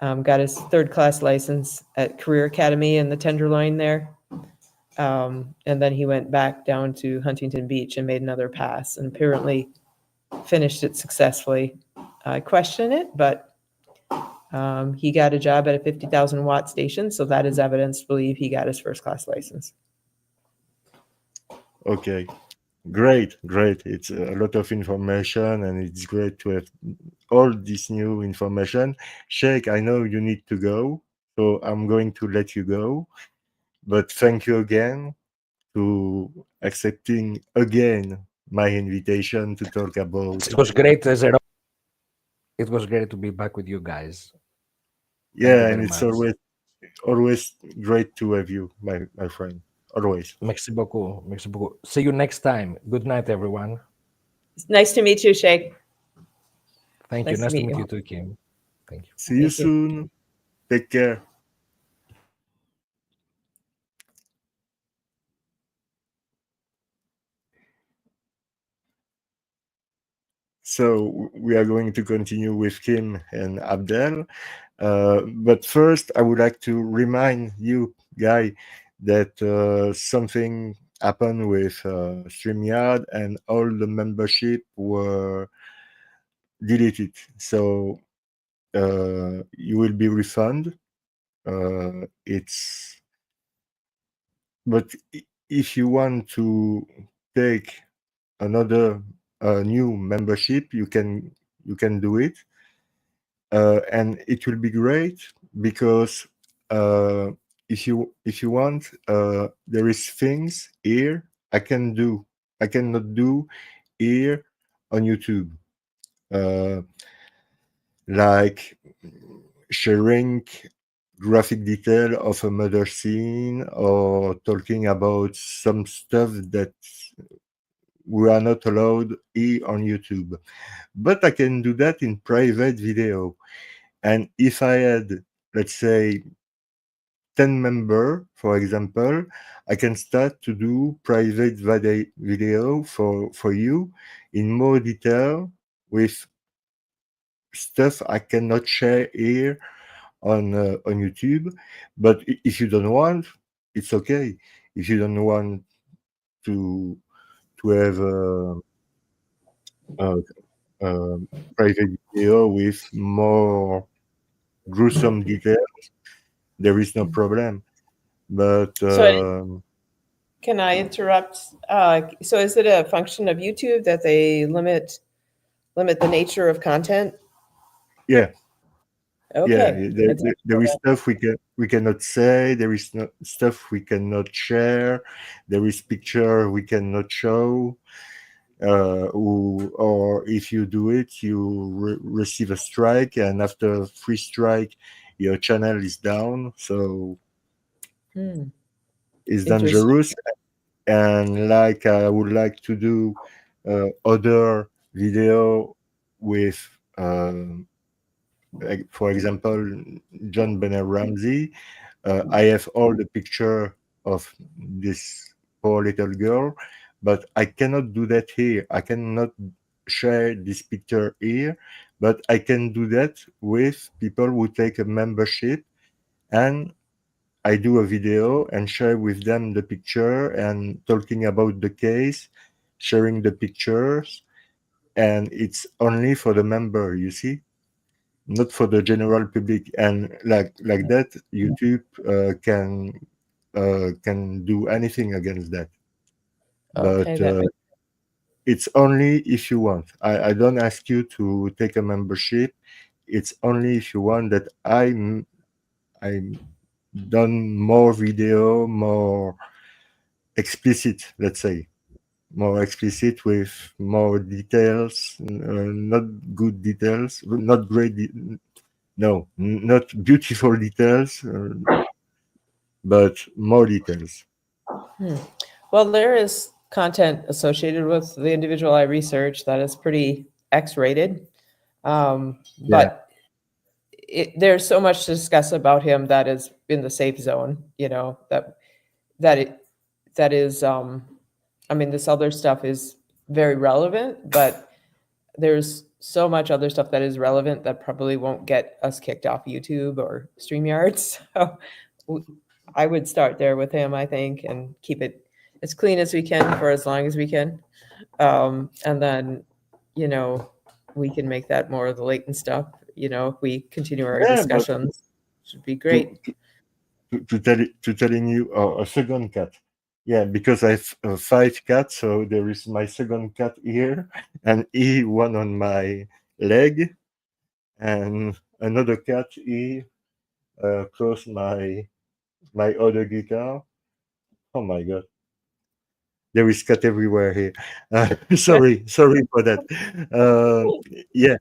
Got his third-class license at Career Academy in the Tenderloin there. And then he went back down to Huntington Beach and made another pass, and apparently finished it successfully. I question it, but he got a job at a 50,000 watt station, so that is evidence to believe he got his first-class license. Okay. Great. It's a lot of information, and it's great to have all this new information. Sheikh, I know you need to go, so I'm going to let you go. But thank you again to accepting again my invitation to talk about. It was great, Zero. It was great to be back with you guys. Yeah, and it's always great to have you, my friend. Always. Merci beaucoup. See you next time. Good night, everyone. It's nice to meet you, Sheikh. Thank you. Nice Nice to to meet meet you. you too, Kim. Thank you. See you Thank you. soon. Take care. So we are going to continue with Kim and Abdel. But first, I would like to remind you, Guy, that something happened with StreamYard and all the membership were deleted. So you will be refunded. It's but if you want to take another new membership, you can do it, and it will be great because if you want, there is things here I cannot do here on YouTube, uh, like sharing graphic detail of a murder scene or talking about some stuff that we are not allowed here on YouTube. But I can do that in private video. And if I had, let's say, 10 member, for example, I can start to do private video for you in more detail with stuff I cannot share here on YouTube. But if you don't want, it's okay. If you don't want to have a, a private video with more gruesome details, there is no problem. But So can I interrupt? So is it a function of YouTube that they limit the nature of content? yeah, Okay. there is stuff we cannot say. There is no stuff we cannot share. There is picture we cannot show. Or if you do it, you receive a strike, and after 3 strike, your channel is down. So it's Interesting. dangerous. And like I would like to do other video with, like, for example, John Bennett Ramsey. I have all the picture of this poor little girl, but I cannot do that here. I cannot share this picture here, but I can do that with people who take a membership, and I do a video and share with them the picture and talking about the case, sharing the pictures, and it's only for the member, you see, not for the general public. And like that, YouTube can do anything against that. Okay, But it's only if you want. I don't ask you to take a membership. It's only if you want that I'm done more video, more explicit, let's say, more explicit with more details, not good details, not great, no, not beautiful details, but more details. Well, there is content associated with the individual I research that is pretty X-rated, but there's so much to discuss about him that is in the safe zone. You know, that is. I mean, this other stuff is very relevant, but there's so much other stuff that is relevant that probably won't get us kicked off YouTube or StreamYard. So I would start there with him, I think, and keep it as clean as we can for as long as we can. And then, you know, we can make that more of the latent stuff. You know, if we continue our discussions, should be great. To telling you a second cat. Yeah, because I have 5 cats, so there is my second cat here, and one on my leg, and another cat here close my other guitar. Oh my god, there is cat everywhere here. Sorry for that. Yeah,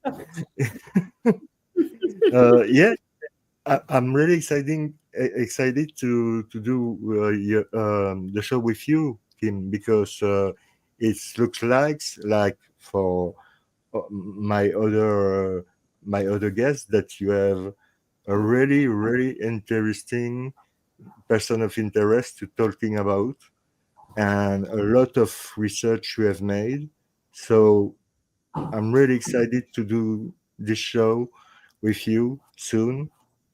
yeah. I'm really excited to do the show with you, Kim, because it looks like for my other guests that you have a really really interesting person of interest to talking about, and a lot of research you have made. So I'm really excited to do this show with you soon,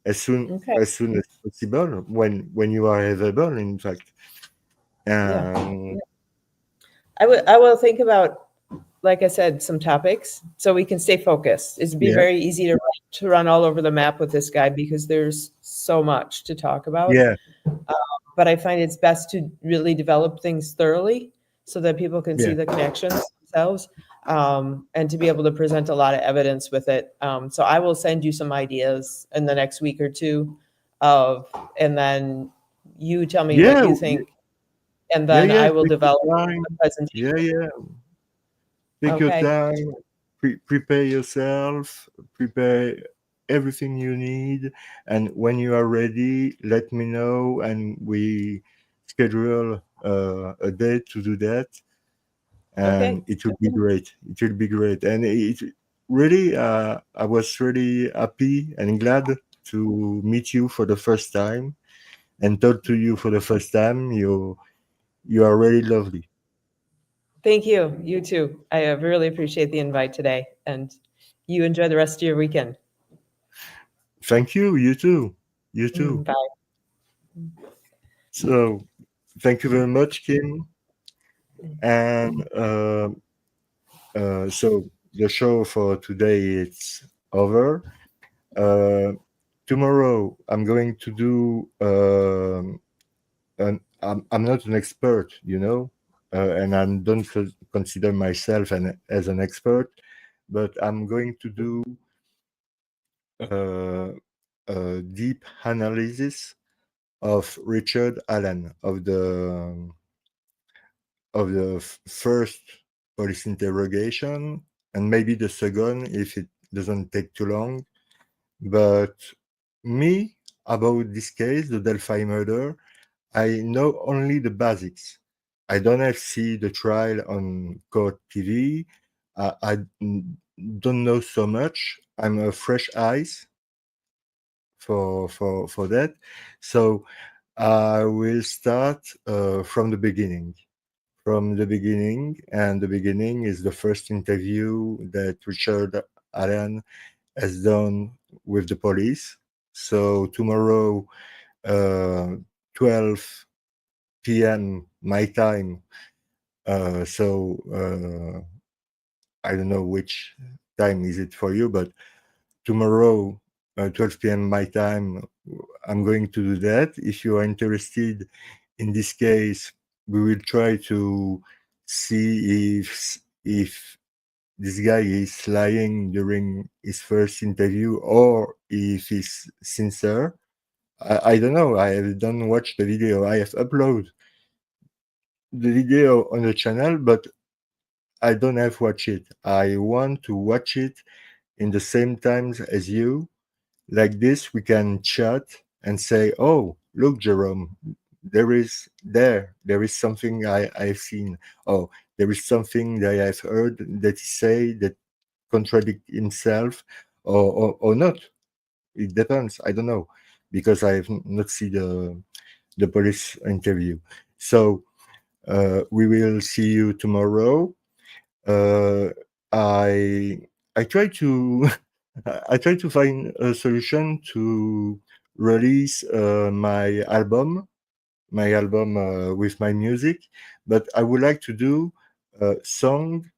Okay. as soon as possible, when you are available, in fact. Yeah. And I will think about, like I said, some topics so we can stay focused. It'd be yeah, very easy to run all over the map with this guy because there's so much to talk about. yeah, But I find it's best to really develop things thoroughly so that people can see yeah. the connections themselves, and to be able to present a lot of evidence with it. So I will send you some ideas in the next week or two and then you tell me what Yeah, you think, and yeah, then yeah. I will Take your develop time. a presentation. Yeah, yeah. Take your Okay. time. Prepare yourself. Prepare everything you need. And when you are ready, let me know, and we schedule a day to do that. And Okay. it will be great. It will be great. And it really, I was really happy and glad to meet you for the first time and talk to you for the first time. You are really lovely. Thank you. You too. I really appreciate the invite today, and you enjoy the rest of your weekend. Thank you. You too. You too. Bye. So thank you very much, Kim. And so the show for today is over. Uh, Tomorrow I'm going to do. I'm not an expert, and I don't consider myself as an expert, but I'm going to do uh, a deep analysis of Richard Allen, of the first police interrogation, and maybe the second if it doesn't take too long. But me, about this case, the Delphi murder, I know only the basics. I don't have seen the trial on court TV. I don't know so much. I'm a fresh eyes for that. So I will start from the beginning. From the beginning, and the beginning is the first interview that Richard Allen has done with the police. So tomorrow, 12 p.m. my time. I don't know which time is it for you, but tomorrow, 12 p.m. my time, I'm going to do that. If you are interested in this case, we will try to see if this guy is lying during his first interview or if he's sincere. I don't know. I don't watch the video. I have uploaded the video on the channel, but I don't have watched it. I want to watch it in the same times as you. Like this, we can chat and say, "Oh, look, Jerome, there is something I've seen. Oh, there is something that I've heard that he say that contradict himself, or not. It depends. I don't know because I have not seen the police interview. So we will see you tomorrow. Uh, I I try to I try to find a solution to release my album with my music, but I would like to do uh, song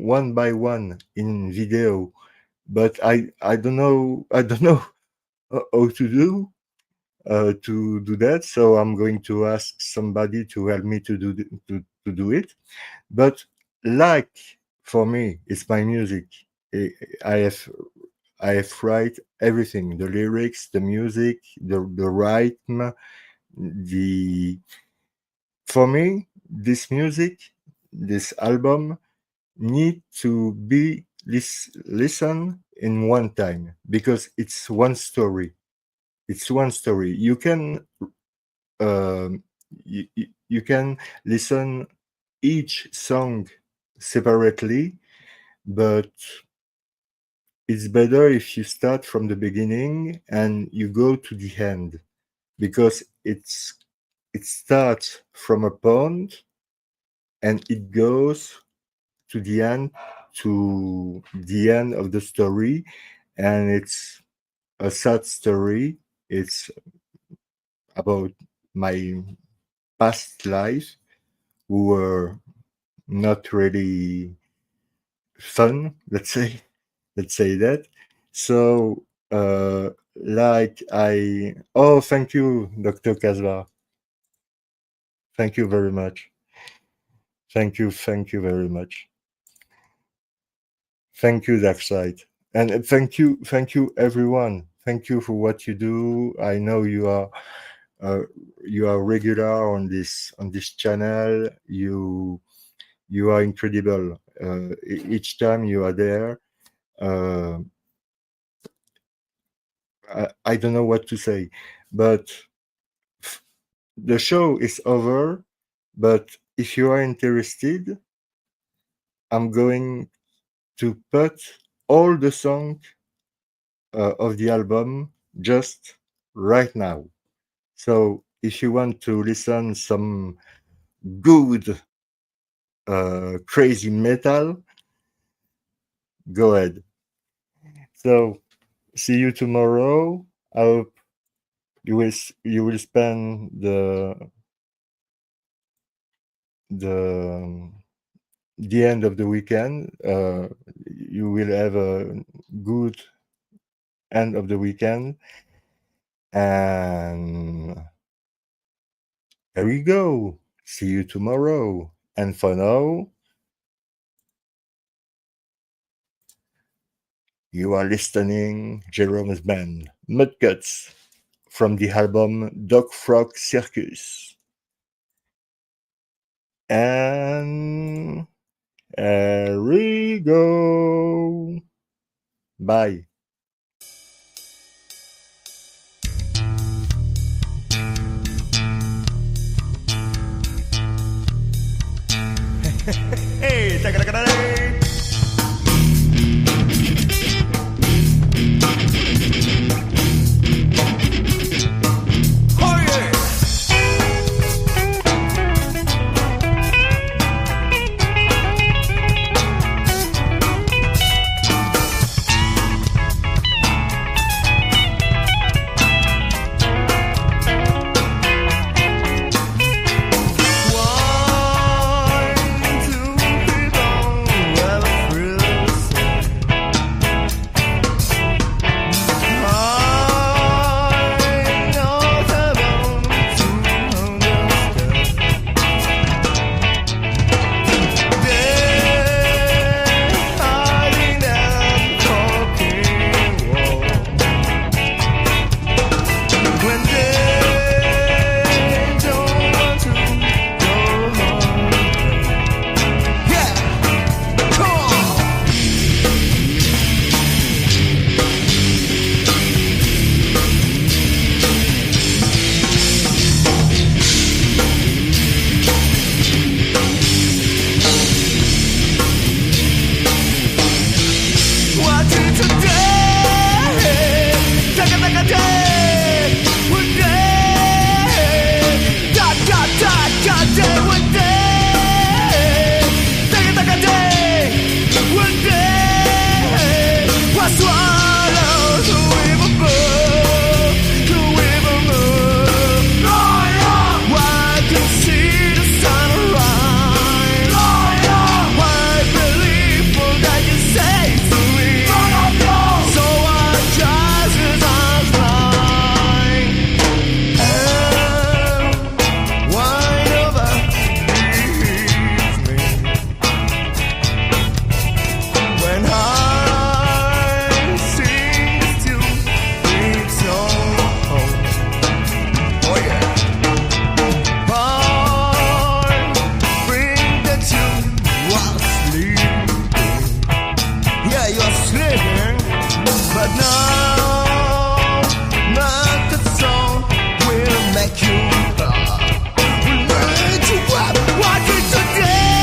one by one in video, but I don't know how to do that. So I'm going to ask somebody to help me to do it. But like for me, it's my music. I I have I have write everything: the lyrics, the music, the rhythm. The For me, this music, this album need to be listen in one time because it's one story. It's one story. You can listen each song separately, but it's better if you start from the beginning and you go to the end, because it starts from a point and it goes to the end of the story, and it's a sad story. It's about my past life, who were not really fun, let's say that. So thank you, Dr. Kasvar. Thank you very much. Thank you very much. Thank you, Darkside. And thank you everyone. Thank you for what you do. I know you are regular on this channel. You are incredible. Each time you are there, I don't know what to say, but the show is over. But if you are interested, I'm going to put all the songs of the album just right now. So if you want to listen some good crazy metal, go ahead. So see you tomorrow. I hope you will spend the end of the weekend. You will have a good end of the weekend, and there we go. See you tomorrow. And for now, you are listening Jerome's band Mudguts from the album Dog Frog Circus. And here we go. Bye. Hey, take a look at that. What did today?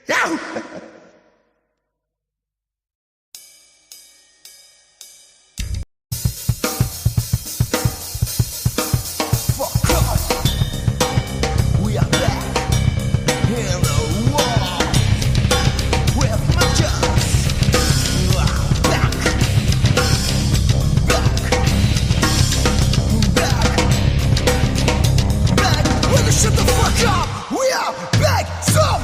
Fuck off. We are back in the war with matches. Back, back, back. When the shut the fuck up, we are back. Some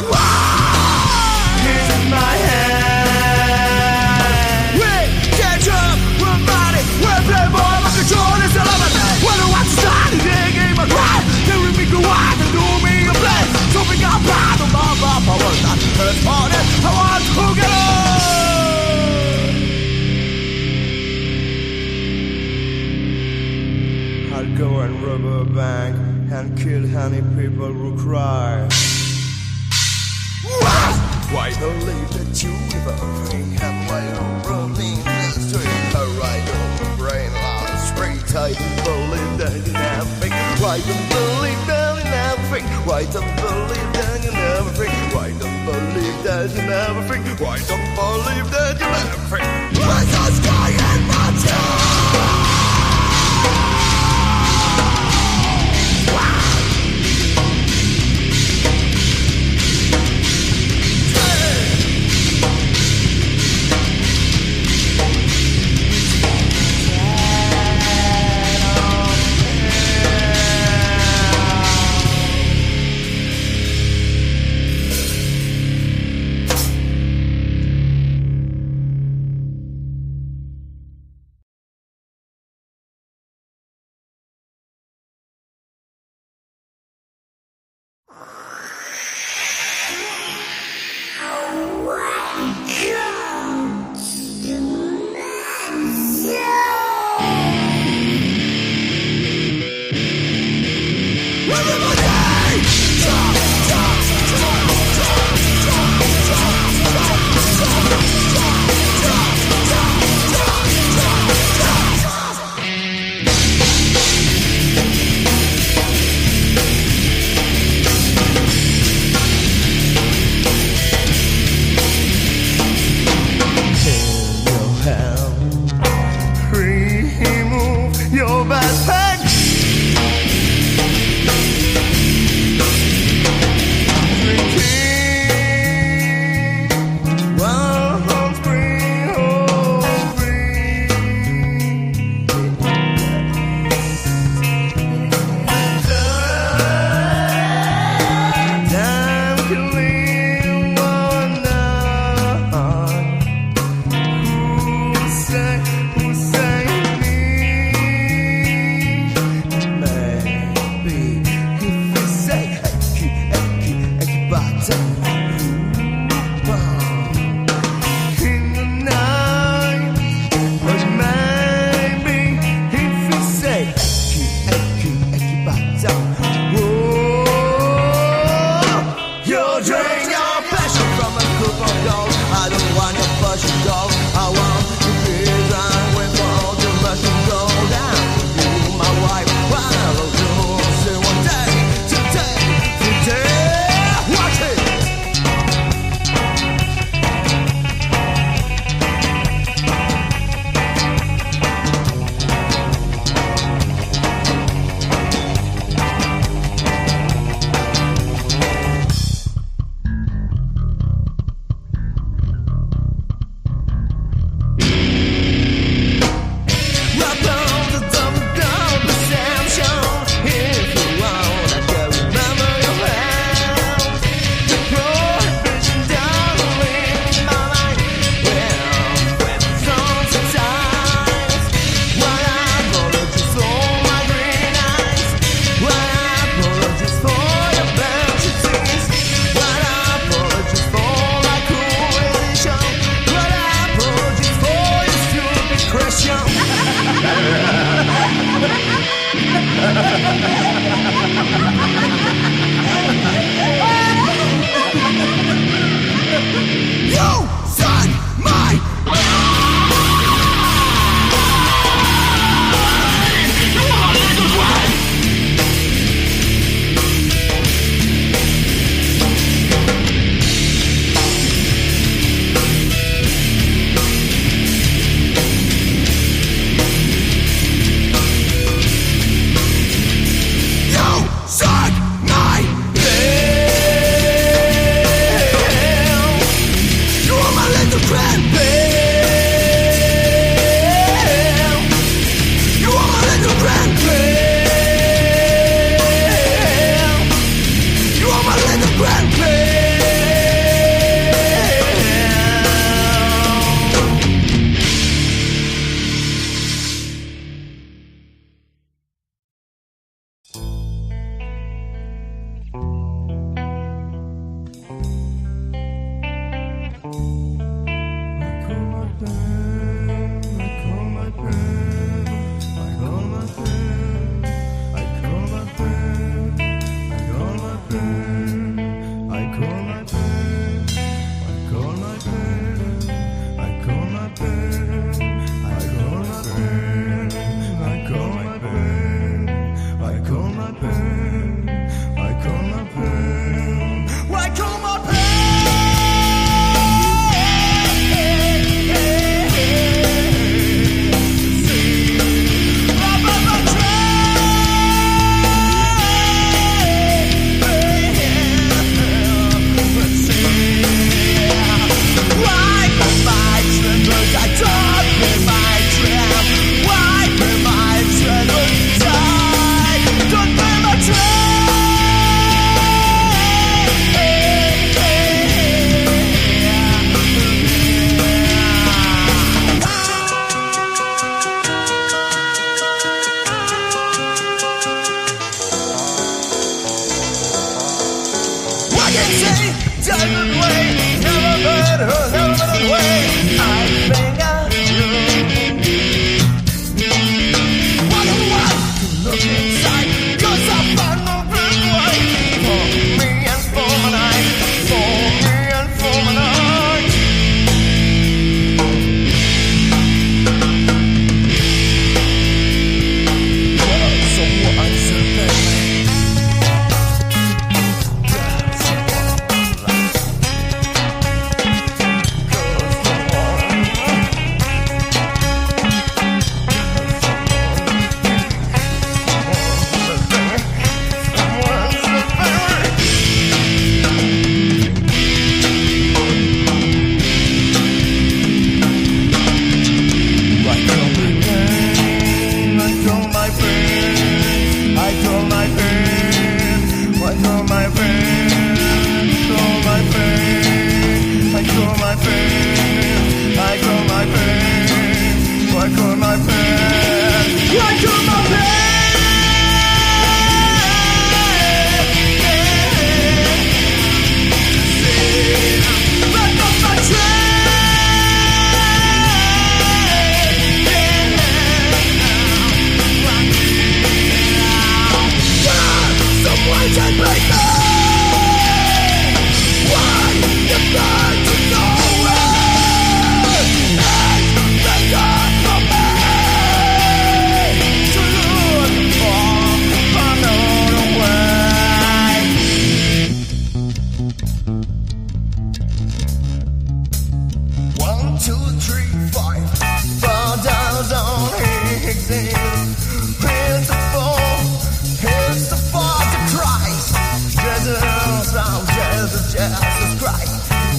like he's in my head. We get drunk, we're body, we're playboy, my control is all over me. When I watch the sun, they gave my cry. They will make me wild and do me a play. So we got proud of my power, not hurt on it. I want to get on. I'll go and rob a bank and kill any people who cry. Why believe that you never think and why don't believe the street? Why don't brain lost straight? I don't believe that you never think. Why don't believe that you never think? Why don't believe that you never think? Why don't believe that you never think? Why don't believe that you never think? Where's the sky and my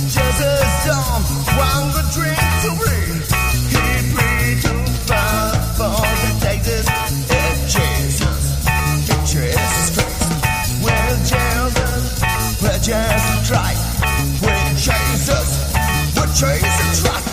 just a storm, one good drink to read. He free to fight for the Texas. Jesus, Jesus Christ. Well, Jesus, we're just try. With Jesus, we're chasing track.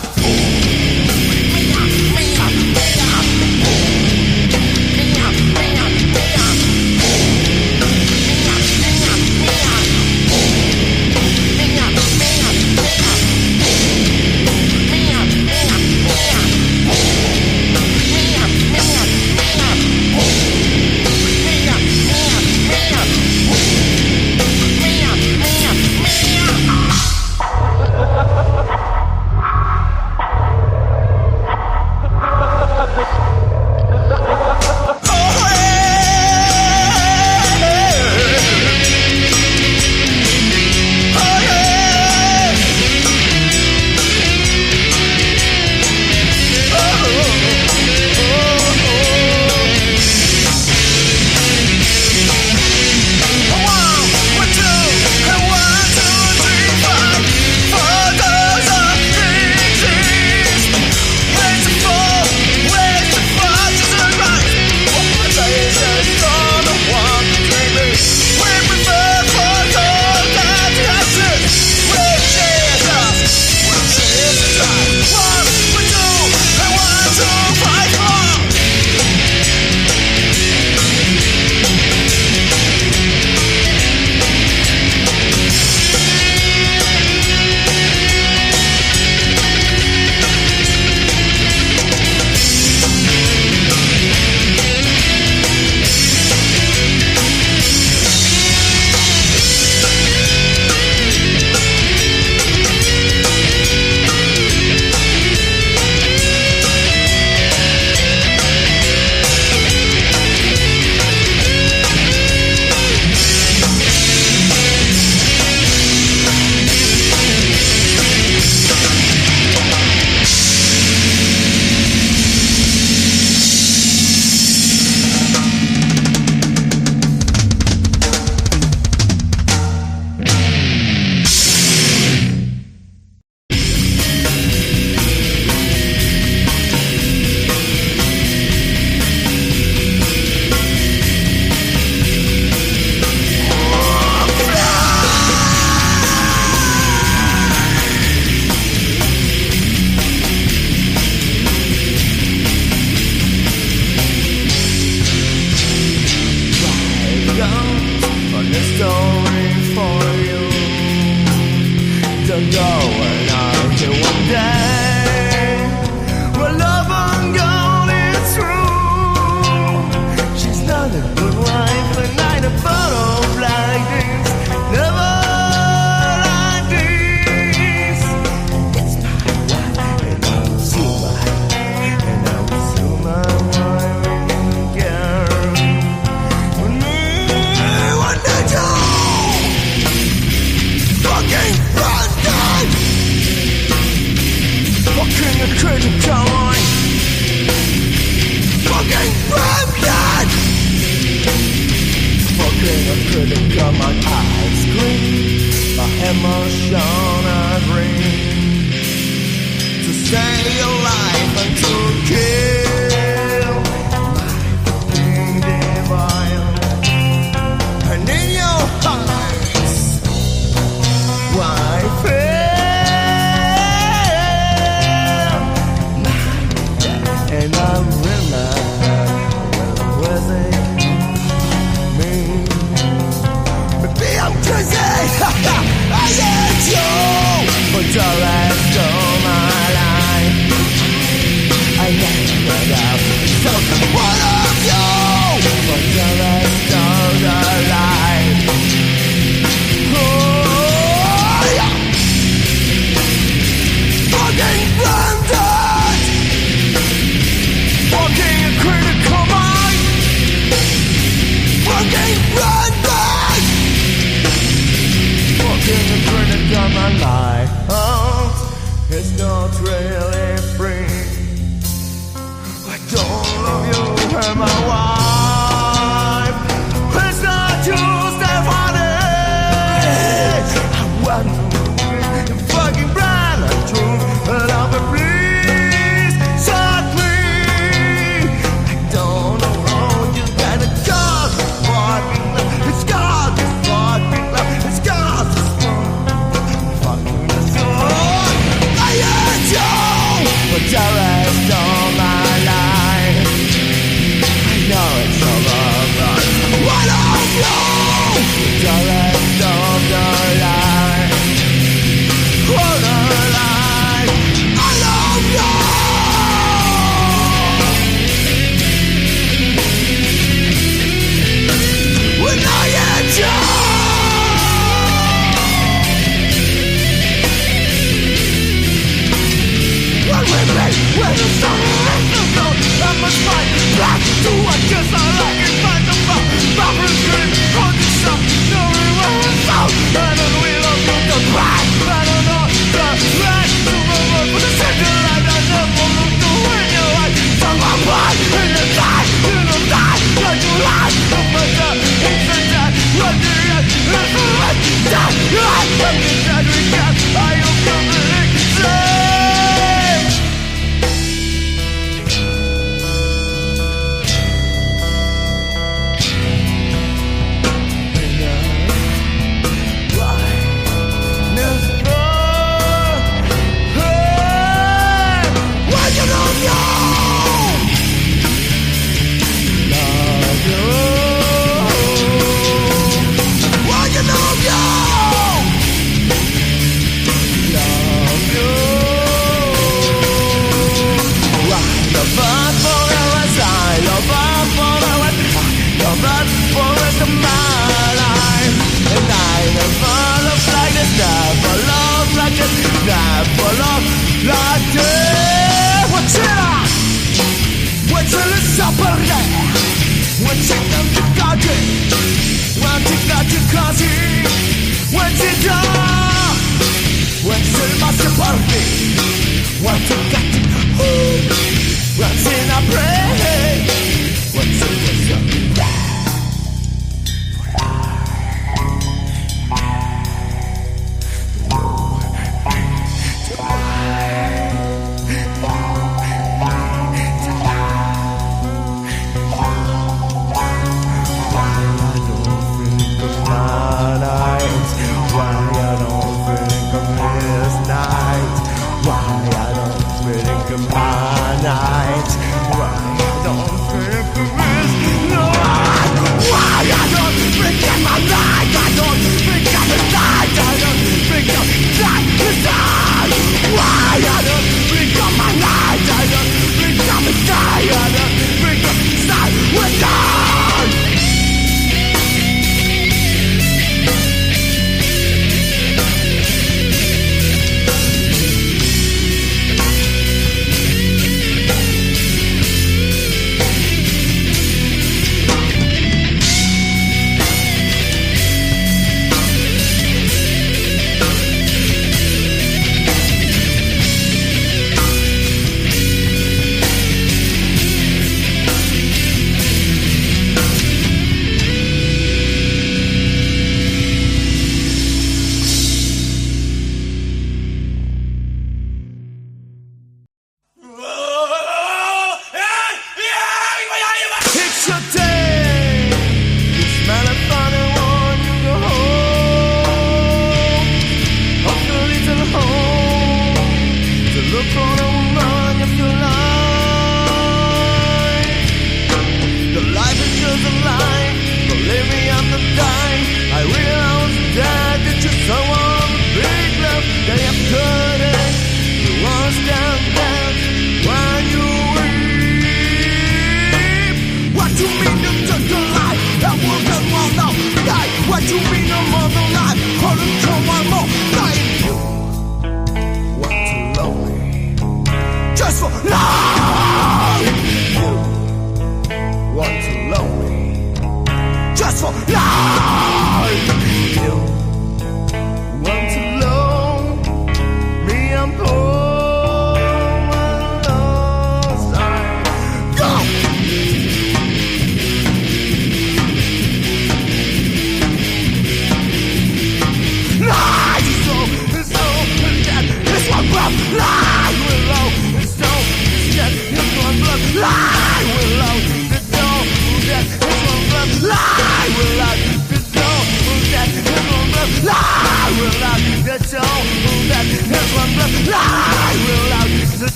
For the rest of my life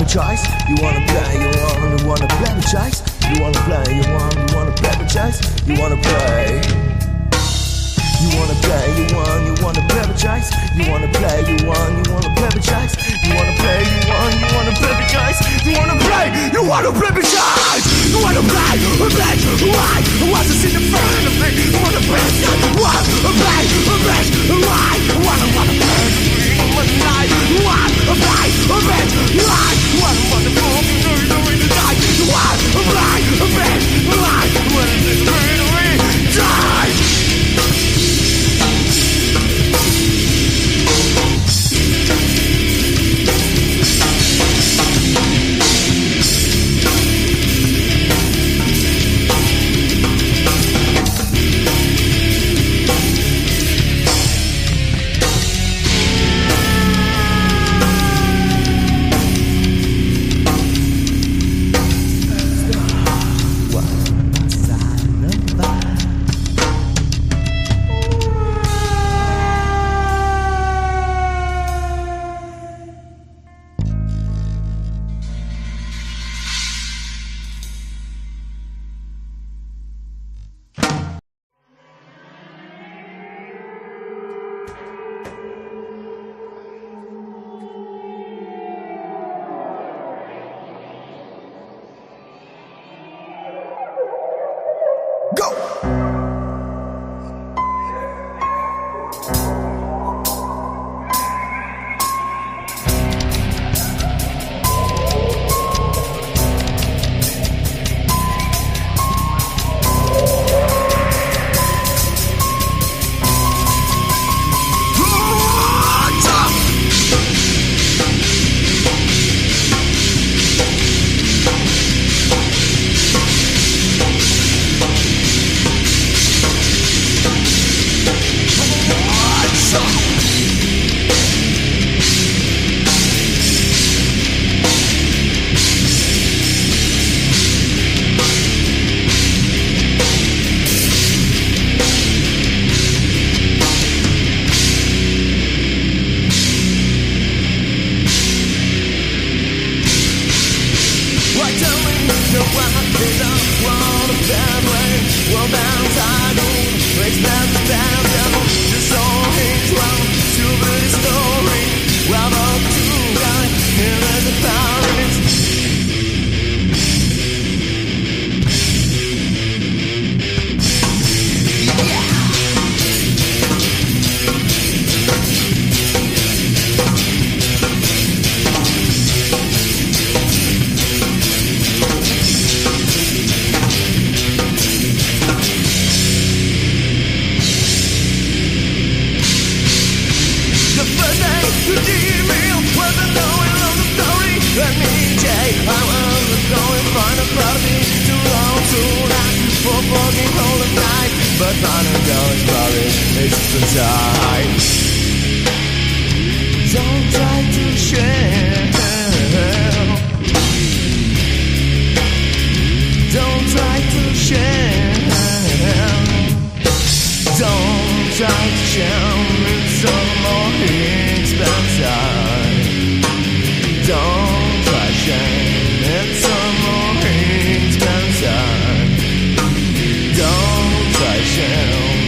with choice? You wanna play, you wanna play with choice? You wanna play, you wanna play with choice? You wanna play? You wanna play, you wanna play with choice? You wanna play, you wanna play with choice? You wanna play, you wanna play with choice? You wanna play, you wanna play with choice? You wanna play, why? Who wants to see the front of me? You wanna play, why? Play, why? Wanna play, one night, why? Play, why? Wanna fall, doing the night, why? Play, why? Wanna see the front of me? Die!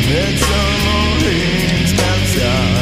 It's a more expensive.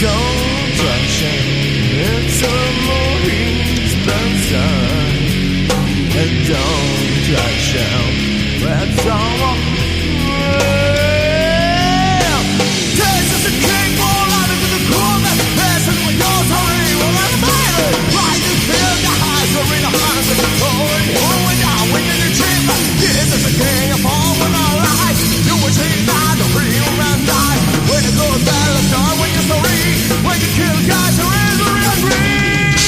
don't rush into morning's sunshine, and don't rush out. That's all. This is a king, all out into the corner. This is what yours are in. Well, I'm fighting. Right to kill the highs are in the heart of the cold. Going down within the chamber. This is a king of all when I lie. You will see that the real man die. When it goes bad, it's not when you're sorry. When you kill guys who are angry.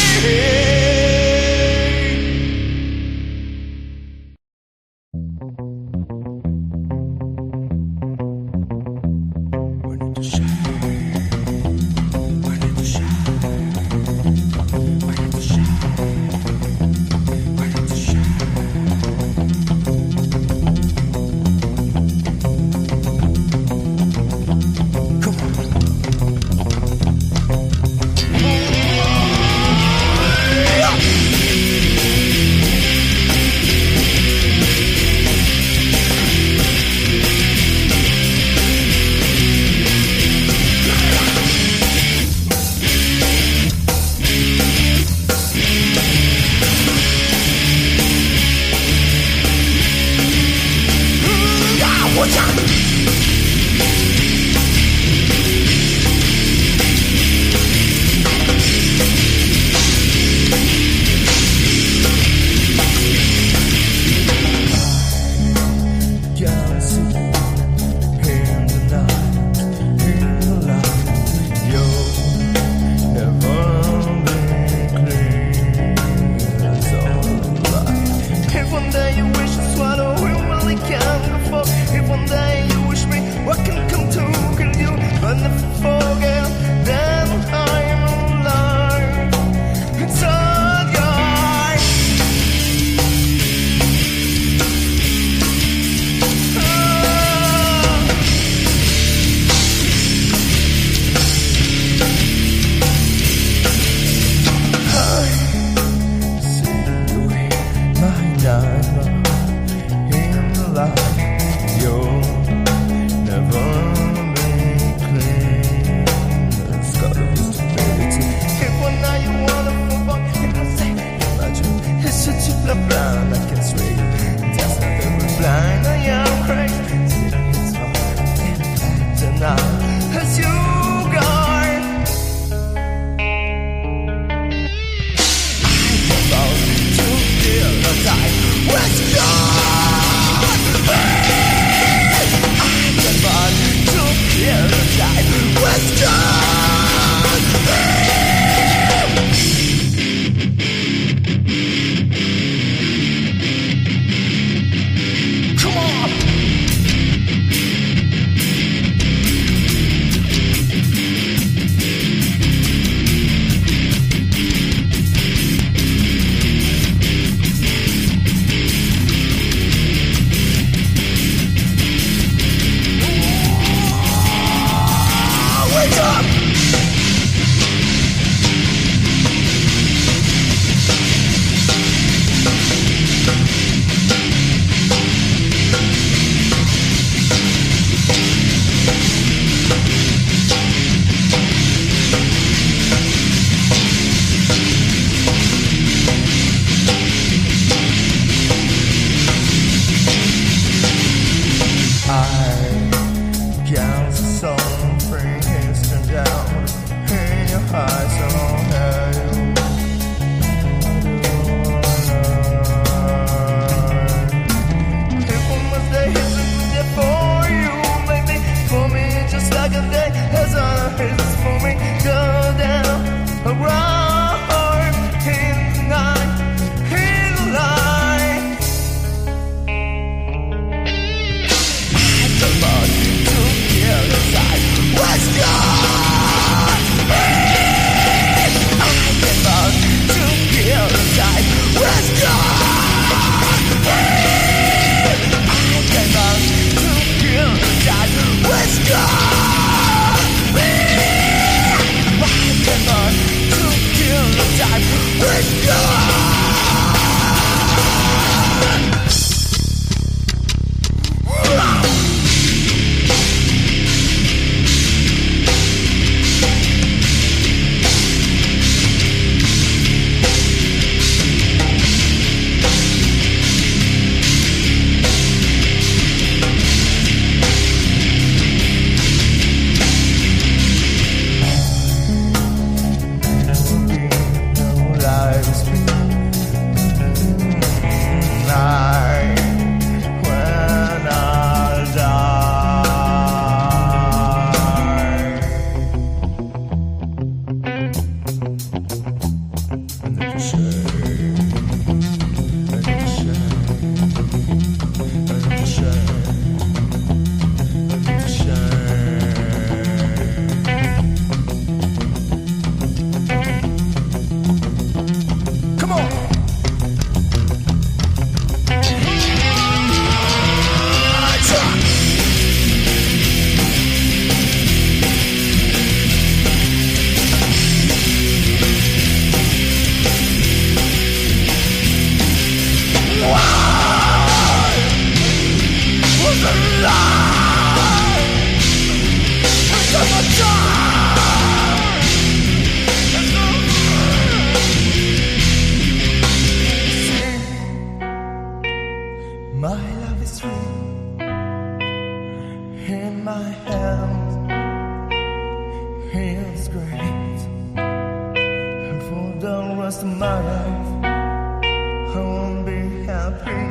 rest of my life I won't be happy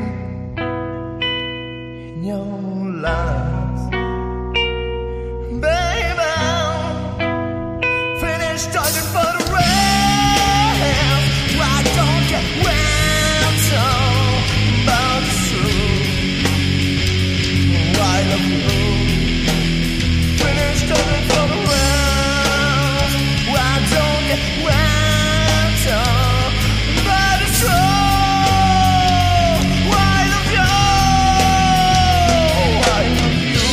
in your lies. Baby, finish talking for the rest. Why don't you answer about the truth? I love you. Finish talking for the rest. Why don't you answer about the truth? I love you. I love you.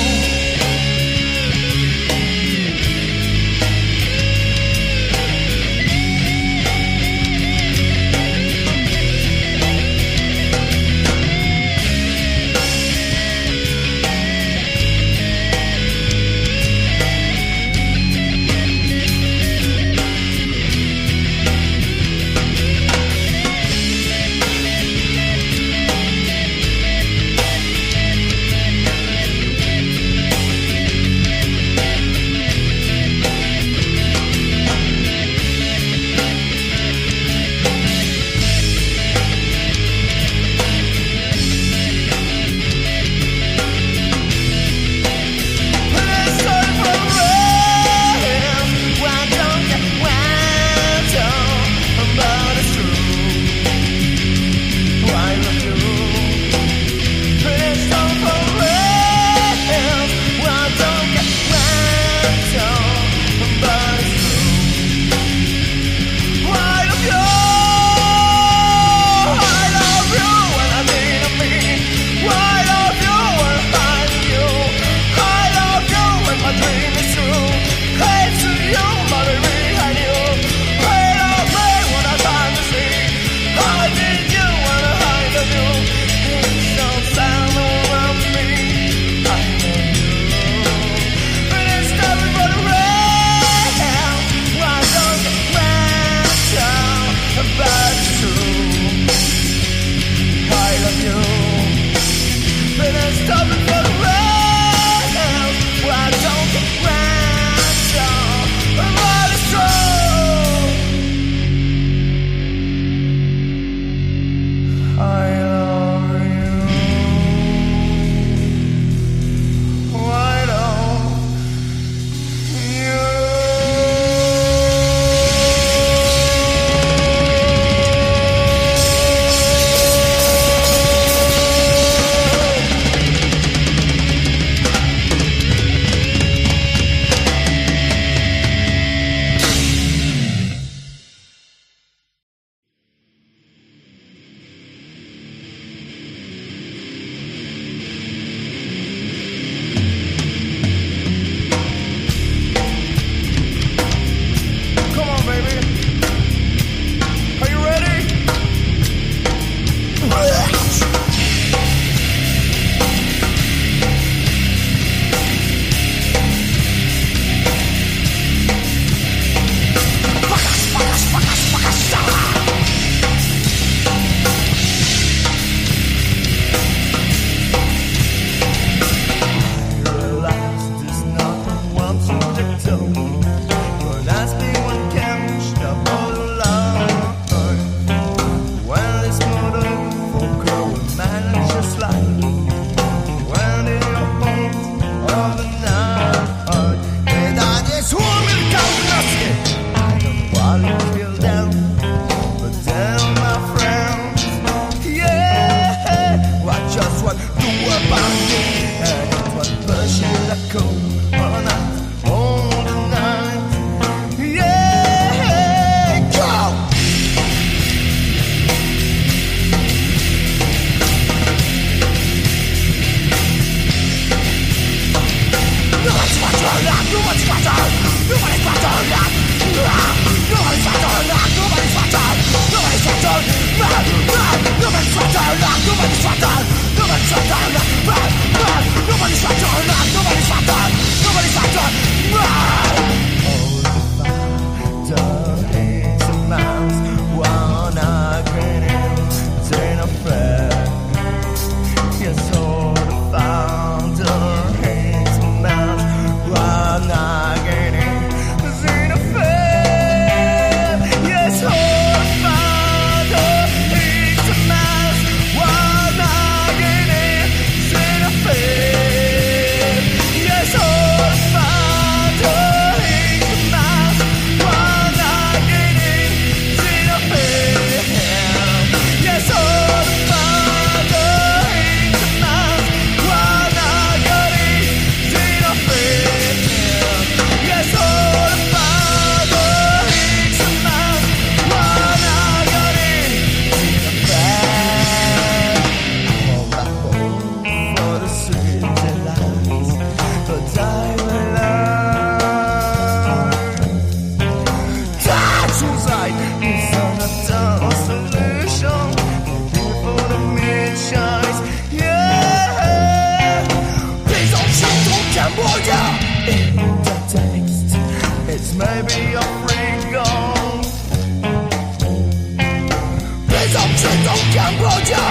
Cambodia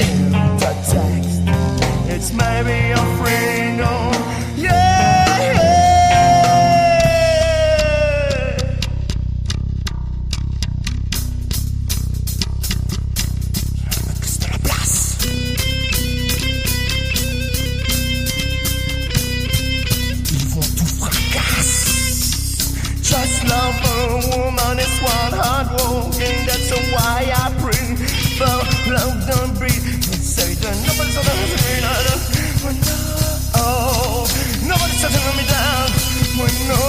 in the text. It's maybe a freedom. Yeah, Extra plus. Ils vont tout fracasse. Just love a woman is one hard walking. That's why I bring the love don't breathe. Say that nobody's gonna hurt me down. No, nobody's gonna let me down. No,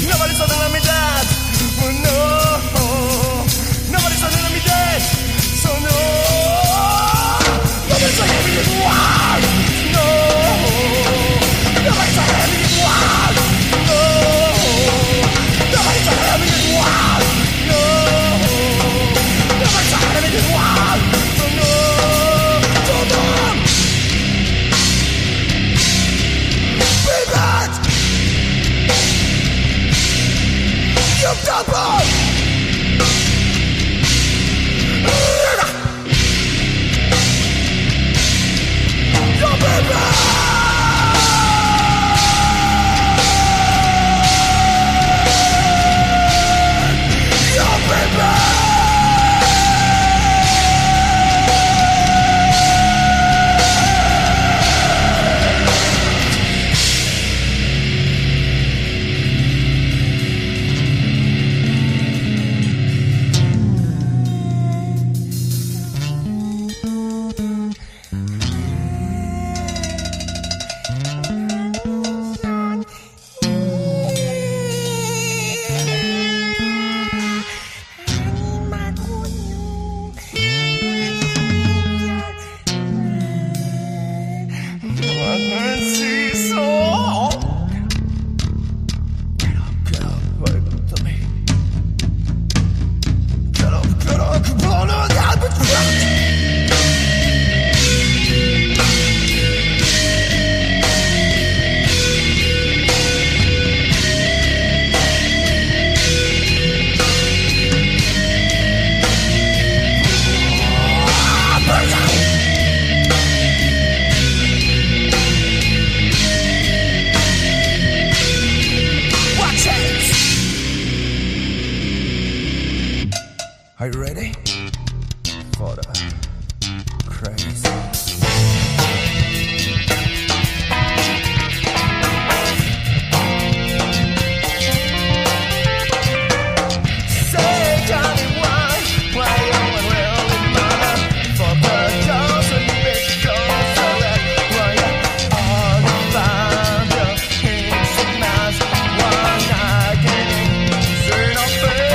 nobody's gonna let me down. No, nobody's gonna let me down. So no, nobody's gonna let me down. No, nobody's gonna let me down. No, nobody's gonna let me down. No, nobody's gonna let me down. So no, so no. Be bad. You've done bad. You'll be bad. You'll be bad. Are you ready for the crazy? Say, Johnny, why you ain't really mine? For the jaws and big jaws, so that why you all the fire in some nice one I can see no fear.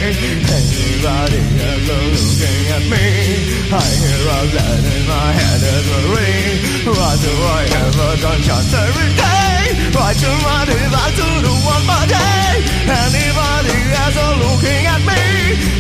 Anybody ever looking at me? I hear all that in my head as a ring. Why do I have a gunshot every day? Why too much if I do the one more day? Anybody ever looking at me?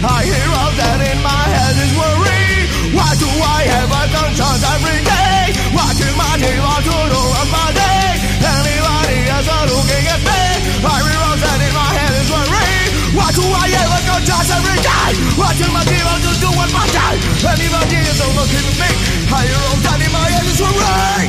I hear all that in my head is worry. Why do I have a gunshot every day? Why too much if I do the one more day? Anybody ever looking at me? I hear all that in my head is worry. Why do I have a gunshot every day? Why too much if I do one more day? Anybody ever looking at me? I hear all that in my head is worry.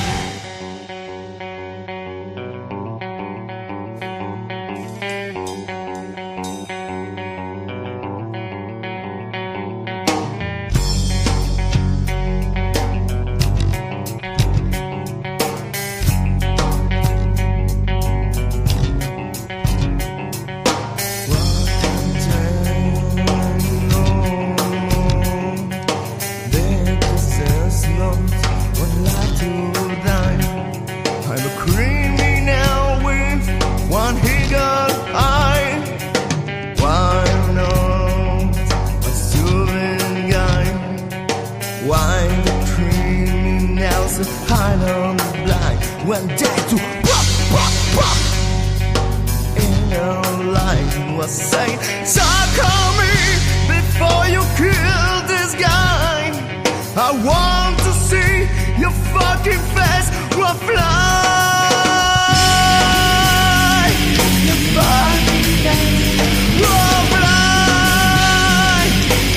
Went dead to pop, pop, pop. In a line was saying, so call me before you kill this guy. I want to see your fucking face will fly. Your fucking face will fly.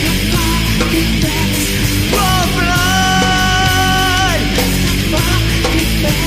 Your fucking face will fly. Your fucking face.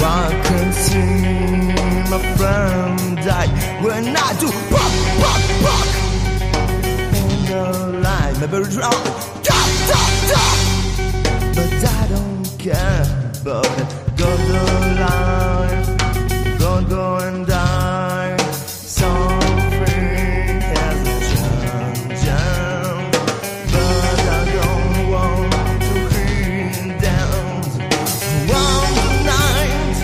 I can see my friend die when I do pop, pop, pop. In the light, maybe drop it, top, top, top. But I don't care about it. Go the line, don't go and die. Something has a jam, but I don't want to hear down. One night,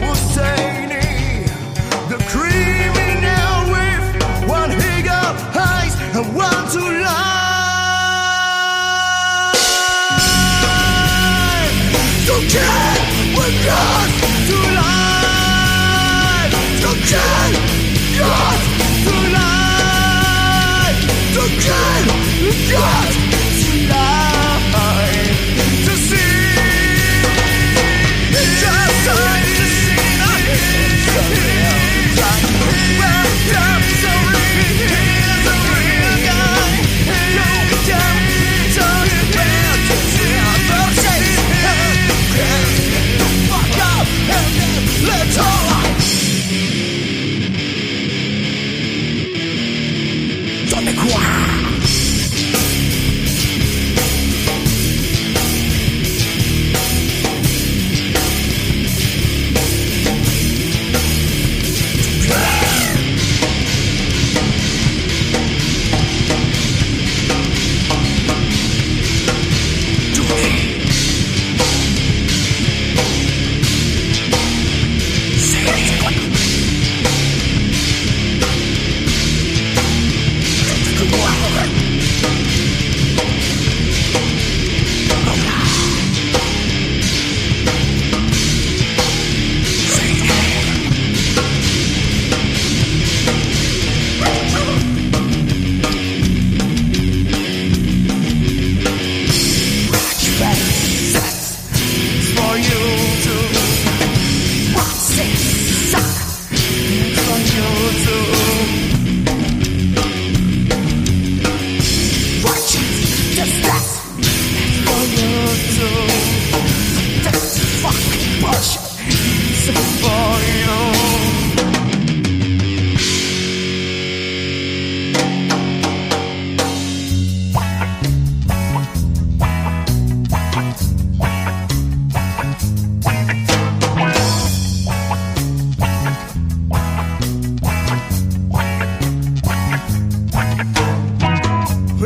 Husseini, the criminal with one hiccup eyes and one to lie. To kill with God to lie. To kill God to lie. To kill God to lie. To see, just to see. Wrapped up so real, he's a real guy. No doubt, so bad to see. Fuck up.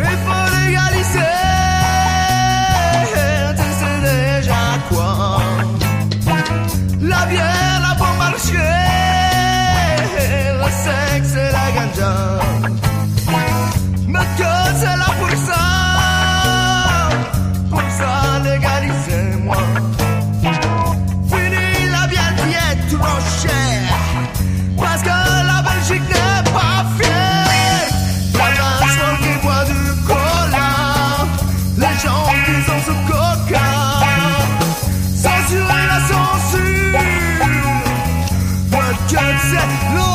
Il faut légaliser, tu sais déjà quoi. La bière, la bon marché, le sexe et la ganja. Mais que c'est là pour ça légalisez-moi. Fini la bière qui est trop chère, parce que la Belgique n'est pas fière. La nation qui boit du cola, les gens qui sont sous coca. Censurer la censure, mais que c'est loin.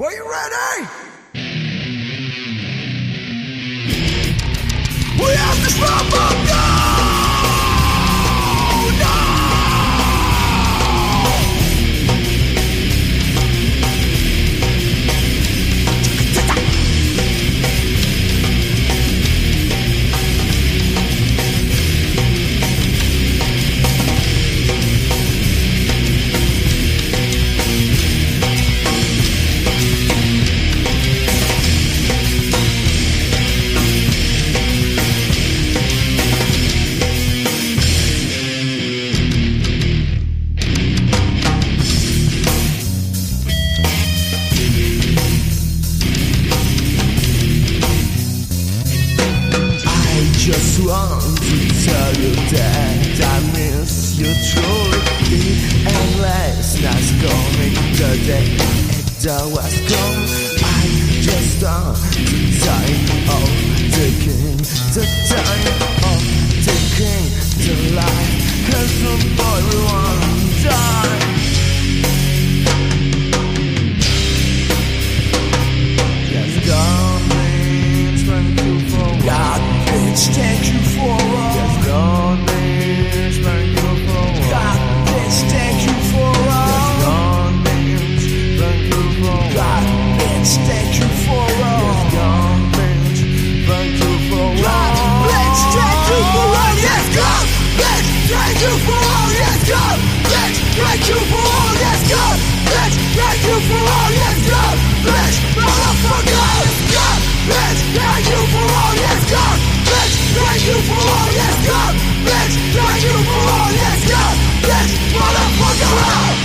Are you ready? We have to stop up now! Just want to tell you that I miss you truly. And last night's coming, the day that was gone. I just want to time of taking the time of taking the life. Cause the boy we want to die. Yes, God means thank you for God. Thank you for all. Yes, God, bitch, thank you for all. God, bitch, thank you for all. Yes, God, bitch, thank you for all. God, bitch, thank you for all. Yes, God, bitch, thank you for all. God, bitch, thank you for all. Yes, God, bitch, thank you for all. Yes, God, bitch, thank you for all. Yes, God, bitch, thank you for all. Yes, God, bitch, motherfucker. Yes, God, bitch, thank you for all. Yes, God. Bitch, thank you for all, yes God. Bitch, thank you for all, yes God. Bitch, motherfucker.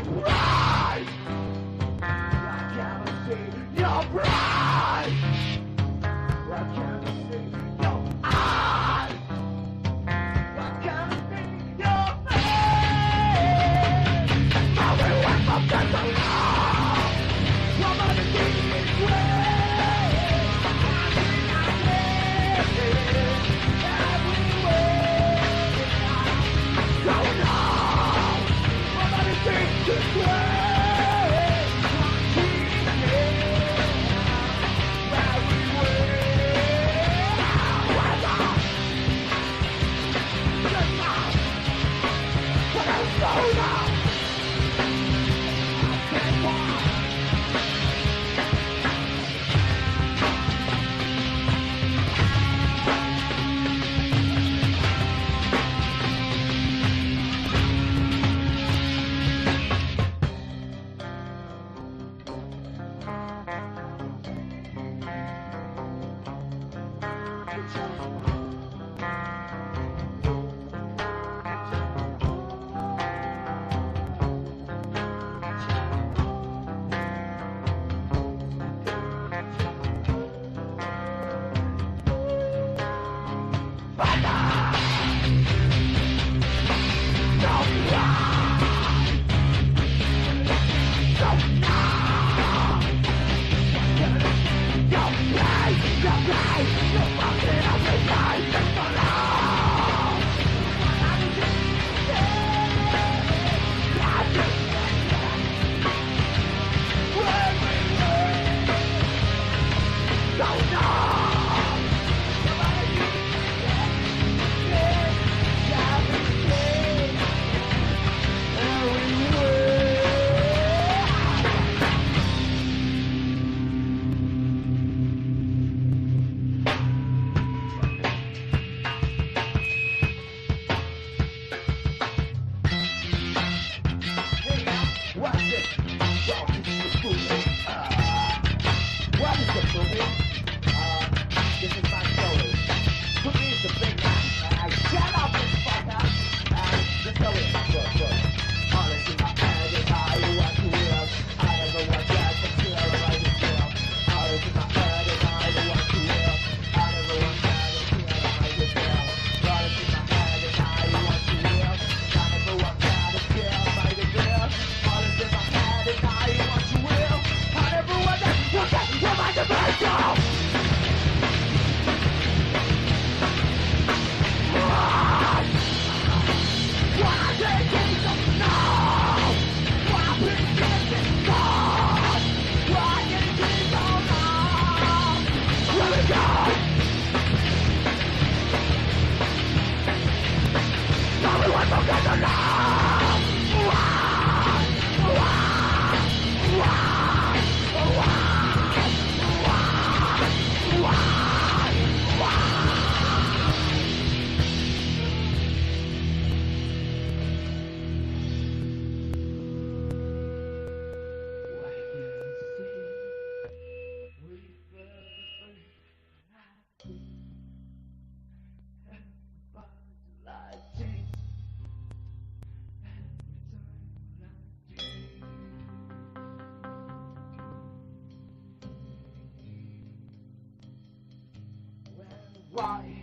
pride. I can't see your pride. I can't see your eyes. I can't see your face. Everywhere from the law. Somebody take it away. Why?